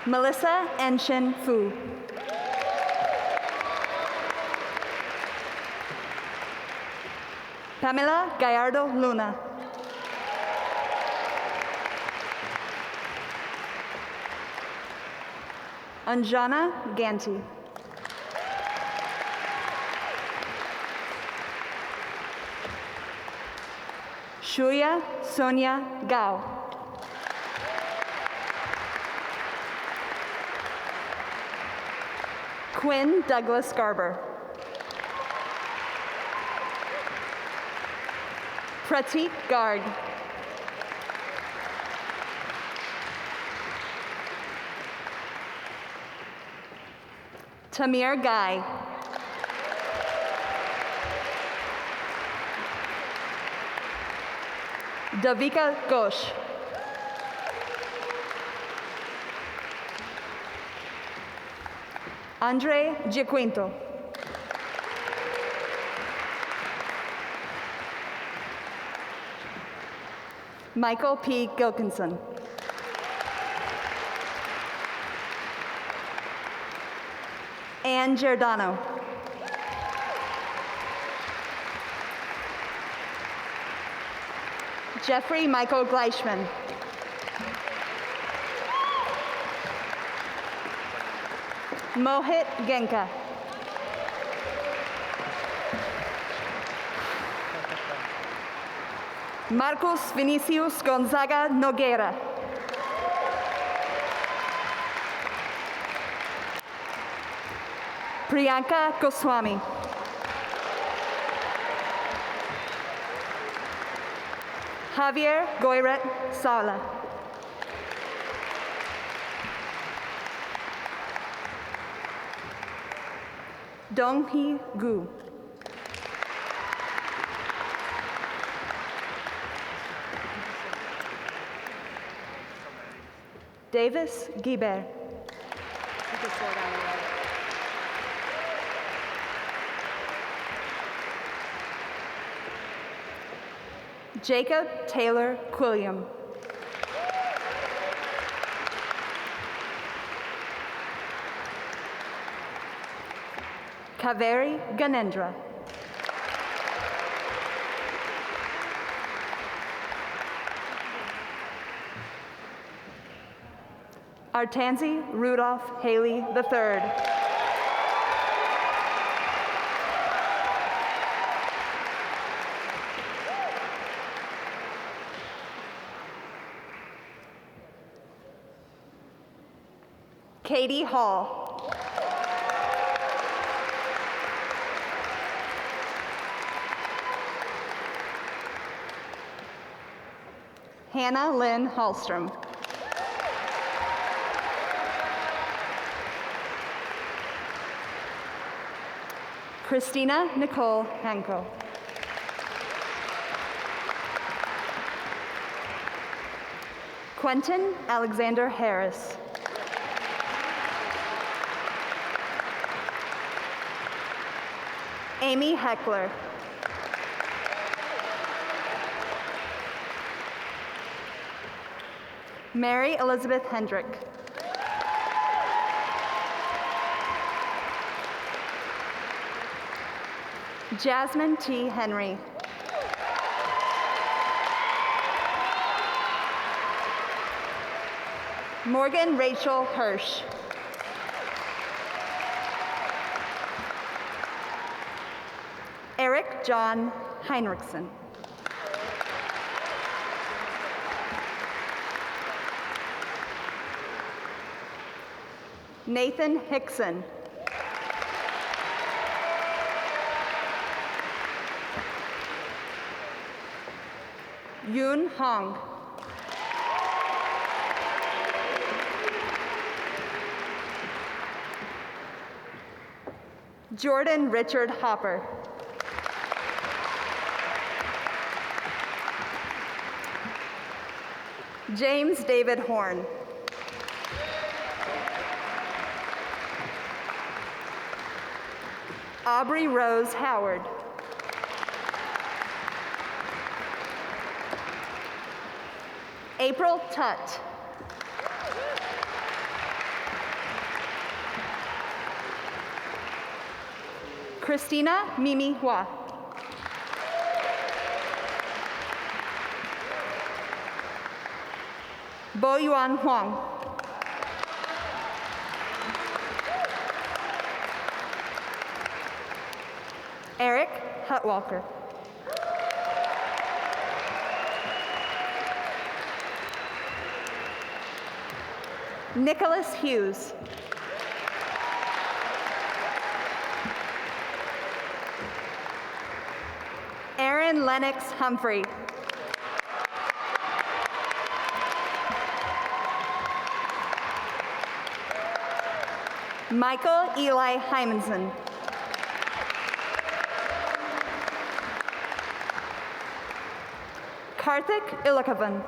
Melissa Enshin Fu. Pamela Gallardo Luna. Anjana Ganti. Shuya Sonia Gao. Quinn Douglas Garber. Pratik Garg. Tamir Guy. Davika Ghosh. Andre Giaquinto. Michael P. Gilkinson. Ann Giordano. Jeffrey Michael Gleichman. Mohit Genka. Marcos Vinicius Gonzaga Nogueira. Priyanka Goswami. Javier Goyret Sala. Donghee Gu. Davis Guibert. Jacob Taylor Quilliam. Kaveri Ganendra. Artanzi Rudolph Haley III. Katie Hall. Hannah Lynn Hallstrom. Christina Nicole Hanko. Quentin Alexander Harris. Amy Heckler. Mary Elizabeth Hendrick. Jasmine T. Henry. Morgan Rachel Hirsch. Eric John Heinrichsen. Nathan Hickson. Yoon Hong. Jordan Richard Hopper. James David Horn. Aubrey Rose Howard. April Tutt. Christina Mimi Hua. Bo Yuan Huang. Eric Hutwalker. Nicholas Hughes. Aaron Lennox Humphrey. Michael Eli Hymanson. Karthik Ilakavan.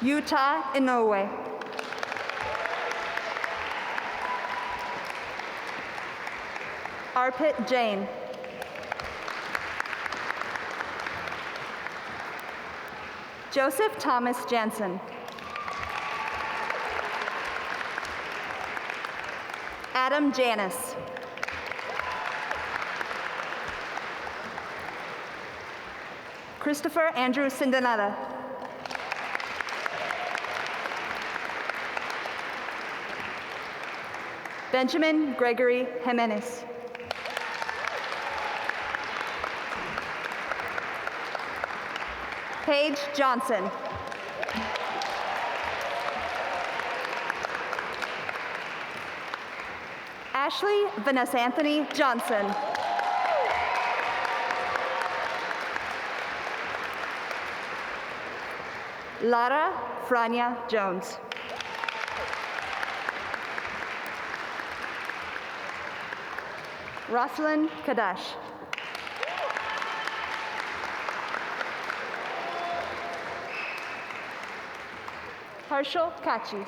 Utah Inoue. Arpit Jain. Joseph Thomas Jansen. Adam Janis. Christopher Andrew Sindanada. Benjamin Gregory Jimenez. Paige Johnson. Ashley Vanessa Anthony Johnson. Lara Frania Jones. Rosalind Kadash. Harshal Kachi.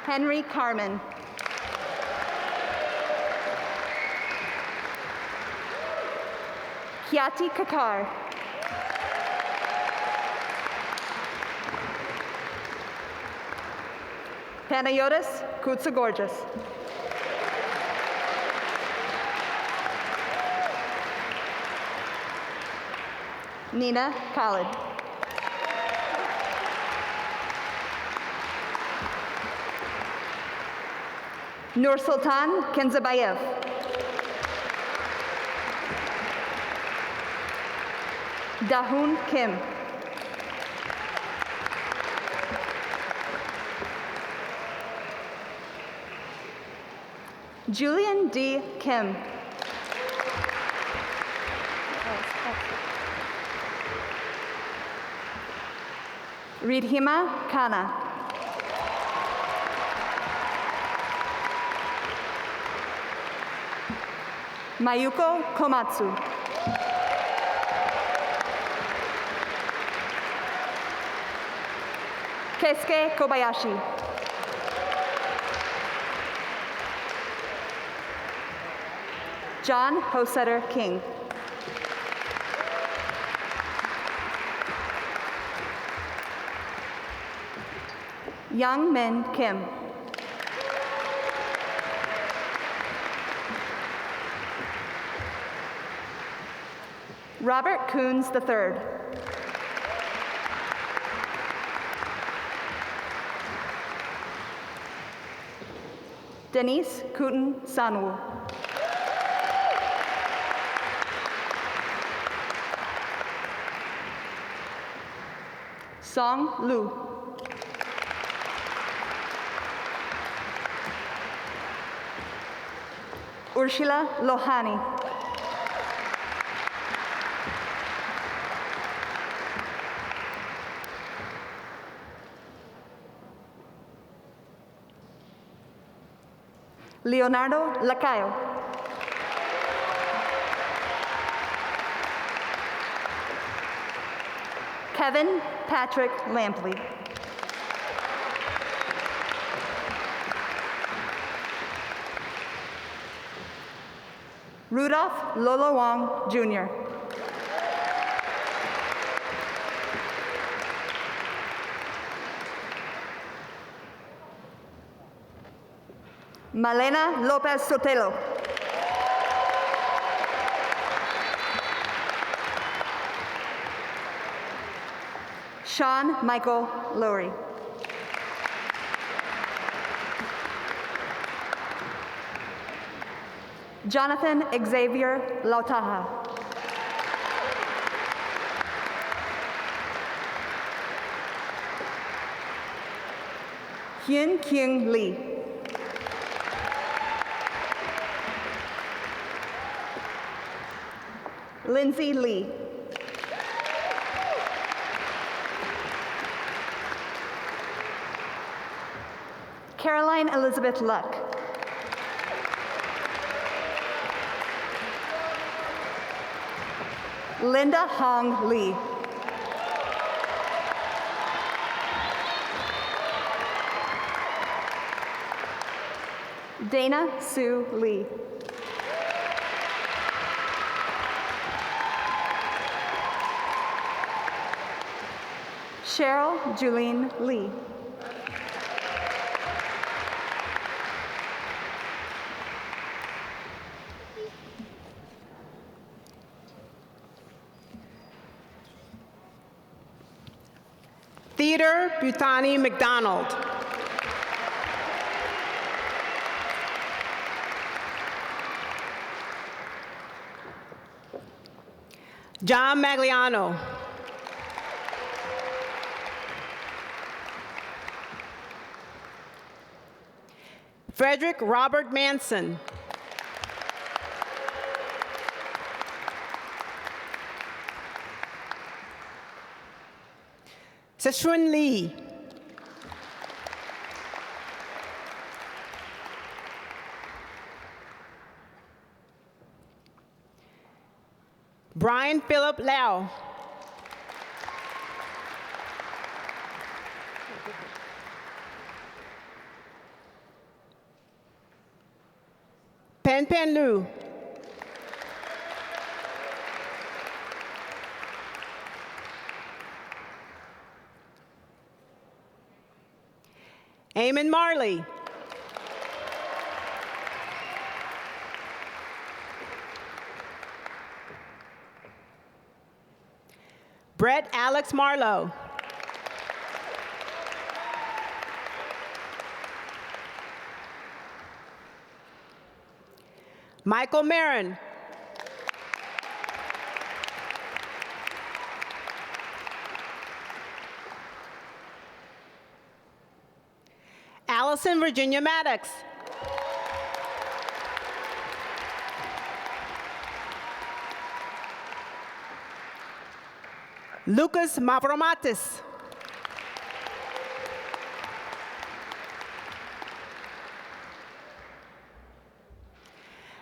Henry Carmen. Kiati Kakar. Panayotis Koutsagorgis. Nina Khalid. Nur Sultan Kenzabayev. Dahun Kim. Julian D. Kim. Ridhima Khanna. Mayuko Komatsu. Keisuke Kobayashi. John Hosetter King. Young Min Kim. Robert Coons III. Denise Kuten Sanwu. Song Lu. Ursula Lohani. Leonardo Lacayo. Kevin Patrick Lampley. Rudolph Lolo Wong, Jr. Malena Lopez Sotelo. Sean Michael Lowry. Jonathan Xavier Lautaha. Hyun Kyung Lee. Lindsay Lee. Caroline Elizabeth Luck. Linda Hong Lee. Dana Sue Lee. Cheryl Julene Lee. Theodore Butani McDonald. John Magliano. Frederick Robert Manson. Seshun Lee. Brian Philip Lau. Pen Pen Liu. Eamon Marley. Brett Alex Marlowe. Michael Marin. Allison Virginia Maddox. Lucas Mavromatis.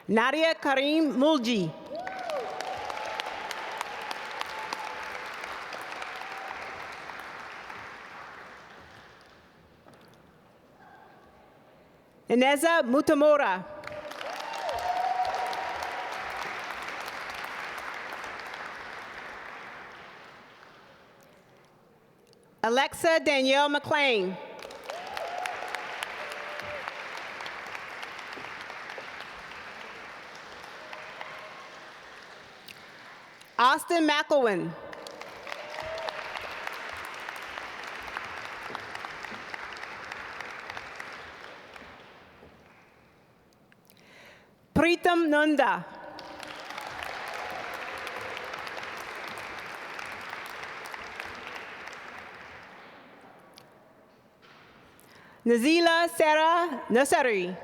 Nadia Karim Mulji. Ineza Mutamura. Alexa Danielle McLean. Austin McElwain. Pritam Nanda. Nazila Sarah Nasari.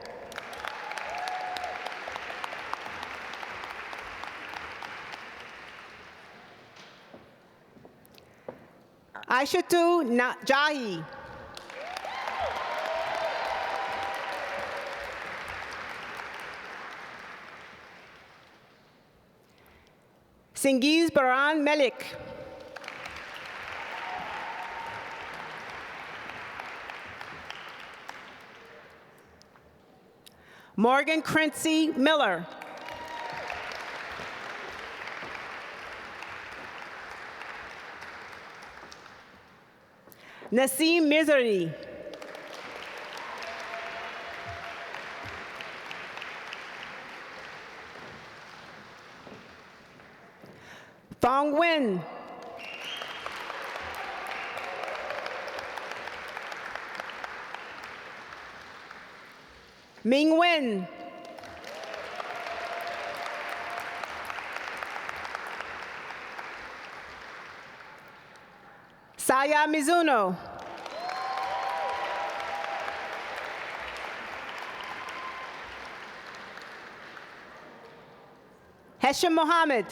Aishatu Jahi. Singiz Baran Melik. Morgan Crency Miller. Naseem Misery. Thong Nguyen. Ming Nguyen. Saya Mizuno. Hesham Mohammed.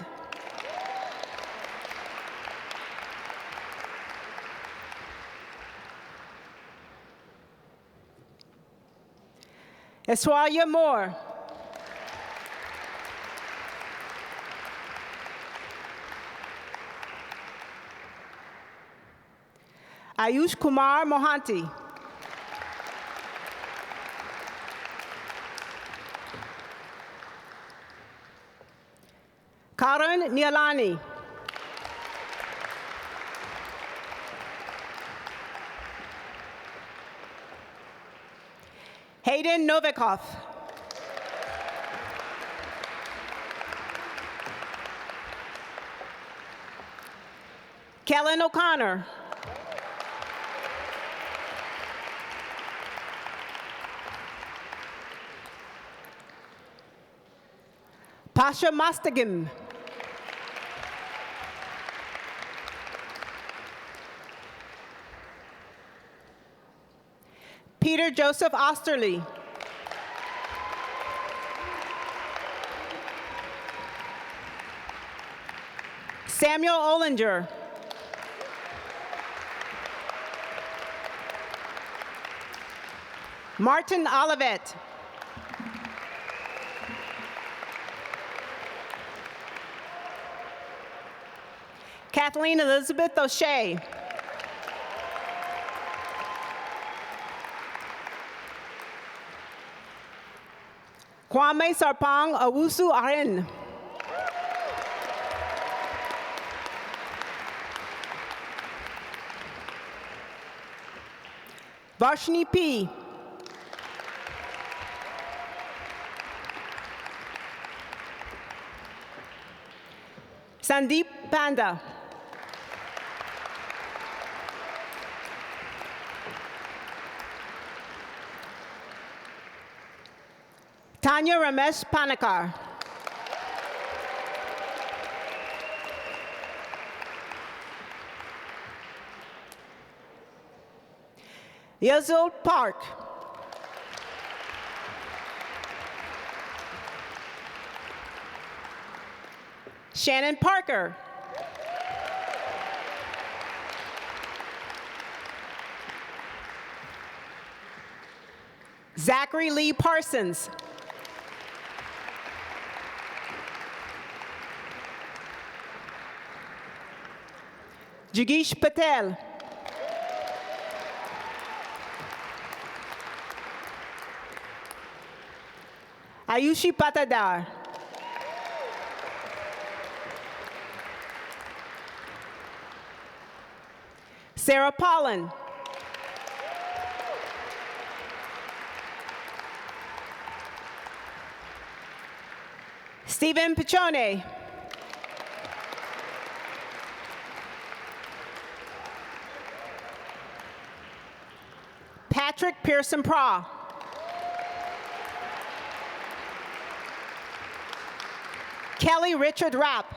Eswaya Moore. Ayush Kumar Mohanty. Karan Nialani. Hayden Novikov. Kellen O'Connor. Pasha Mastagim. Peter Joseph Osterly. Samuel Olinger. Martin Olivet. Kathleen Elizabeth O'Shea. Kwame Sarpong Owusu Arin. Varshini P. Sandeep Panda. Tanya Ramesh Panakar. Yazul Park. Shannon Parker. Zachary Lee Parsons. Jigish Patel. Ayushi Patadar. Sarah Pollen. Stephen Pichone. Patrick Pearson Pra. Kelly Richard Rapp.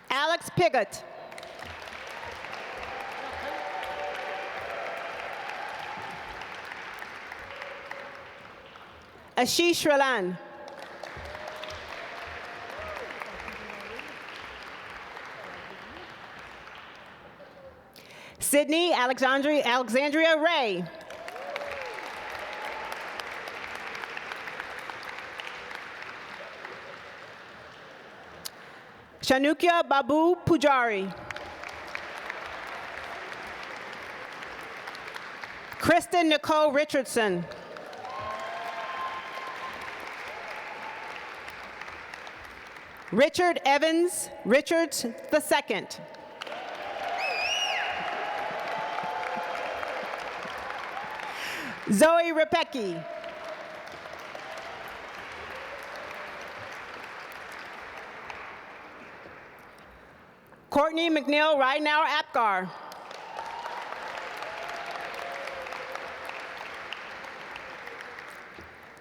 Alex Pigott. Ashish Ralan. Sydney Alexandria Ray. Chanukya Babu Pujari. Kristen Nicole Richardson. Richard Evans Richards II. Zoe Repecki. Courtney McNeil Ridenauer Apgar.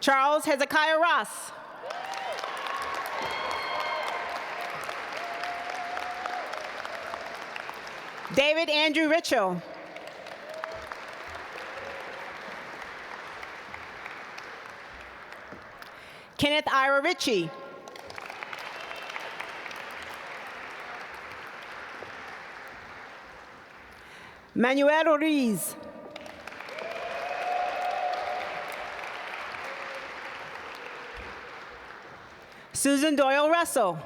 Charles Hezekiah Ross. David Andrew Ritchell. Kenneth Ira Ritchie. Manuel Ruiz. Susan Doyle Russell.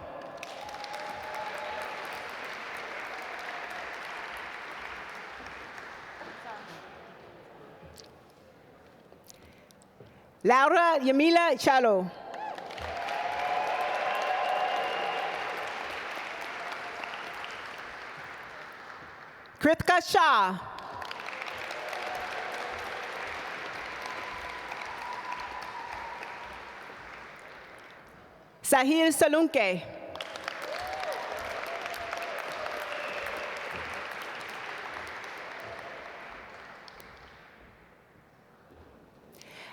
Laura Yamila Chalo. Krithika Shah. Sahil Salunke.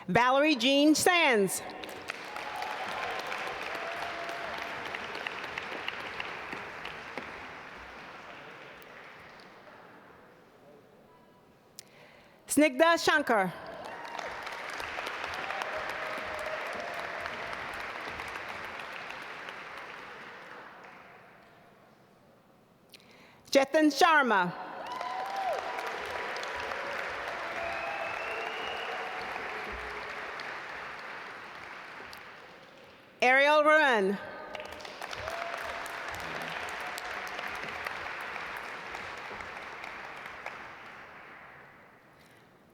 Valerie Jean Sands. Snigdha Shankar. Chetan Sharma. Ariel Ruan.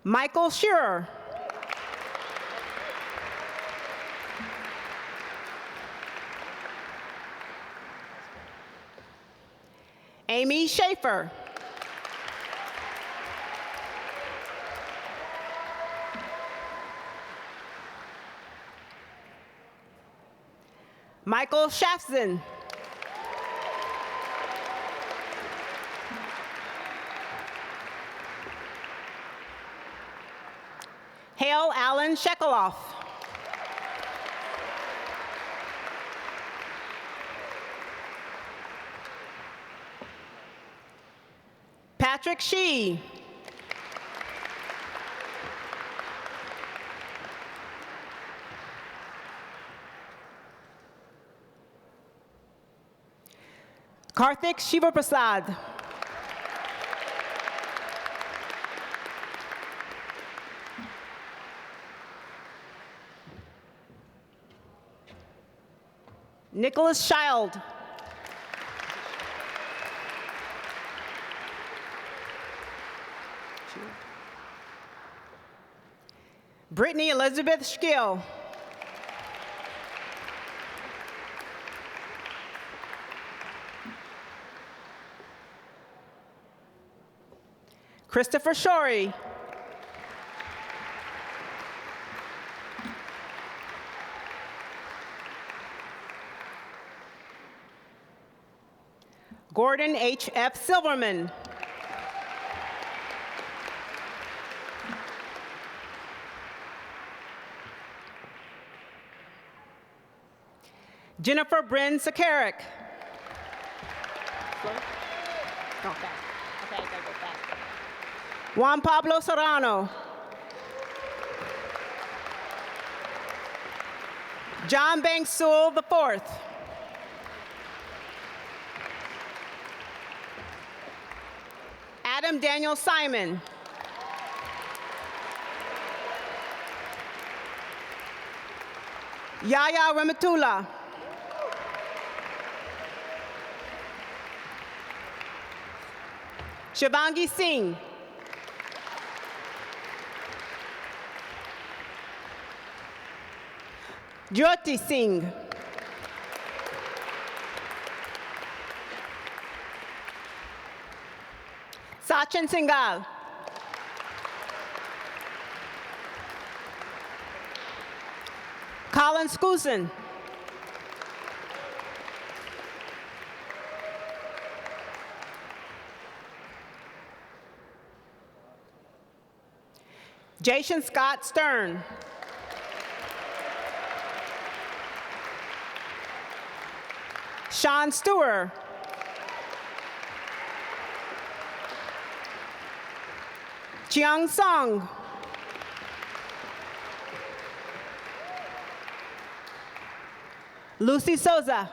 Michael Shearer. Amy Schaefer. Michael Shafton. Hale Allen Shekaloff. Patrick Shee. Karthik Shivaprasad. Nicholas Child. Brittany Elizabeth Skill. Christopher Shorey. Gordon H.F. Silverman. Jennifer Bryn Sakarik. Juan Pablo Serrano. John Banks Sewell IV. Adam Daniel Simon. Yaya Ramatula. Shivangi Singh. Jyoti Singh. Sachin Singhal. Colin Skousen. Jason Scott Stern. Sean Stewart. Chiang Song. Lucy Souza.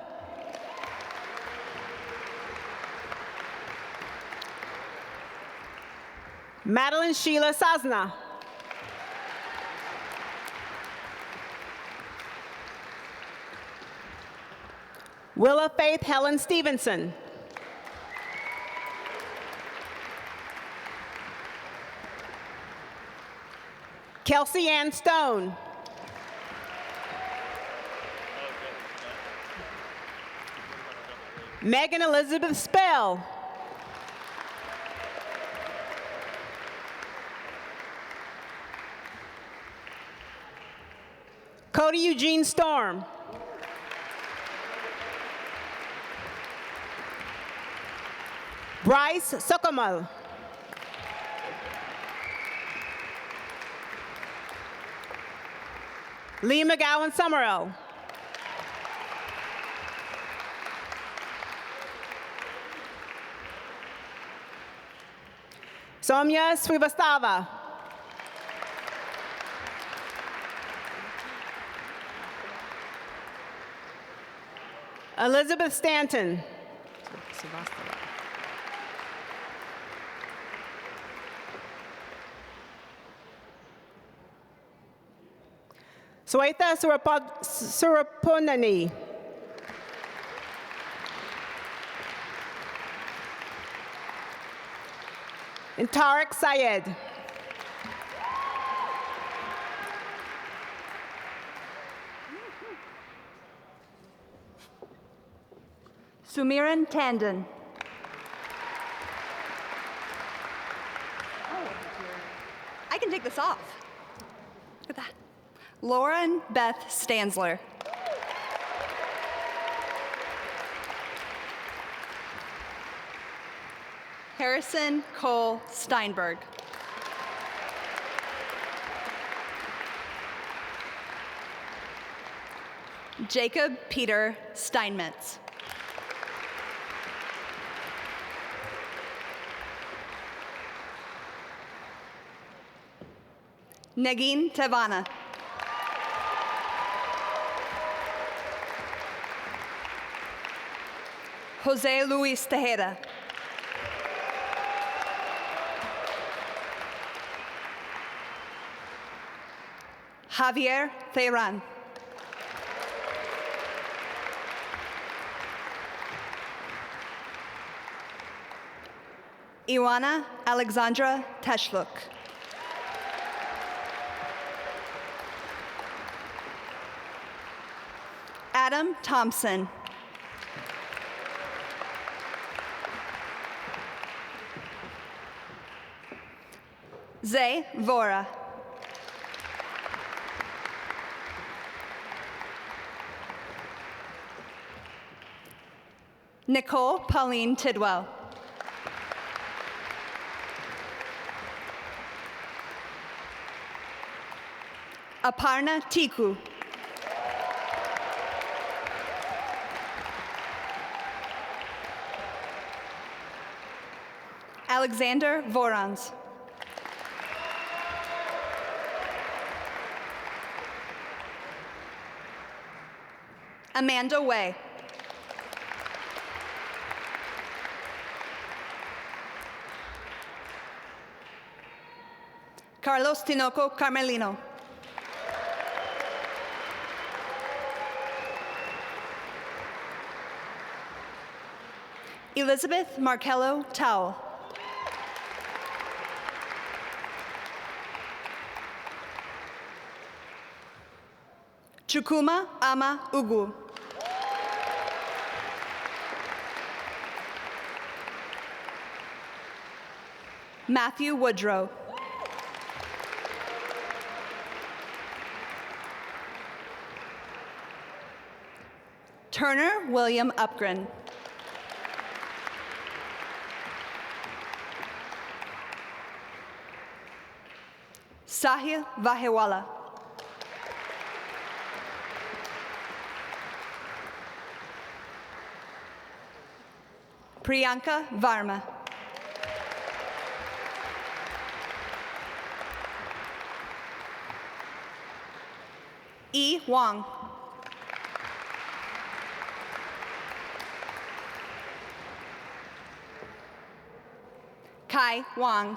Madeline Sheila Sazna. Willa Faith Helen Stevenson. Kelsey Ann Stone. Megan Elizabeth Spell. Cody Eugene Storm. Bryce Sokomal. Lee McGowan Summerall. Soumya Srivastava. Elizabeth Stanton. Swetha Surapunani. And Tariq Syed. Sumiran Tandon. I can take this off. Look at that. Lauren Beth Stansler. Harrison Cole Steinberg. Jacob Peter Steinmetz. Nagin Tavana. Jose Luis Tejeda. Javier Ferran. Iwana Alexandra Teshluk. Adam Thompson. Zay Vora. Nicole Pauline Tidwell. Aparna Tiku. Alexander Vorans. Amanda Way. Carlos Tinoco Carmelino. Elizabeth Markello Towle. Chukuma Ama Ugu. Matthew Woodrow. Turner William Upgren. Sahil Vahewala. Priyanka Varma. E. Wong. Kai Wang.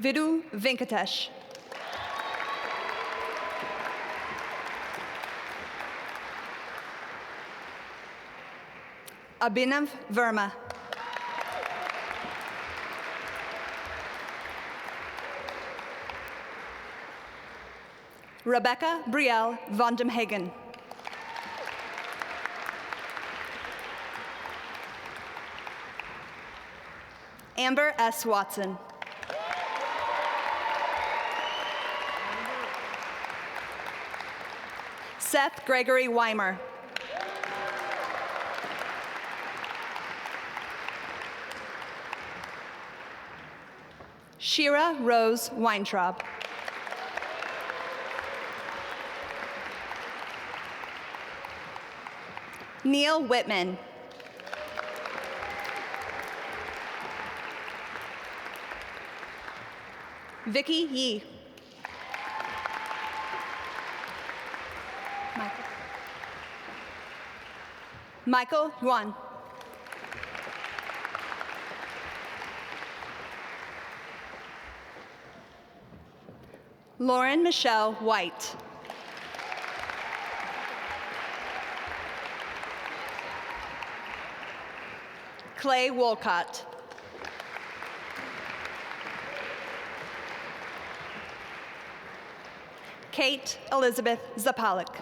Vidu Venkatesh. Abhinav Verma. Rebecca Brielle von dem Hagen. Amber S. Watson. Seth Gregory Weimer. Shira Rose Weintraub. Neil Whitman. Vicky Yee. Michael Yuan. Lauren Michelle White. Clay Wolcott. Kate Elizabeth Zapalik.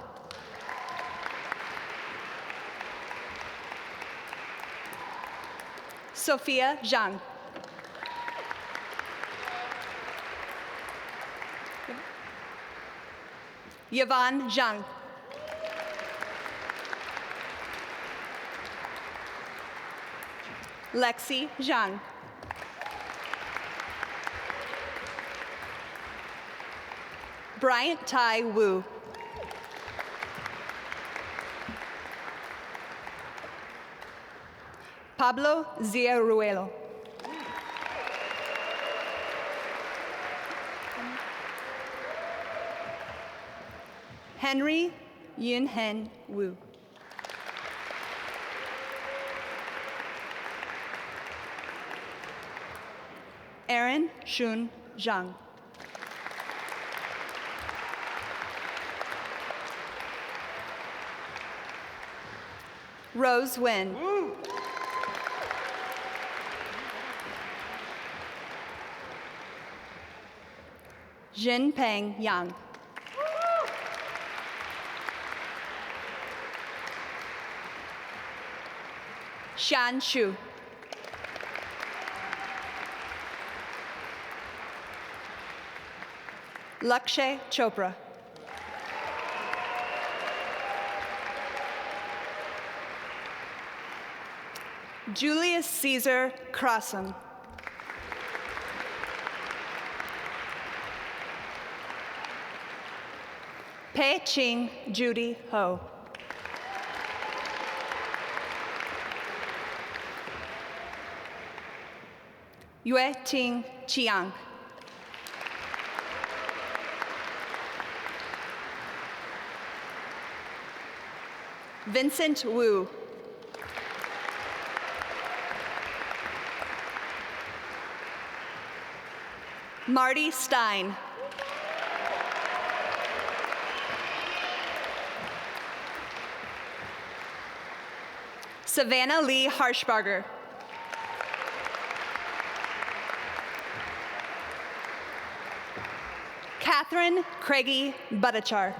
Sophia Zhang. Yvonne Zhang. Lexi Zhang. Bryant Tai Wu. Pablo Ziaruelo. Henry Yunhen Wu. Aaron Shun Zhang. Rose Win. Jin Peng Yang. Shan Shu. Lakshay Chopra. Julius Caesar Crossum. Pei Ching Judy Ho. Yue Ting Chiang. Vincent Wu. Marty Stein. Savannah Lee Harshbarger. Catherine Craigie Buttichar.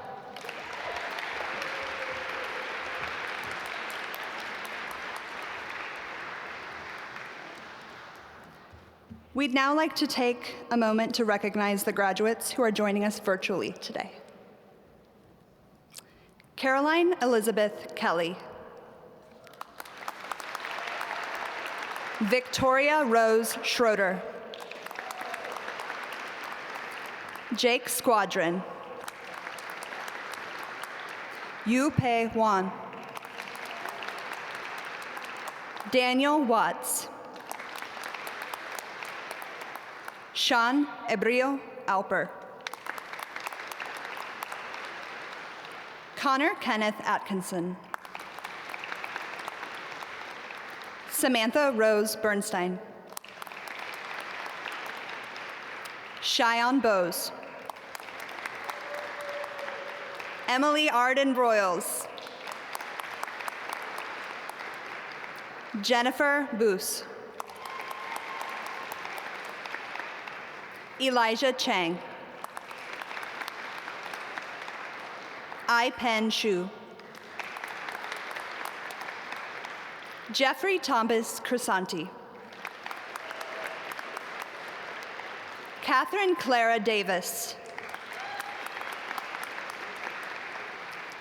We'd now like to take a moment to recognize the graduates who are joining us virtually today. Caroline Elizabeth Kelly. Victoria Rose Schroeder. Jake Squadron. Yu Pei Huan. Daniel Watts. Sean Ebrio Alper. Connor Kenneth Atkinson. Samantha Rose Bernstein. Cheyenne Bose. Emily Arden Broyles. Jennifer Boos. Elijah Chang. I Pen Shu. Jeffrey Thomas Crisanti. Catherine Clara Davis.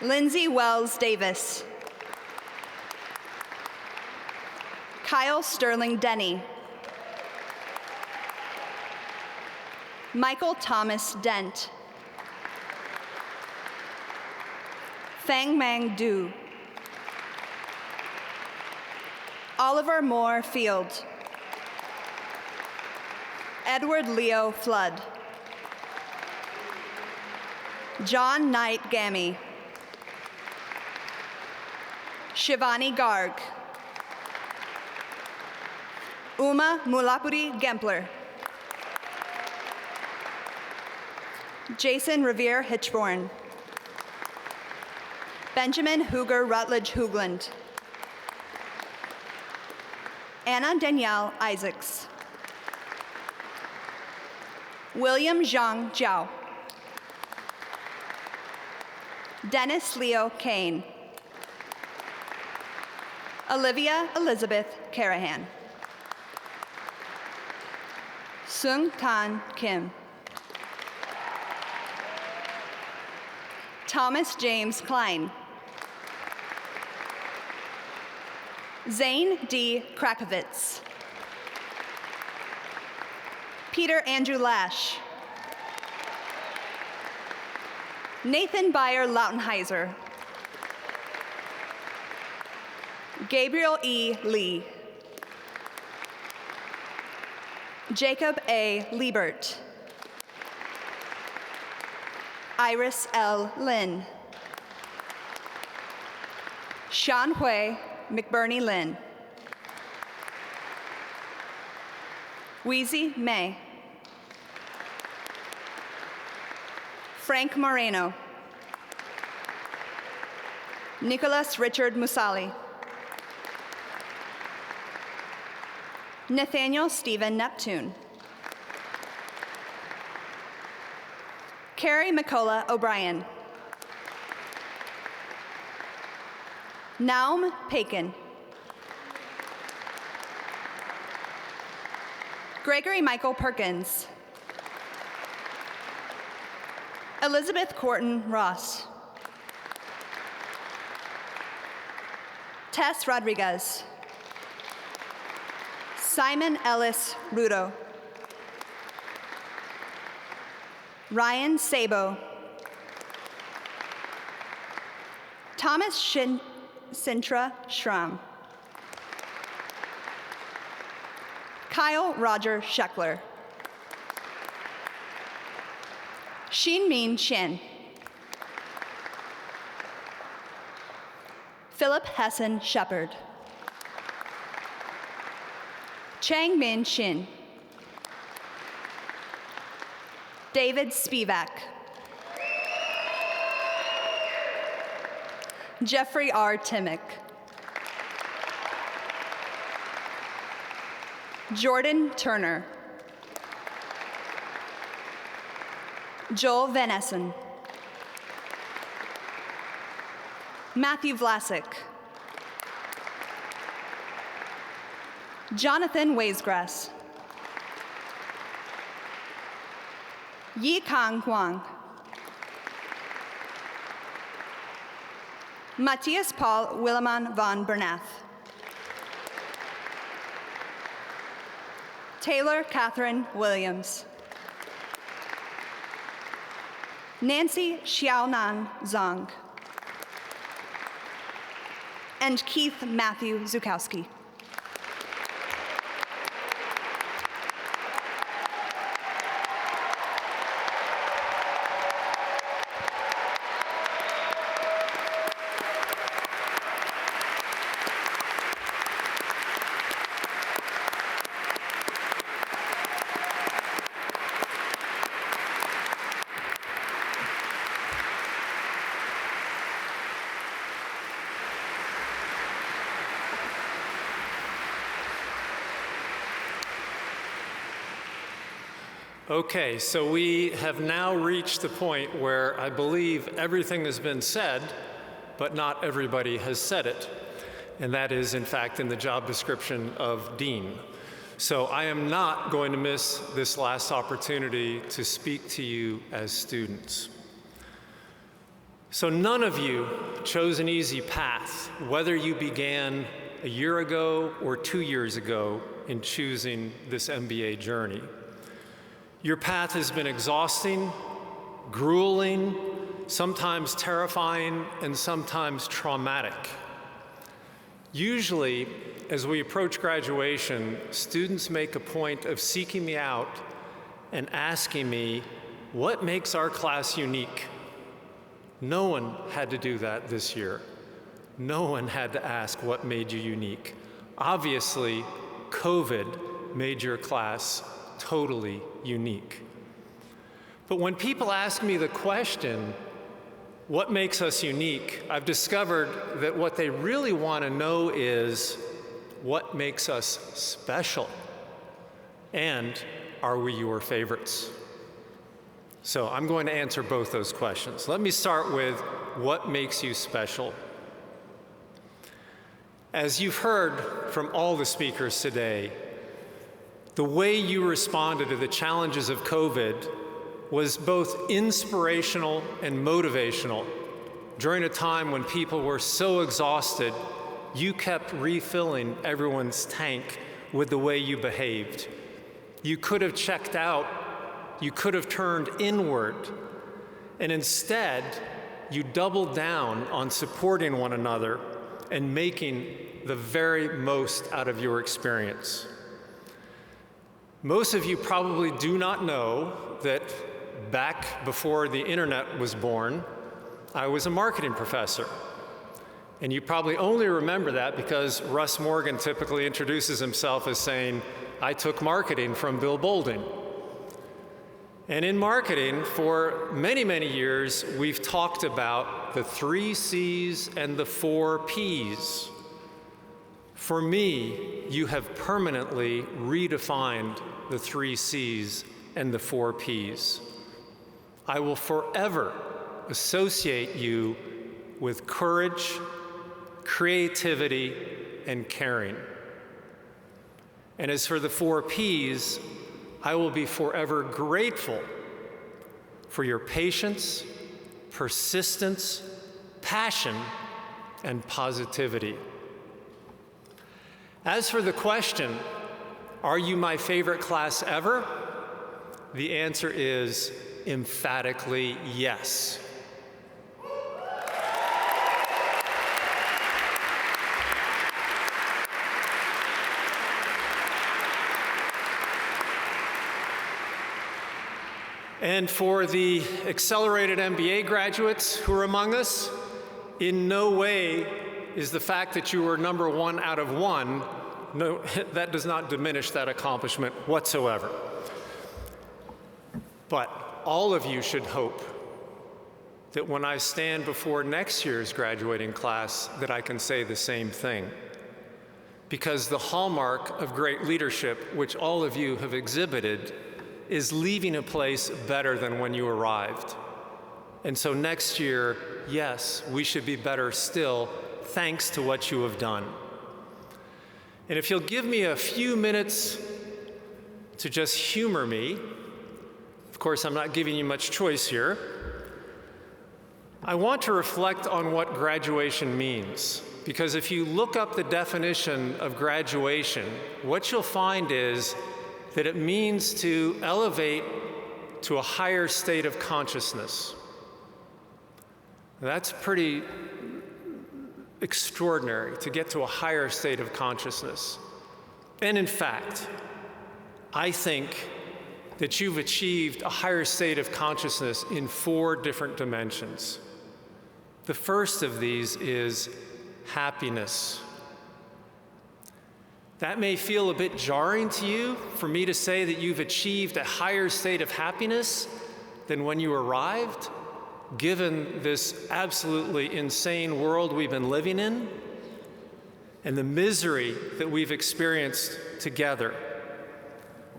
Lindsay Wells Davis. Kyle Sterling Denny. Michael Thomas Dent. Fang Mang Du. Oliver Moore Field. Edward Leo Flood. John Knight Gammy. Shivani Garg. Uma Mulapuri Gempler. Jason Revere Hitchborn. Benjamin Huger Rutledge Hoogland. Anna Danielle Isaacs. William Zhang Jiao. Dennis Leo Kane. Olivia Elizabeth Carahan. Sung Tan Kim. Thomas James Klein. Zane D. Krakovitz. Peter Andrew Lash. Nathan Beyer Lautenheiser. Gabriel E. Lee. Jacob A. Liebert. Iris L. Lin. Sean Hui McBurney Lin. Wheezy May. Frank Moreno. Nicholas Richard Musali. Nathaniel Stephen Neptune. Carrie McCullough O'Brien. Naum Pakin. Gregory Michael Perkins. Elizabeth Corton Ross. Tess Rodriguez. Simon Ellis Rudo. Ryan Sabo. Thomas Sintra Schramm. Kyle Roger Scheckler. Min Shin. Philip Hessen Shepard. Chang Min Shin. David Spivak. Jeffrey R. Timmick. Jordan Turner. Joel Van Essen. Matthew Vlasic. Jonathan Waisgrass. Yi Kang Huang. Matthias Paul Willeman von Bernath. Taylor Catherine Williams. Nancy Xiaonan Zhang. And Keith Matthew Zukowski. Okay, so we have now reached the point where I believe everything has been said, but not everybody has said it. And that is, in fact, in the job description of dean. So I am not going to miss this last opportunity to speak to you as students. So none of you chose an easy path, whether you began a year ago or 2 years ago in choosing this MBA journey. Your path has been exhausting, grueling, sometimes terrifying, and sometimes traumatic. Usually, as we approach graduation, students make a point of seeking me out and asking me, what makes our class unique? No one had to do that this year. No one had to ask what made you unique. Obviously, COVID made your class totally unique. But when people ask me the question, what makes us unique, I've discovered that what they really want to know is what makes us special, and are we your favorites? So I'm going to answer both those questions. Let me start with what makes you special. As you've heard from all the speakers today, the way you responded to the challenges of COVID was both inspirational and motivational. During a time when people were so exhausted, you kept refilling everyone's tank with the way you behaved. You could have checked out, you could have turned inward, and instead, you doubled down on supporting one another and making the very most out of your experience. Most of you probably do not know that back before the internet was born, I was a marketing professor. And you probably only remember that because Russ Morgan typically introduces himself as saying, I took marketing from Bill Bolden. And in marketing, for many, many years, we've talked about the 3 C's and the 4 P's. For me, you have permanently redefined the 3 C's and the 4 P's. I will forever associate you with courage, creativity, and caring. And as for the 4 P's, I will be forever grateful for your patience, persistence, passion, and positivity. As for the question, Are you my favorite class ever? The answer is emphatically yes. And for the accelerated MBA graduates who are among us, in no way is the fact that you were number 1 out of 1, no, that does not diminish that accomplishment whatsoever. But all of you should hope that when I stand before next year's graduating class, that I can say the same thing. Because the hallmark of great leadership, which all of you have exhibited, is leaving a place better than when you arrived. And so next year, yes, we should be better still, thanks to what you have done. And if you'll give me a few minutes to just humor me, of course, I'm not giving you much choice here, I want to reflect on what graduation means. Because if you look up the definition of graduation, what you'll find is that it means to elevate to a higher state of consciousness. That's pretty extraordinary, to get to a higher state of consciousness. And in fact, I think that you've achieved a higher state of consciousness in 4 different dimensions. The first of these is happiness. That may feel a bit jarring to you for me to say that you've achieved a higher state of happiness than when you arrived, given this absolutely insane world we've been living in and the misery that we've experienced together.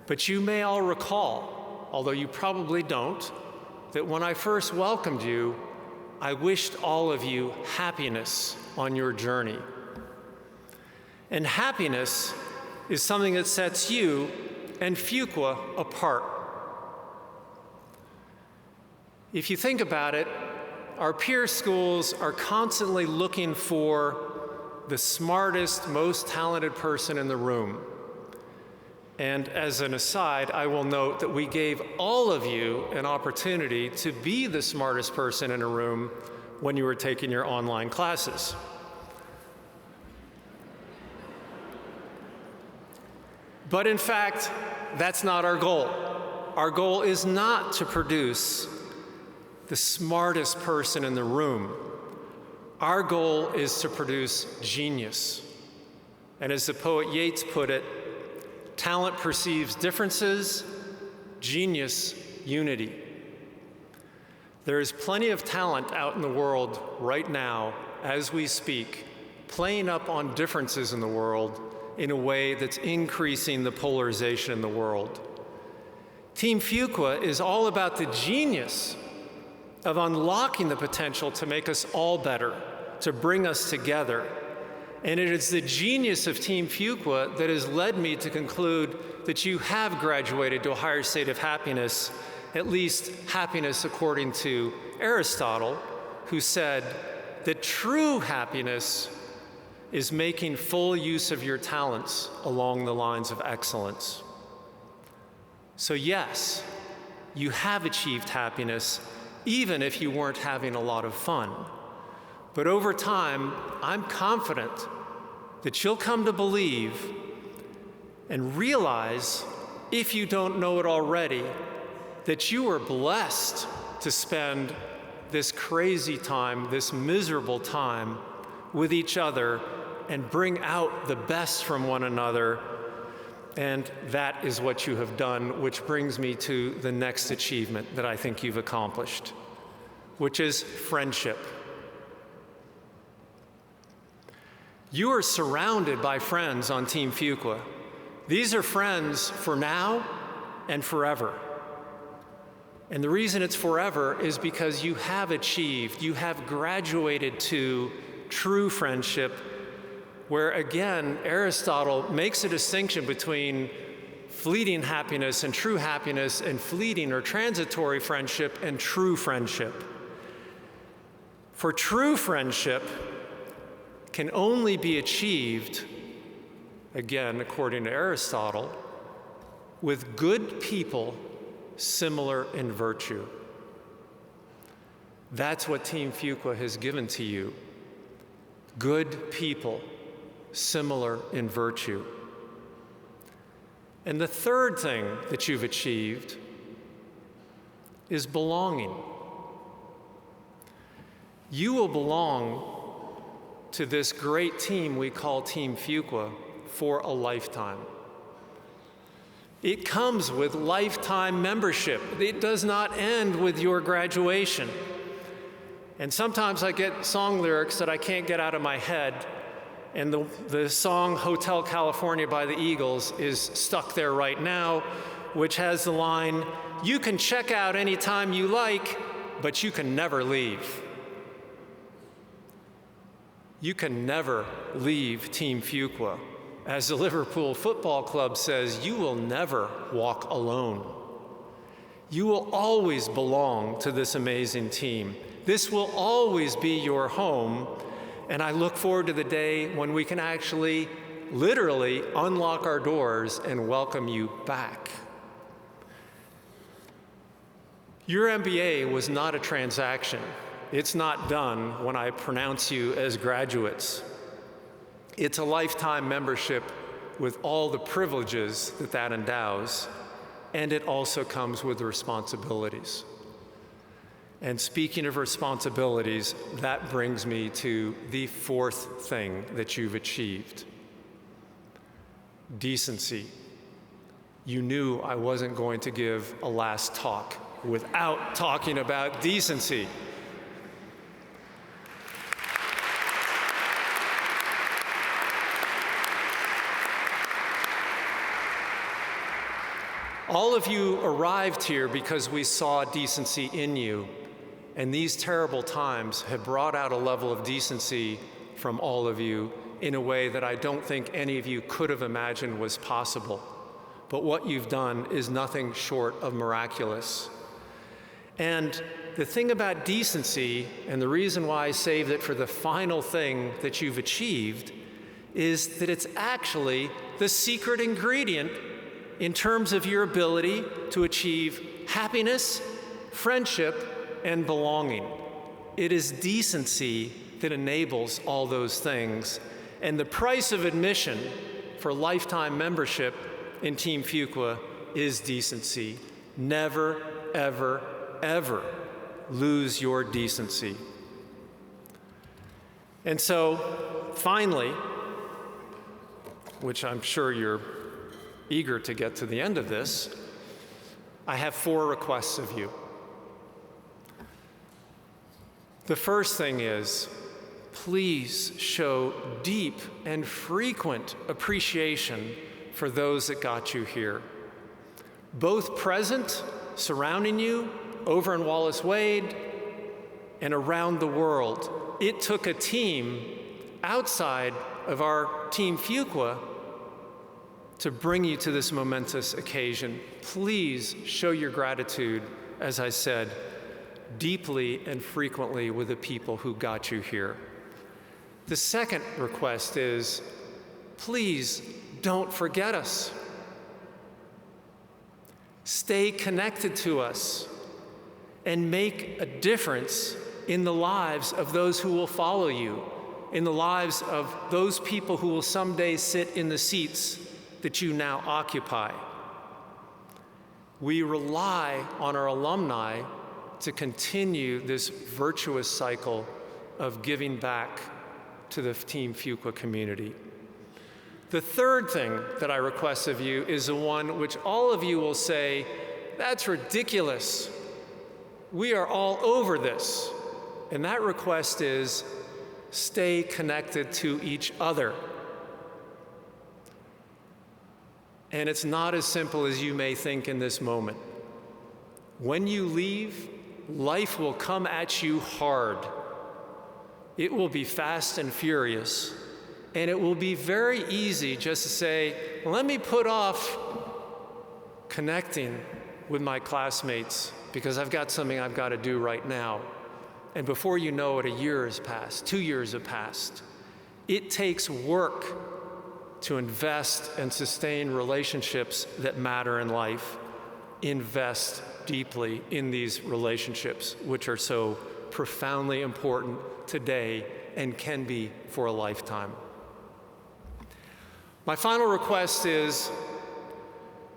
But you may all recall, although you probably don't, that when I first welcomed you, I wished all of you happiness on your journey. And happiness is something that sets you and Fuqua apart. If you think about it, our peer schools are constantly looking for the smartest, most talented person in the room. And as an aside, I will note that we gave all of you an opportunity to be the smartest person in a room when you were taking your online classes. But in fact, that's not our goal. Our goal is not to produce the smartest person in the room. Our goal is to produce genius. And as the poet Yeats put it, talent perceives differences, genius, unity. There is plenty of talent out in the world right now, as we speak, playing up on differences in the world in a way that's increasing the polarization in the world. Team Fuqua is all about the genius of unlocking the potential to make us all better, to bring us together. And it is the genius of Team Fuqua that has led me to conclude that you have graduated to a higher state of happiness, at least happiness according to Aristotle, who said that true happiness is making full use of your talents along the lines of excellence. So yes, you have achieved happiness, even if you weren't having a lot of fun. But over time, I'm confident that you'll come to believe and realize, if you don't know it already, that you are blessed to spend this crazy time, this miserable time with each other and bring out the best from one another. And that is what you have done, which brings me to the next achievement that I think you've accomplished, which is friendship. You are surrounded by friends on Team Fuqua. These are friends for now and forever. And the reason it's forever is because you have achieved, you have graduated to true friendship, where again, Aristotle makes a distinction between fleeting happiness and fleeting or transitory friendship and true friendship. For true friendship can only be achieved, again, according to Aristotle, with good people similar in virtue. That's what Team Fuqua has given to you. Good people similar in virtue. And the third thing that you've achieved is belonging. You will belong to this great team we call Team Fuqua for a lifetime. It comes with lifetime membership. It does not end with your graduation. And sometimes I get song lyrics that I can't get out of my head, and the song Hotel California by the Eagles is stuck there right now, which has the line, "You can check out anytime you like, but you can never leave." You can never leave Team Fuqua. As the Liverpool Football Club says, you will never walk alone. You will always belong to this amazing team. This will always be your home, and I look forward to the day when we can actually, literally, unlock our doors and welcome you back. Your MBA was not a transaction. It's not done when I pronounce you as graduates. It's a lifetime membership with all the privileges that that endows, and it also comes with responsibilities. And speaking of responsibilities, that brings me to the fourth thing that you've achieved. Decency. You knew I wasn't going to give a last talk without talking about decency. All of you arrived here because we saw decency in you, and these terrible times have brought out a level of decency from all of you in a way that I don't think any of you could have imagined was possible. But what you've done is nothing short of miraculous. And the thing about decency, and the reason why I saved it for the final thing that you've achieved, is that it's actually the secret ingredient in terms of your ability to achieve happiness, friendship, and belonging. It is decency that enables all those things. And the price of admission for lifetime membership in Team Fuqua is decency. Never, ever, ever lose your decency. And so, finally, which I'm sure you're eager to get to the end of this, I have 4 requests of you. The first thing is, please show deep and frequent appreciation for those that got you here. Both present, surrounding you, over in Wallace Wade, and around the world. It took a team outside of our Team Fuqua to bring you to this momentous occasion. Please show your gratitude, as I said, deeply and frequently with the people who got you here. The second request is, please don't forget us. Stay connected to us and make a difference in the lives of those who will follow you, in the lives of those people who will someday sit in the seats that you now occupy. We rely on our alumni to continue this virtuous cycle of giving back to the Team Fuqua community. The third thing that I request of you is the one which all of you will say, that's ridiculous. We are all over this. And that request is, stay connected to each other. And it's not as simple as you may think in this moment. When you leave, life will come at you hard. It will be fast and furious. And it will be very easy just to say, let me put off connecting with my classmates because I've got something I've got to do right now. And before you know it, a year has passed, 2 years have passed. It takes work to invest and sustain relationships that matter in life. Invest deeply in these relationships, which are so profoundly important today and can be for a lifetime. My final request is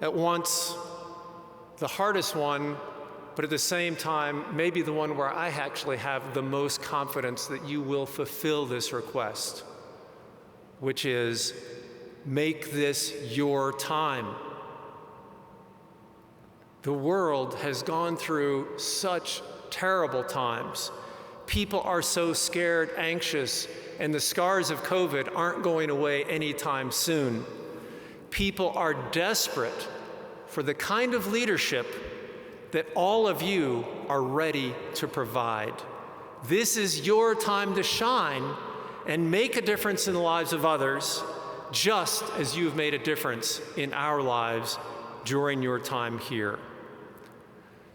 at once the hardest one, but at the same time, maybe the one where I actually have the most confidence that you will fulfill this request, which is make this your time. The world has gone through such terrible times. People are so scared, anxious, and the scars of COVID aren't going away anytime soon. People are desperate for the kind of leadership that all of you are ready to provide. This is your time to shine and make a difference in the lives of others, just as you've made a difference in our lives during your time here.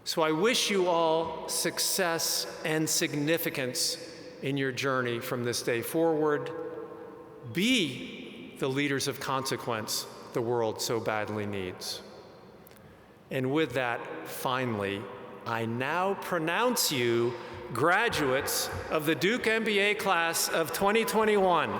So I wish you all success and significance in your journey from this day forward. Be the leaders of consequence the world so badly needs. And with that, finally, I now pronounce you graduates of the Duke MBA class of 2021.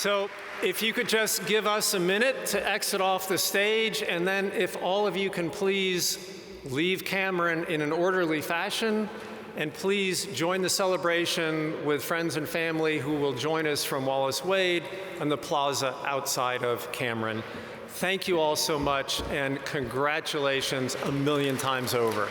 So if you could just give us a minute to exit off the stage, and then if all of you can please leave Cameron in an orderly fashion, and please join the celebration with friends and family who will join us from Wallace Wade on the plaza outside of Cameron. Thank you all so much, and congratulations a million times over.